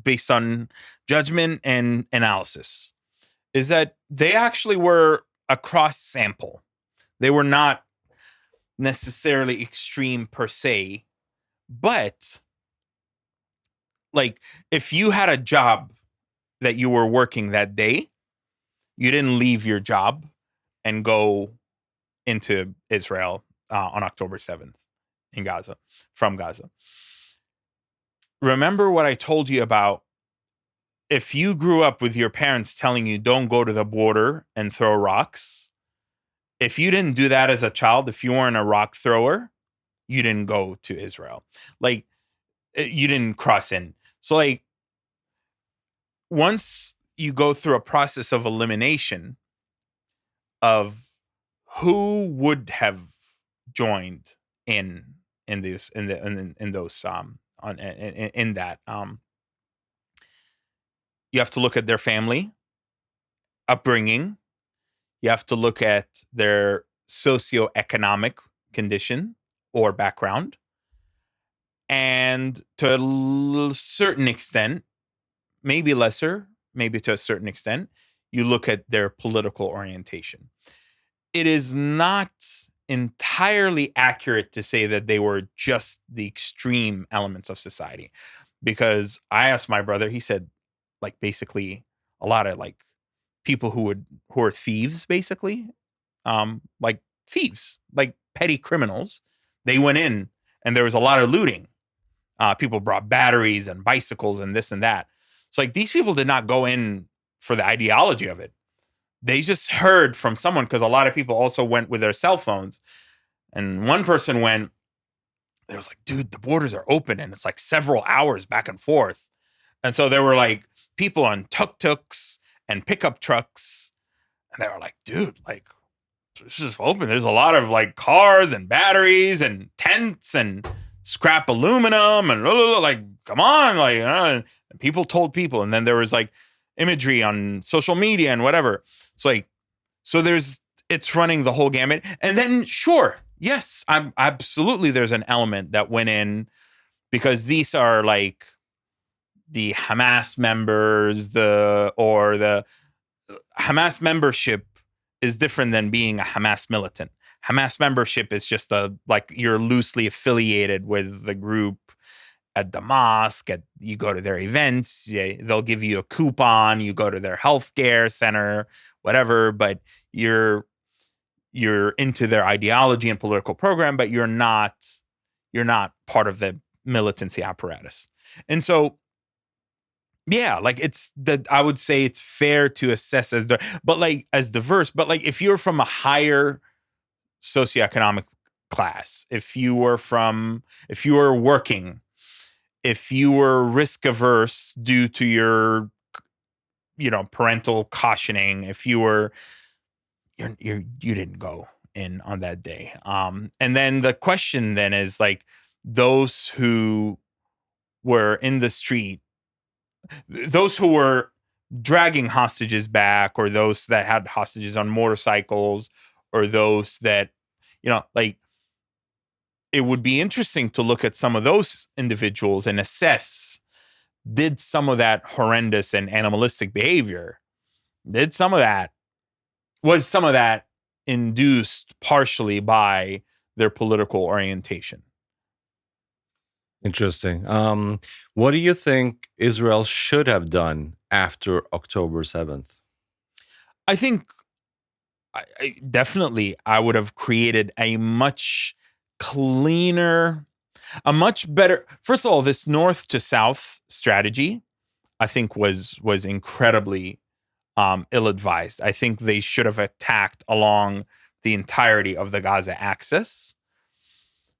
based on judgment and analysis, is that they actually were a cross sample. They were not necessarily extreme per se, but like if you had a job that you were working that day, you didn't leave your job and go into Israel on October 7th in Gaza, from Gaza. Remember what I told you about if you grew up with your parents telling you don't go to the border and throw rocks. If you didn't do that as a child, if you weren't a rock thrower, you didn't go to Israel. Like, you didn't cross in. So like, once you go through a process of elimination of who would have joined in this in those in that you have to look at their family upbringing, you have to look at their socioeconomic condition or background, and to a certain extent, maybe lesser, maybe to a certain extent, you look at their political orientation. It is not entirely accurate to say that they were just the extreme elements of society, because I asked my brother, he said, like, basically a lot of like people who are thieves, basically, like thieves, like petty criminals. They went in and there was a lot of looting. People brought batteries and bicycles and this and that. So like these people did not go in for the ideology of it. They just heard from someone, because a lot of people also went with their cell phones. And one person went, they was like, dude, the borders are open and it's like several hours back and forth. And so there were like people on tuk-tuks and pickup trucks. And they were like, dude, like, this is open. There's a lot of like cars and batteries and tents. And scrap aluminum and like, come on, like, and people told people, and then there was like imagery on social media and whatever. It's like, so it's running the whole gamut. And then, sure, yes, I'm absolutely, there's an element that went in because these are like the Hamas members, the Hamas membership is different than being a Hamas militant. Hamas membership is just like you're loosely affiliated with the group at the mosque. You go to their events, they'll give you a coupon. You go to their healthcare center, whatever. But you're into their ideology and political program, but you're not part of the militancy apparatus. And so, yeah, like it's that I would say it's fair to assess as as diverse. But like if you're from a higher socioeconomic class, if you were working, if you were risk averse due to your parental cautioning, if you were you didn't go in on that day. And then the question then is like those who were in the street, those who were dragging hostages back, or those that had hostages on motorcycles, or those that, like, it would be interesting to look at some of those individuals and assess, did some of that horrendous and animalistic behavior, was some of that induced partially by their political orientation? Interesting. What do you think Israel should have done after October 7th? I think definitely I would have created a much cleaner, a much better. First of all, this north to south strategy, I think was incredibly ill-advised. I think they should have attacked along the entirety of the Gaza axis,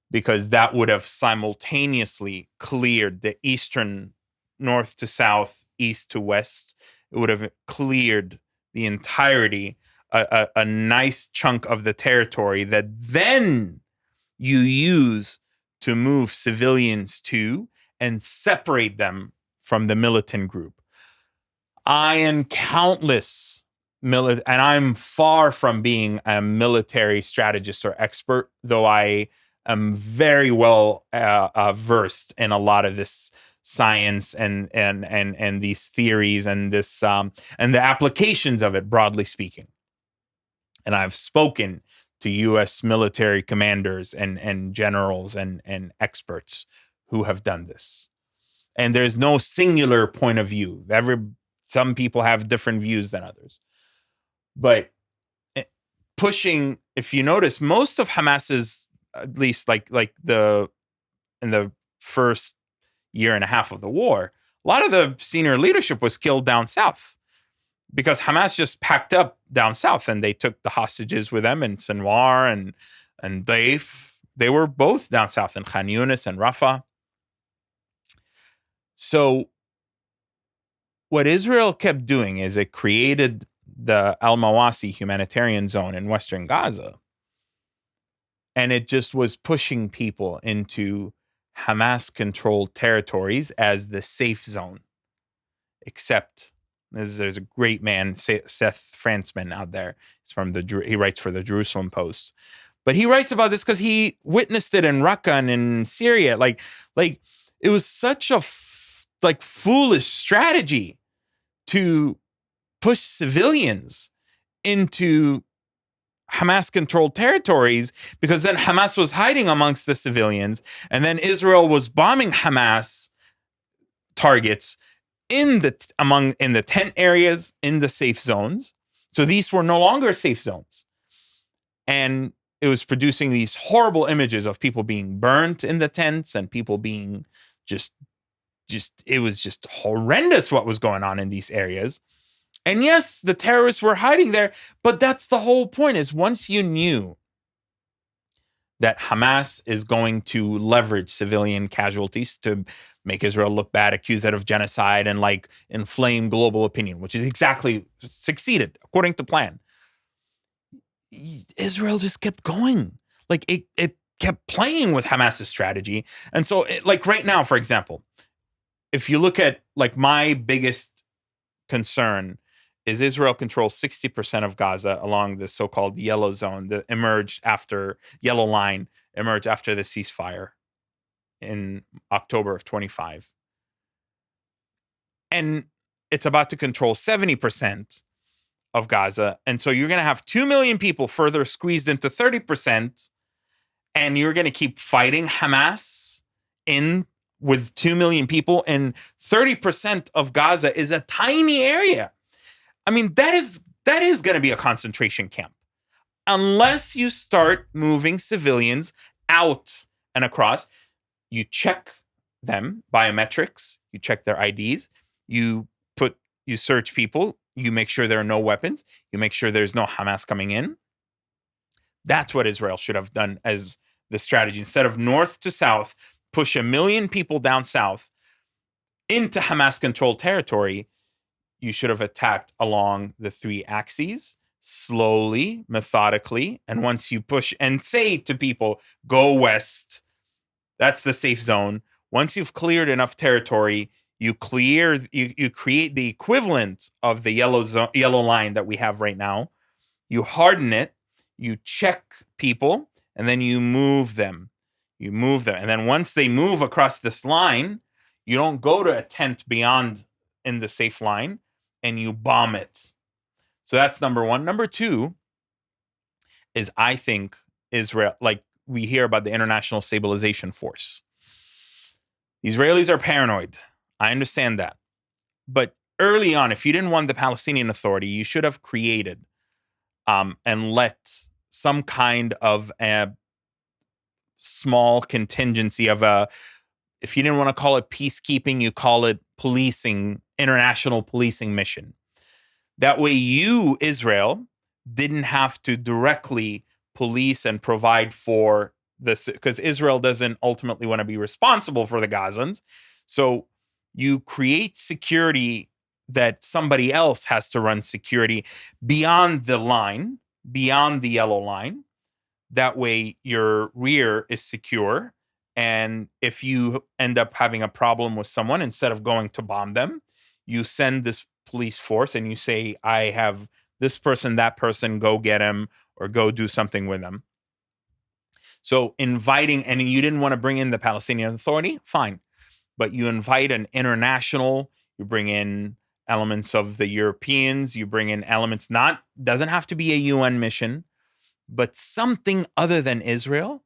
because that would have simultaneously cleared the eastern, north to south, east to west. It would have cleared the entirety, a nice chunk of the territory that then you use to move civilians to and separate them from the militant group. I am countless and I'm far from being a military strategist or expert, though I am very well versed in a lot of this science and these theories and this and the applications of it, broadly speaking. And I've spoken to U.S. military commanders and generals and experts who have done this. And there's no singular point of view. Some people have different views than others. But pushing, if you notice, most of Hamas's, at least like in the first year and a half of the war, a lot of the senior leadership was killed down south, because Hamas just packed up down south and they took the hostages with them in Sinwar and Daif. They were both down south in Khan Yunis and Rafah. So what Israel kept doing is it created the Al-Mawasi humanitarian zone in western Gaza. And it just was pushing people into Hamas-controlled territories as the safe zone. Except there's a great man, Seth Frantzman, out there. He writes for the Jerusalem Post. But he writes about this because he witnessed it in Raqqa and in Syria. Like it was such a foolish strategy to push civilians into Hamas-controlled territories, because then Hamas was hiding amongst the civilians, and then Israel was bombing Hamas targets in the tent areas, in the safe zones. So these were no longer safe zones, and it was producing these horrible images of people being burnt in the tents and people being just it was just horrendous what was going on in these areas. And yes, the terrorists were hiding there, but that's the whole point, is once you knew that Hamas is going to leverage civilian casualties to make Israel look bad, accuse it of genocide, and inflame global opinion, which is exactly succeeded according to plan. Israel just kept going. It kept playing with Hamas's strategy. And so, like right now, for example, if you look at like my biggest concern is Israel controls 60% of Gaza along the so-called yellow zone that emerged after yellow line emerged after the ceasefire in October of 25. And it's about to control 70% of Gaza. And so you're going to have 2 million people further squeezed into 30%, and you're going to keep fighting Hamas in with 2 million people, and 30% of Gaza is a tiny area. I mean, that is going to be a concentration camp unless you start moving civilians out and across. You check them biometrics, you check their IDs, you search people, you make sure there are no weapons, you make sure there's no Hamas coming in. That's what Israel should have done as the strategy. Instead of north to south, push 1 million people down south into Hamas-controlled territory, you should have attacked along the 3 axes, slowly, methodically. And once you push and say to people, go west, that's the safe zone. Once you've cleared enough territory, you create the equivalent of the yellow line that we have right now. You harden it, you check people, and then you move them. And then once they move across this line, you don't go to a tent beyond in the safe line and you bomb it. So that's number one. Number two is, I think Israel, like we hear about the International Stabilization Force. The Israelis are paranoid. I understand that. But early on, if you didn't want the Palestinian Authority, you should have created and let some kind of a small contingency of if you didn't want to call it peacekeeping, you call it policing, international policing mission. That way you, Israel, didn't have to directly police and provide for this, because Israel doesn't ultimately want to be responsible for the Gazans. So you create security that somebody else has to run security beyond the line, beyond the yellow line. That way your rear is secure. And if you end up having a problem with someone, instead of going to bomb them, you send this police force and you say, I have this person, that person, go get him or go do something with him. So inviting, and you didn't want to bring in the Palestinian Authority, fine. But you invite an international, you bring in elements of the Europeans, you bring in elements, doesn't have to be a UN mission, but something other than Israel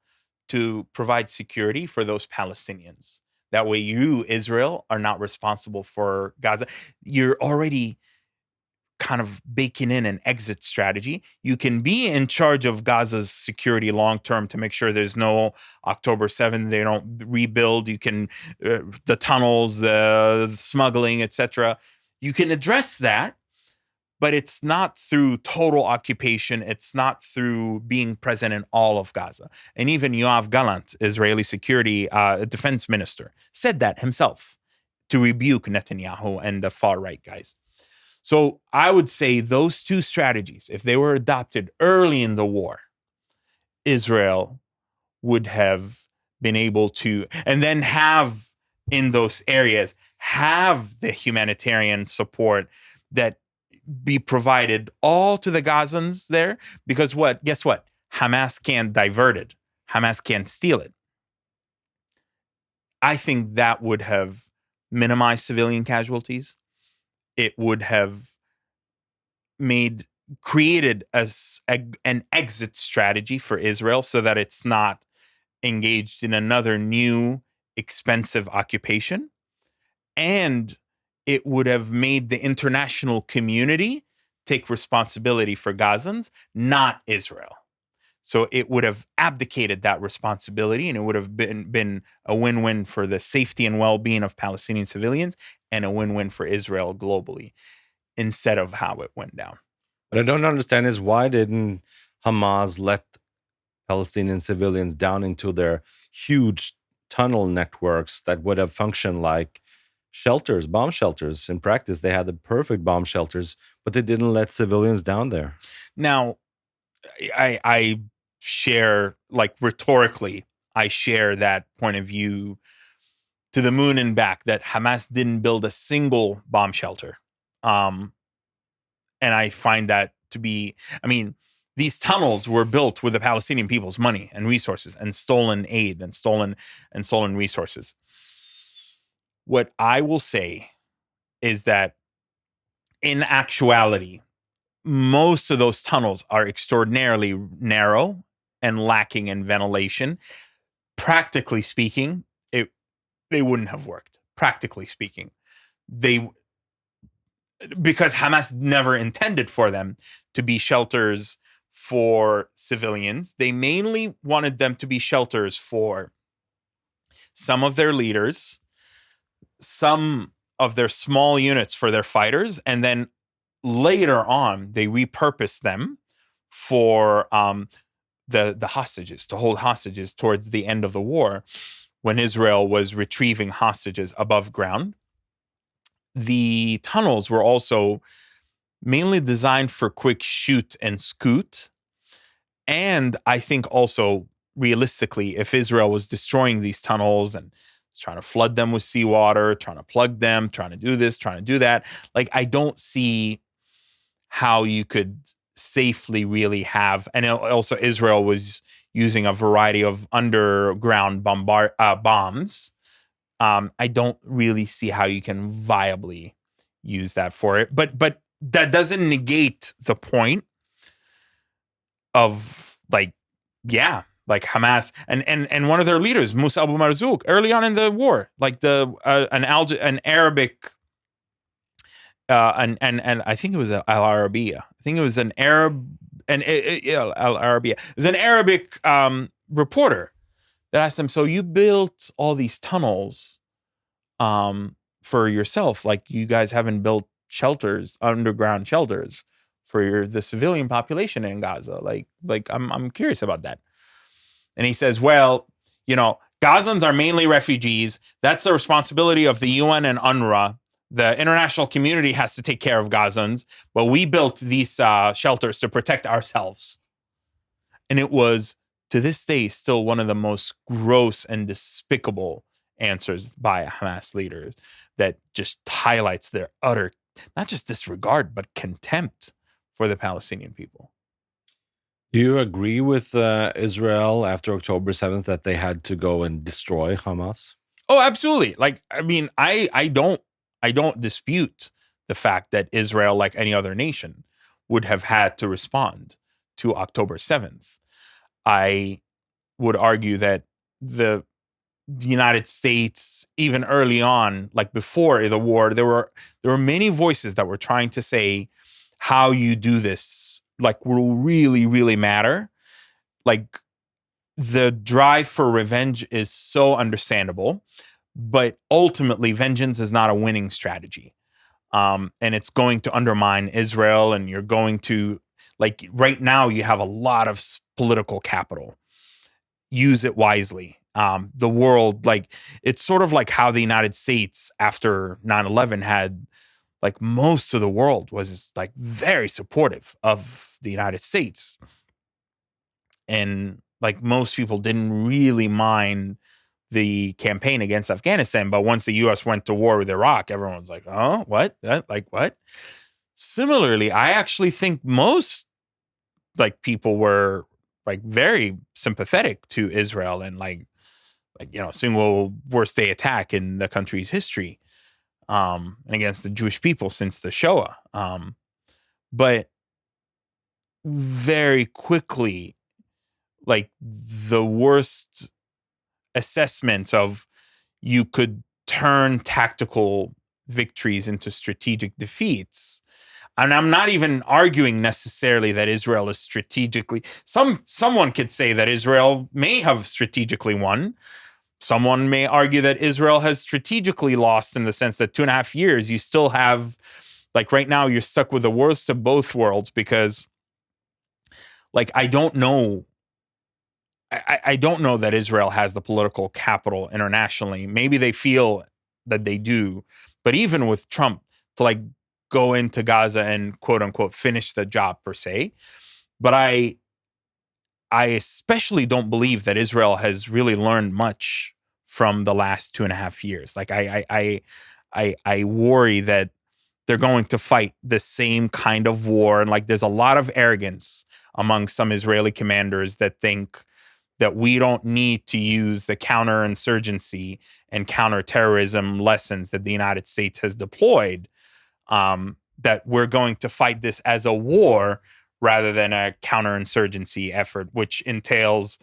to provide security for those Palestinians. That way you, Israel, are not responsible for Gaza. You're already kind of baking in an exit strategy. You can be in charge of Gaza's security long-term to make sure there's no October 7th, they don't rebuild. You can, the tunnels, the smuggling, etc. You can address that, but it's not through total occupation. It's not through being present in all of Gaza. And even Yoav Gallant, Israeli security defense minister, said that himself to rebuke Netanyahu and the far-right guys. So I would say those two strategies, if they were adopted early in the war, Israel would have been able to, and then have in those areas, have the humanitarian support that be provided all to the Gazans there. Because guess what? Hamas can't divert it. Hamas can't steal it. I think that would have minimized civilian casualties. It would have created as an exit strategy for Israel so that it's not engaged in another new expensive occupation. And it would have made the international community take responsibility for Gazans, not Israel. So it would have abdicated that responsibility, and it would have been a win-win for the safety and well-being of Palestinian civilians and a win-win for Israel globally, instead of how it went down. What I don't understand is, why didn't Hamas let Palestinian civilians down into their huge tunnel networks that would have functioned like shelters, bomb shelters? In practice, they had the perfect bomb shelters, but they didn't let civilians down there. Now, I share, like rhetorically, I share that point of view to the moon and back, that Hamas didn't build a single bomb shelter. And I find that to be, I mean, these tunnels were built with the Palestinian people's money and resources and stolen aid and stolen resources. What I will say is that in actuality, most of those tunnels are extraordinarily narrow and lacking in ventilation. Practically speaking, they wouldn't have worked. Practically speaking, they because Hamas never intended for them to be shelters for civilians. They mainly wanted them to be shelters for some of their leaders, some of their small units for their fighters, and then later on they repurposed them for the hostages, to hold hostages towards the end of the war, when Israel was retrieving hostages above ground. The tunnels were also mainly designed for quick shoot and scoot. And I think also, realistically, if Israel was destroying these tunnels and trying to flood them with seawater, trying to plug them, trying to do this, trying to do that, like, I don't see how you could safely really have. And also, Israel was using a variety of underground bombs. I don't really see how you can viably use that for it. But that doesn't negate the point of, like, yeah, like Hamas and one of their leaders, Musa Abu Marzouk, early on in the war, like an Arabic and I think it was Al Arabiya. I think it was an Arab and Al Arabiya. It was an Arabic reporter that asked him, "So you built all these tunnels for yourself? Like, you guys haven't built shelters, underground shelters for the civilian population in Gaza? Like I'm curious about that." And he says, "Well, Gazans are mainly refugees. That's the responsibility of the UN and UNRWA. The international community has to take care of Gazans, but we built these shelters to protect ourselves." And it was, to this day, still one of the most gross and despicable answers by Hamas leaders, that just highlights their utter, not just disregard, but contempt for the Palestinian people. Do you agree with Israel after October 7th that they had to go and destroy Hamas? Oh, absolutely. Like, I mean, I don't dispute the fact that Israel, like any other nation, would have had to respond to October 7th. I would argue that the United States, even early on, like before the war, there were many voices that were trying to say, how you do this, like, will really, really matter. Like, the drive for revenge is so understandable, but ultimately, vengeance is not a winning strategy. And it's going to undermine Israel, and you're going to, like, right now, you have a lot of political capital. Use it wisely. The world, like, it's sort of like how the United States after 9/11 had, like, most of the world was, like, very supportive of the United States. And, like, most people didn't really mind the campaign against Afghanistan. But once the US went to war with Iraq, everyone was like, oh, what? Like, what? Similarly, I actually think most, like, people were, like, very sympathetic to Israel, and single worst day attack in the country's history, and against the Jewish people since the Shoah. But very quickly, like, the worst assessments of, you could turn tactical victories into strategic defeats. And I'm not even arguing necessarily that Israel is strategically. Someone could say that Israel may have strategically won. Someone may argue that Israel has strategically lost, in the sense that 2.5 years, you still have, like, right now, you're stuck with the worst of both worlds, because, like, I don't know. I don't know that Israel has the political capital internationally. Maybe they feel that they do, but even with Trump, to, like, go into Gaza and, quote unquote, finish the job per se. But I especially don't believe that Israel has really learned much from the last 2.5 years. Like I worry that they're going to fight the same kind of war, and like there's a lot of arrogance among some Israeli commanders that think that we don't need to use the counterinsurgency and counterterrorism lessons that the United States has deployed, that we're going to fight this as a war rather than a counterinsurgency effort, which entails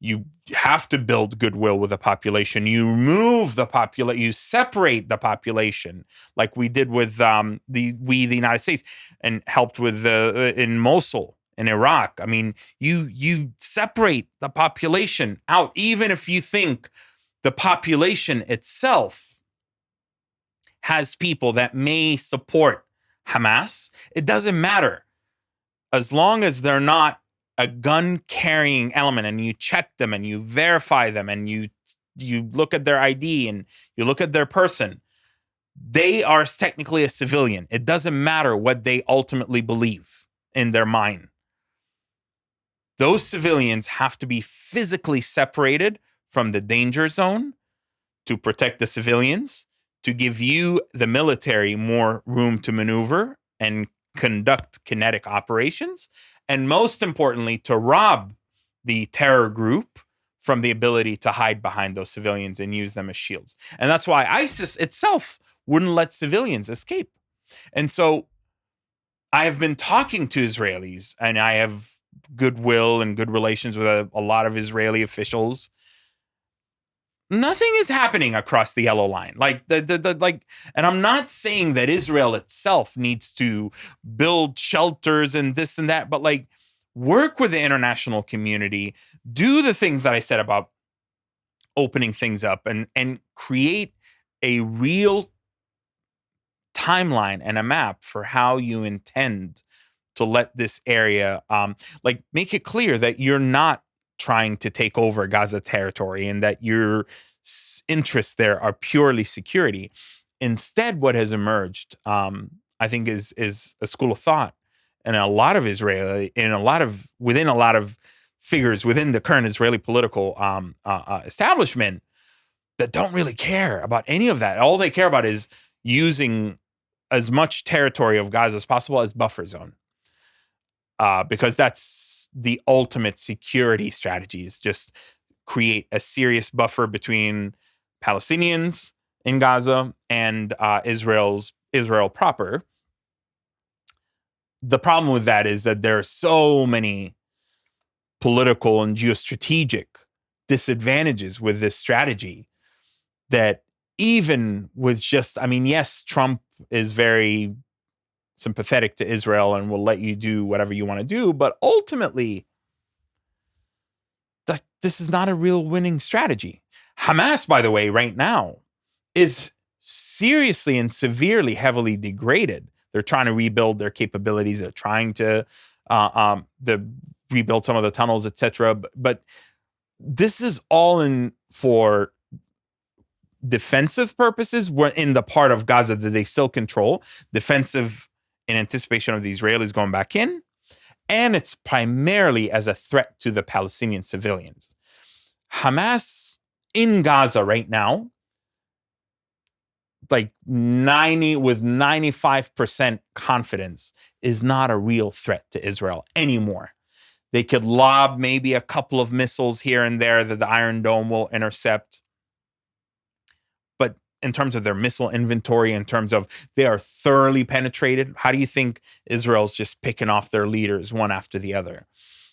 you have to build goodwill with the population. You remove the population, you separate the population, like we did with the United States, and helped with in Mosul in Iraq. I mean, you separate the population out, even if you think the population itself has people that may support Hamas. It doesn't matter as long as they're not a gun carrying element, and you check them and you verify them and you look at their ID and you look at their person. They are technically a civilian. It doesn't matter what they ultimately believe in their mind. Those civilians have to be physically separated from the danger zone to protect the civilians, to give you, the military, more room to maneuver and conduct kinetic operations, and most importantly, to rob the terror group from the ability to hide behind those civilians and use them as shields. And that's why ISIS itself wouldn't let civilians escape. And so I have been talking to Israelis, and I have goodwill and good relations with a lot of Israeli officials. Nothing is happening across the yellow line. Like and I'm not saying that Israel itself needs to build shelters and this and that, but like work with the international community, do the things that I said about opening things up, and create a real timeline and a map for how you intend to let this area, like make it clear that you're not trying to take over Gaza territory and that your interests there are purely security. Instead, what has emerged, I think, is a school of thought, and within a lot of figures within the current Israeli political establishment that don't really care about any of that. All they care about is using as much territory of Gaza as possible as buffer zone. Because that's the ultimate security strategy, is just create a serious buffer between Palestinians in Gaza and Israel proper. The problem with that is that there are so many political and geostrategic disadvantages with this strategy that even with just, I mean, yes, Trump is very sympathetic to Israel and will let you do whatever you want to do, but ultimately, this is not a real winning strategy. Hamas, by the way, right now is seriously and severely heavily degraded. They're trying to rebuild their capabilities. They're trying to rebuild some of the tunnels, etc. But this is all for defensive purposes. We're in the part of Gaza that they still control, defensive in anticipation of the Israelis going back in. And it's primarily as a threat to the Palestinian civilians. Hamas in Gaza right now, like 95% confidence, is not a real threat to Israel anymore. They could lob maybe a couple of missiles here and there that the Iron Dome will intercept. But in terms of their missile inventory, in terms of they are thoroughly penetrated, how do you think Israel's just picking off their leaders one after the other?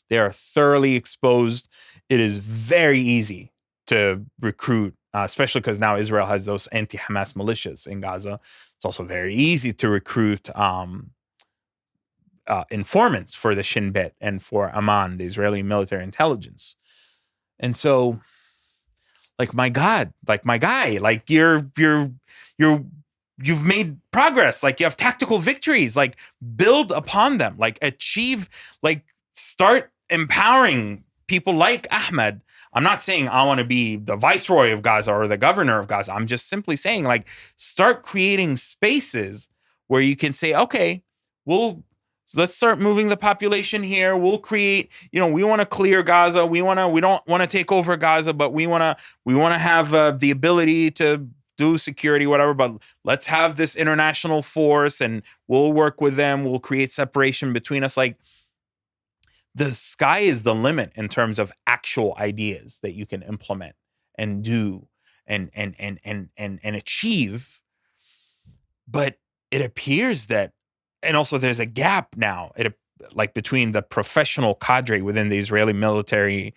They are thoroughly exposed. It is very easy to recruit, especially because now Israel has those anti-Hamas militias in Gaza. It's also very easy to recruit informants for the Shin Bet and for Amman, the Israeli military intelligence. And so, like, my God, like my guy, like you've made progress. Like, you have tactical victories. Like, build upon them. Like, achieve. Like, start empowering people like Ahmed. I'm not saying I want to be the viceroy of Gaza or the governor of Gaza. I'm just simply saying, like, start creating spaces where you can say, okay, we'll So let's start moving the population here. We'll create, we want to clear Gaza. We don't want to take over Gaza, but we want to have the ability to do security, whatever. But let's have this international force, and we'll work with them. We'll create separation between us. Like, the sky is the limit in terms of actual ideas that you can implement and do and achieve. But it appears that, and also there's a gap now, like between the professional cadre within the Israeli military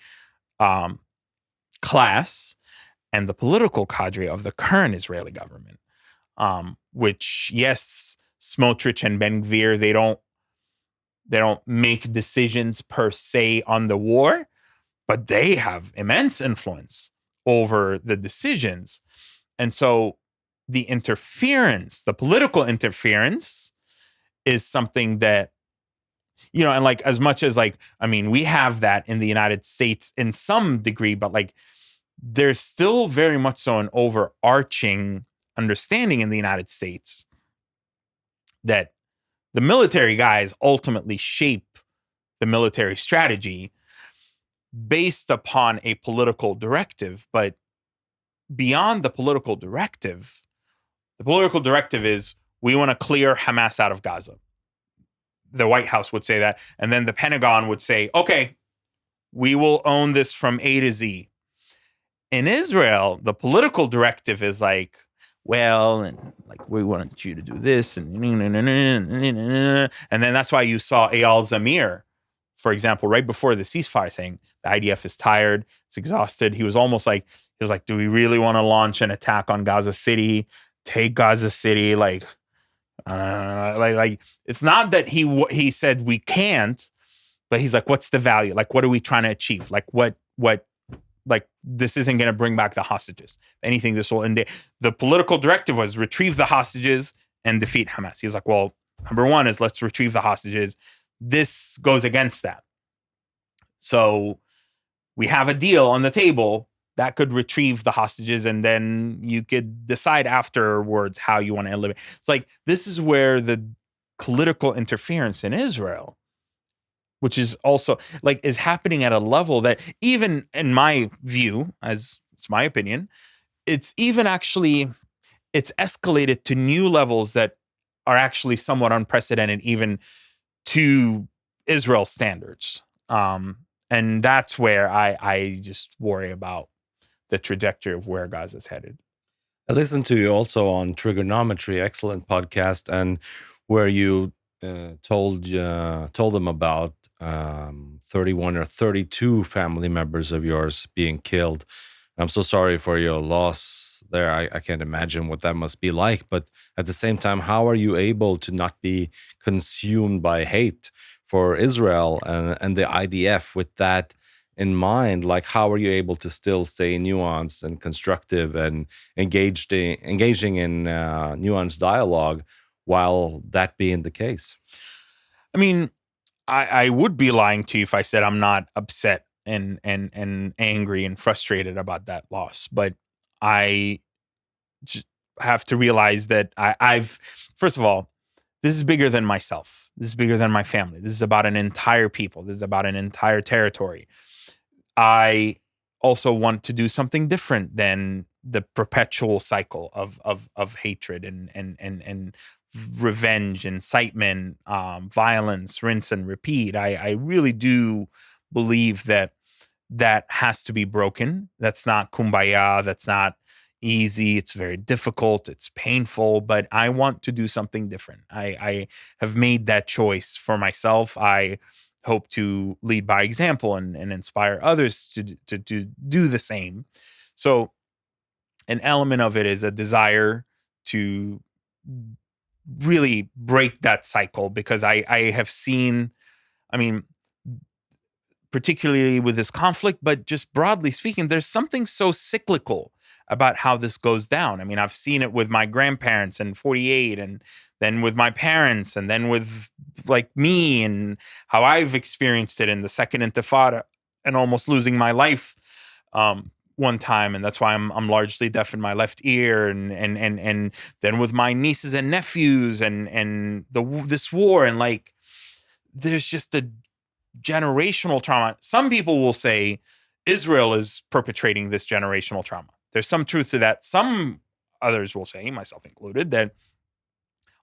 class and the political cadre of the current Israeli government. Which, yes, Smotrich and Ben Gvir, they don't make decisions per se on the war, but they have immense influence over the decisions. And so the political interference is something that, and like, as much as like, I mean, we have that in the United States in some degree, but like, there's still very much so an overarching understanding in the United States that the military guys ultimately shape the military strategy based upon a political directive. But beyond the political directive is, we want to clear Hamas out of Gaza. The White House would say that. And then the Pentagon would say, okay, we will own this from A to Z. In Israel, the political directive is like, well, and like, we want you to do this, and then that's why you saw Eyal Zamir, for example, right before the ceasefire, saying the IDF is tired, it's exhausted. He was like, do we really want to launch an attack on Gaza City, take Gaza City? Like, it's not that he said we can't, but he's like, what's the value? Like, what are we trying to achieve? Like, what like, this isn't going to bring back the hostages. Anything, this will end. The political directive was retrieve the hostages and defeat Hamas. He was like, well, number one is let's retrieve the hostages. This goes against that. So we have a deal on the table that could retrieve the hostages, and then you could decide afterwards how you want to eliminate. It's like, this is where the political interference in Israel, which is also like, is happening at a level that, even in my view, as it's my opinion, it's escalated to new levels that are actually somewhat unprecedented, even to Israel standards. And that's where I just worry about the trajectory of where Gaza's headed. I listened to you also on Trigonometry, excellent podcast, and where you told them about 31 or 32 family members of yours being killed. I'm so sorry for your loss there. I can't imagine what that must be like. But at the same time, how are you able to not be consumed by hate for Israel and the IDF with that in mind? Like, how are you able to still stay nuanced and constructive and engaging in nuanced dialogue while that being the case? I mean, I would be lying to you if I said I'm not upset and angry and frustrated about that loss. But I just have to realize that I've, first of all, this is bigger than myself. This is bigger than my family. This is about an entire people. This is about an entire territory. I also want to do something different than the perpetual cycle of hatred and revenge, incitement, violence, rinse and repeat. I really do believe that has to be broken. That's not kumbaya. That's not easy. It's very difficult. It's painful, but I want to do something different. I have made that choice for myself. I hope to lead by example and inspire others to do the same. So an element of it is a desire to really break that cycle, because I have seen, I mean, particularly with this conflict, but just broadly speaking, there's something so cyclical about how this goes down. I mean, I've seen it with my grandparents in 48, and then with my parents, and then with like me, and how I've experienced it in the second intifada and almost losing my life one time. And that's why I'm largely deaf in my left ear. And then with my nieces and nephews and this war, and like, there's just a generational trauma. Some people will say Israel is perpetrating this generational trauma. There's some truth to that. Some others will say, myself included, that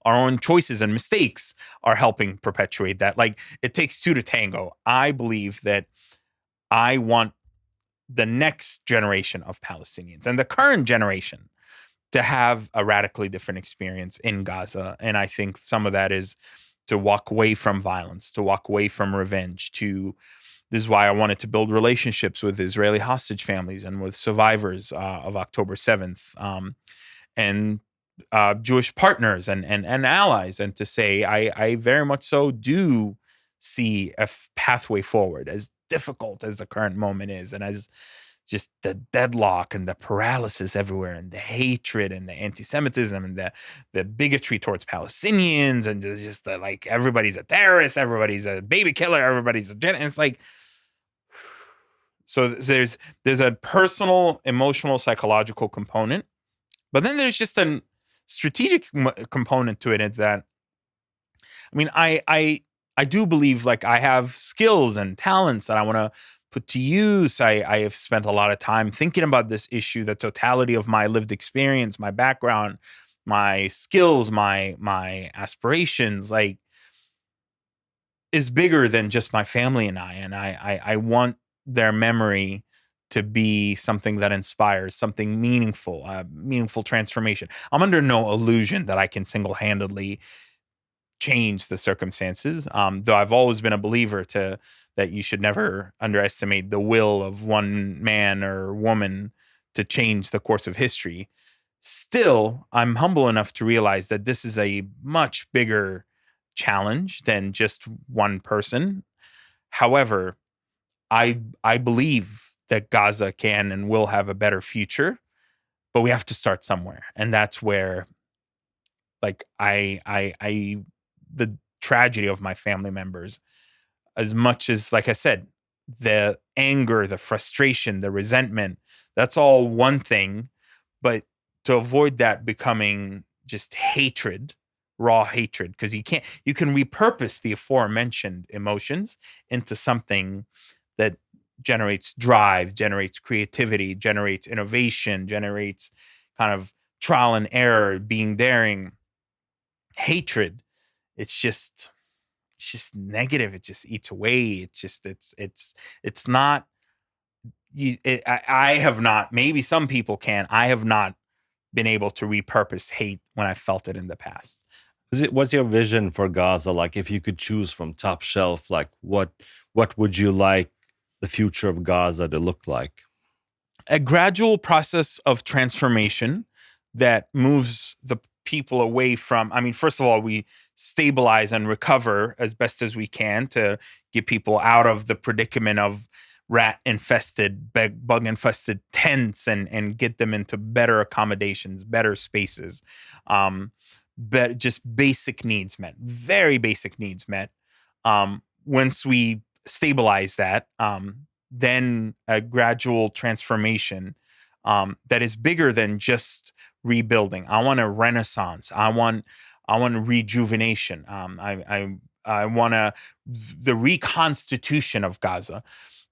our own choices and mistakes are helping perpetuate that. Like, it takes two to tango. I believe that I want the next generation of Palestinians and the current generation to have a radically different experience in Gaza. And I think some of that is to walk away from violence, to walk away from revenge, this is why I wanted to build relationships with Israeli hostage families and with survivors of October 7th, and Jewish partners and allies, and to say I very much so do see a pathway forward, as difficult as the current moment is, and as just the deadlock and the paralysis everywhere, and the hatred and the anti-Semitism and the bigotry towards Palestinians, and just the, like, everybody's a terrorist, everybody's a baby killer, everybody's a and it's like, so there's a personal, emotional, psychological component, but then there's just a strategic component to it. Is that, I mean, I do believe, like, I have skills and talents that I want to put to use. I have spent a lot of time thinking about this issue, the totality of my lived experience, my background, my skills, my aspirations, like, is bigger than just my family and I. And I want their memory to be something that inspires, something meaningful, meaningful transformation. I'm under no illusion that I can single-handedly change the circumstances. Though I've always been a believer that you should never underestimate the will of one man or woman to change the course of history. Still, I'm humble enough to realize that this is a much bigger challenge than just one person. However, I believe that Gaza can and will have a better future, but we have to start somewhere, and that's where, like, I the tragedy of my family members, as much as, like I said, the anger, the frustration, the resentment, that's all one thing, but to avoid that becoming just hatred, raw hatred, because you can repurpose the aforementioned emotions into something that generates drive, generates creativity, generates innovation, generates kind of trial and error, being daring. Hatred, it's just negative. It just eats away. It's not. I have not. Maybe some people can. I have not been able to repurpose hate when I felt it in the past. What's your vision for Gaza? Like, if you could choose from top shelf, like what would you like the future of Gaza to look like? A gradual process of transformation that moves the people away from, I mean, first of all, we stabilize and recover as best as we can to get people out of the predicament of rat infested, bug infested tents, and get them into better accommodations, better spaces. But just basic needs met, very basic needs met. Once we stabilize that, then a gradual transformation that is bigger than just rebuilding. I want a renaissance. I want rejuvenation. I want the reconstitution of Gaza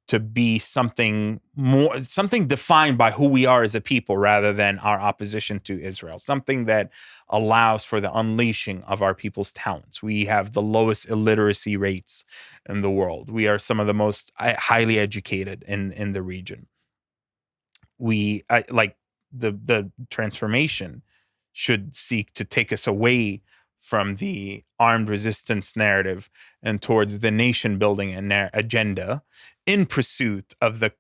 to be something more, something defined by who we are as a people rather than our opposition to Israel, something that allows for the unleashing of our people's talents. We have the lowest illiteracy rates in the world. We are some of the most highly educated in the region. Like, the transformation should seek to take us away from the armed resistance narrative and towards the nation building agenda in pursuit of the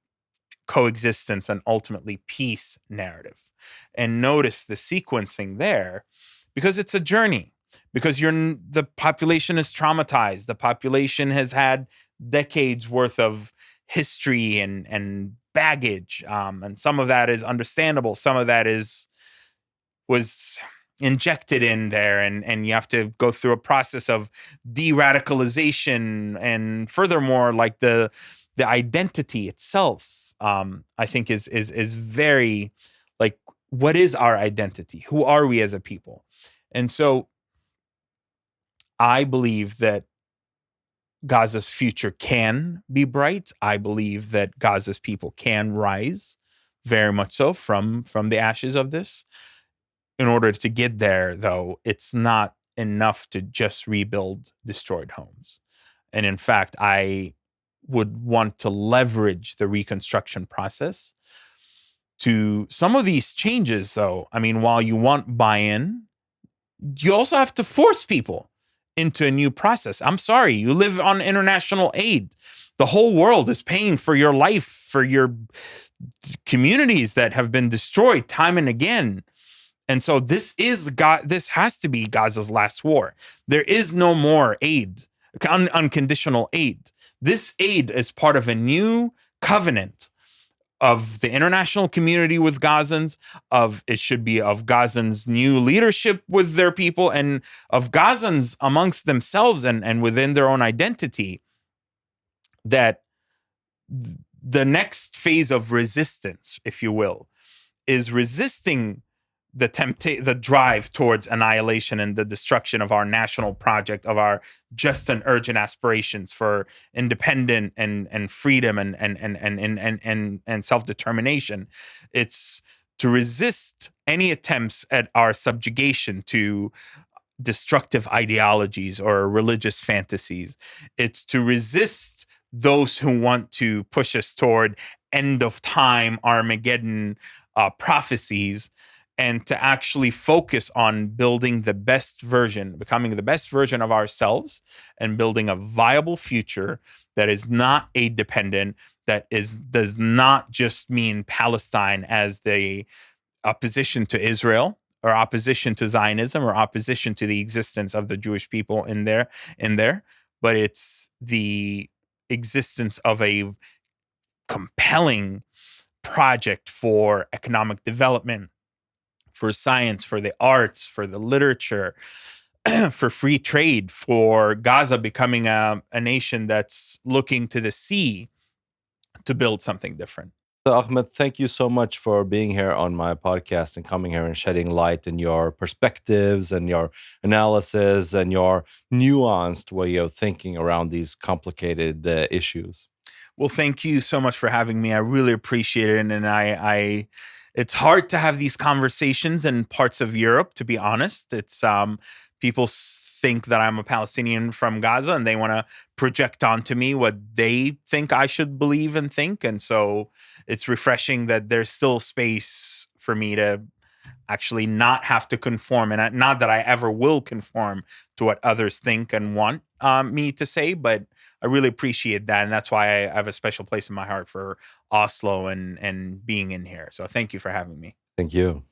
coexistence and ultimately peace narrative. And notice the sequencing there, because it's a journey, because the population is traumatized. The population has had decades worth of history and baggage. And some of that is understandable. Some of that was injected in there, and you have to go through a process of de-radicalization. And furthermore, like, the identity itself, I think is very, like, what is our identity? Who are we as a people? And so I believe that Gaza's future can be bright. I believe that Gaza's people can rise very much so from the ashes of this. In order to get there, though, it's not enough to just rebuild destroyed homes. And in fact, I would want to leverage the reconstruction process to some of these changes, though. I mean, while you want buy-in, you also have to force people into a new process. I'm sorry, you live on international aid. The whole world is paying for your life, for your communities that have been destroyed time and again. And so this has to be Gaza's last war. There is no more aid, unconditional aid. This aid is part of a new covenant of the international community with Gazans, it should be of Gazans' new leadership with their people, and of Gazans amongst themselves and within their own identity, that the next phase of resistance, if you will, is resisting the drive towards annihilation and the destruction of our national project, of our just and urgent aspirations for independent and freedom and self-determination. It's to resist any attempts at our subjugation to destructive ideologies or religious fantasies. It's to resist those who want to push us toward end of time Armageddon prophecies, and to actually focus on building the best version, becoming the best version of ourselves, and building a viable future that is not aid dependent, does not just mean Palestine as the opposition to Israel or opposition to Zionism or opposition to the existence of the Jewish people in there, but it's the existence of a compelling project for economic development, for science, for the arts, for the literature, for free trade, for Gaza becoming a nation that's looking to the sea to build something different. So, Ahmed, thank you so much for being here on my podcast and coming here and shedding light in your perspectives and your analysis and your nuanced way of thinking around these complicated issues. Well, thank you so much for having me. I really appreciate it. And it's hard to have these conversations in parts of Europe, to be honest. It's people think that I'm a Palestinian from Gaza and they want to project onto me what they think I should believe and think. And so it's refreshing that there's still space for me to actually not have to conform, and not that I ever will conform to what others think and want me to say, but I really appreciate that, and that's why I have a special place in my heart for Oslo and being in here. So thank you for having me. Thank you.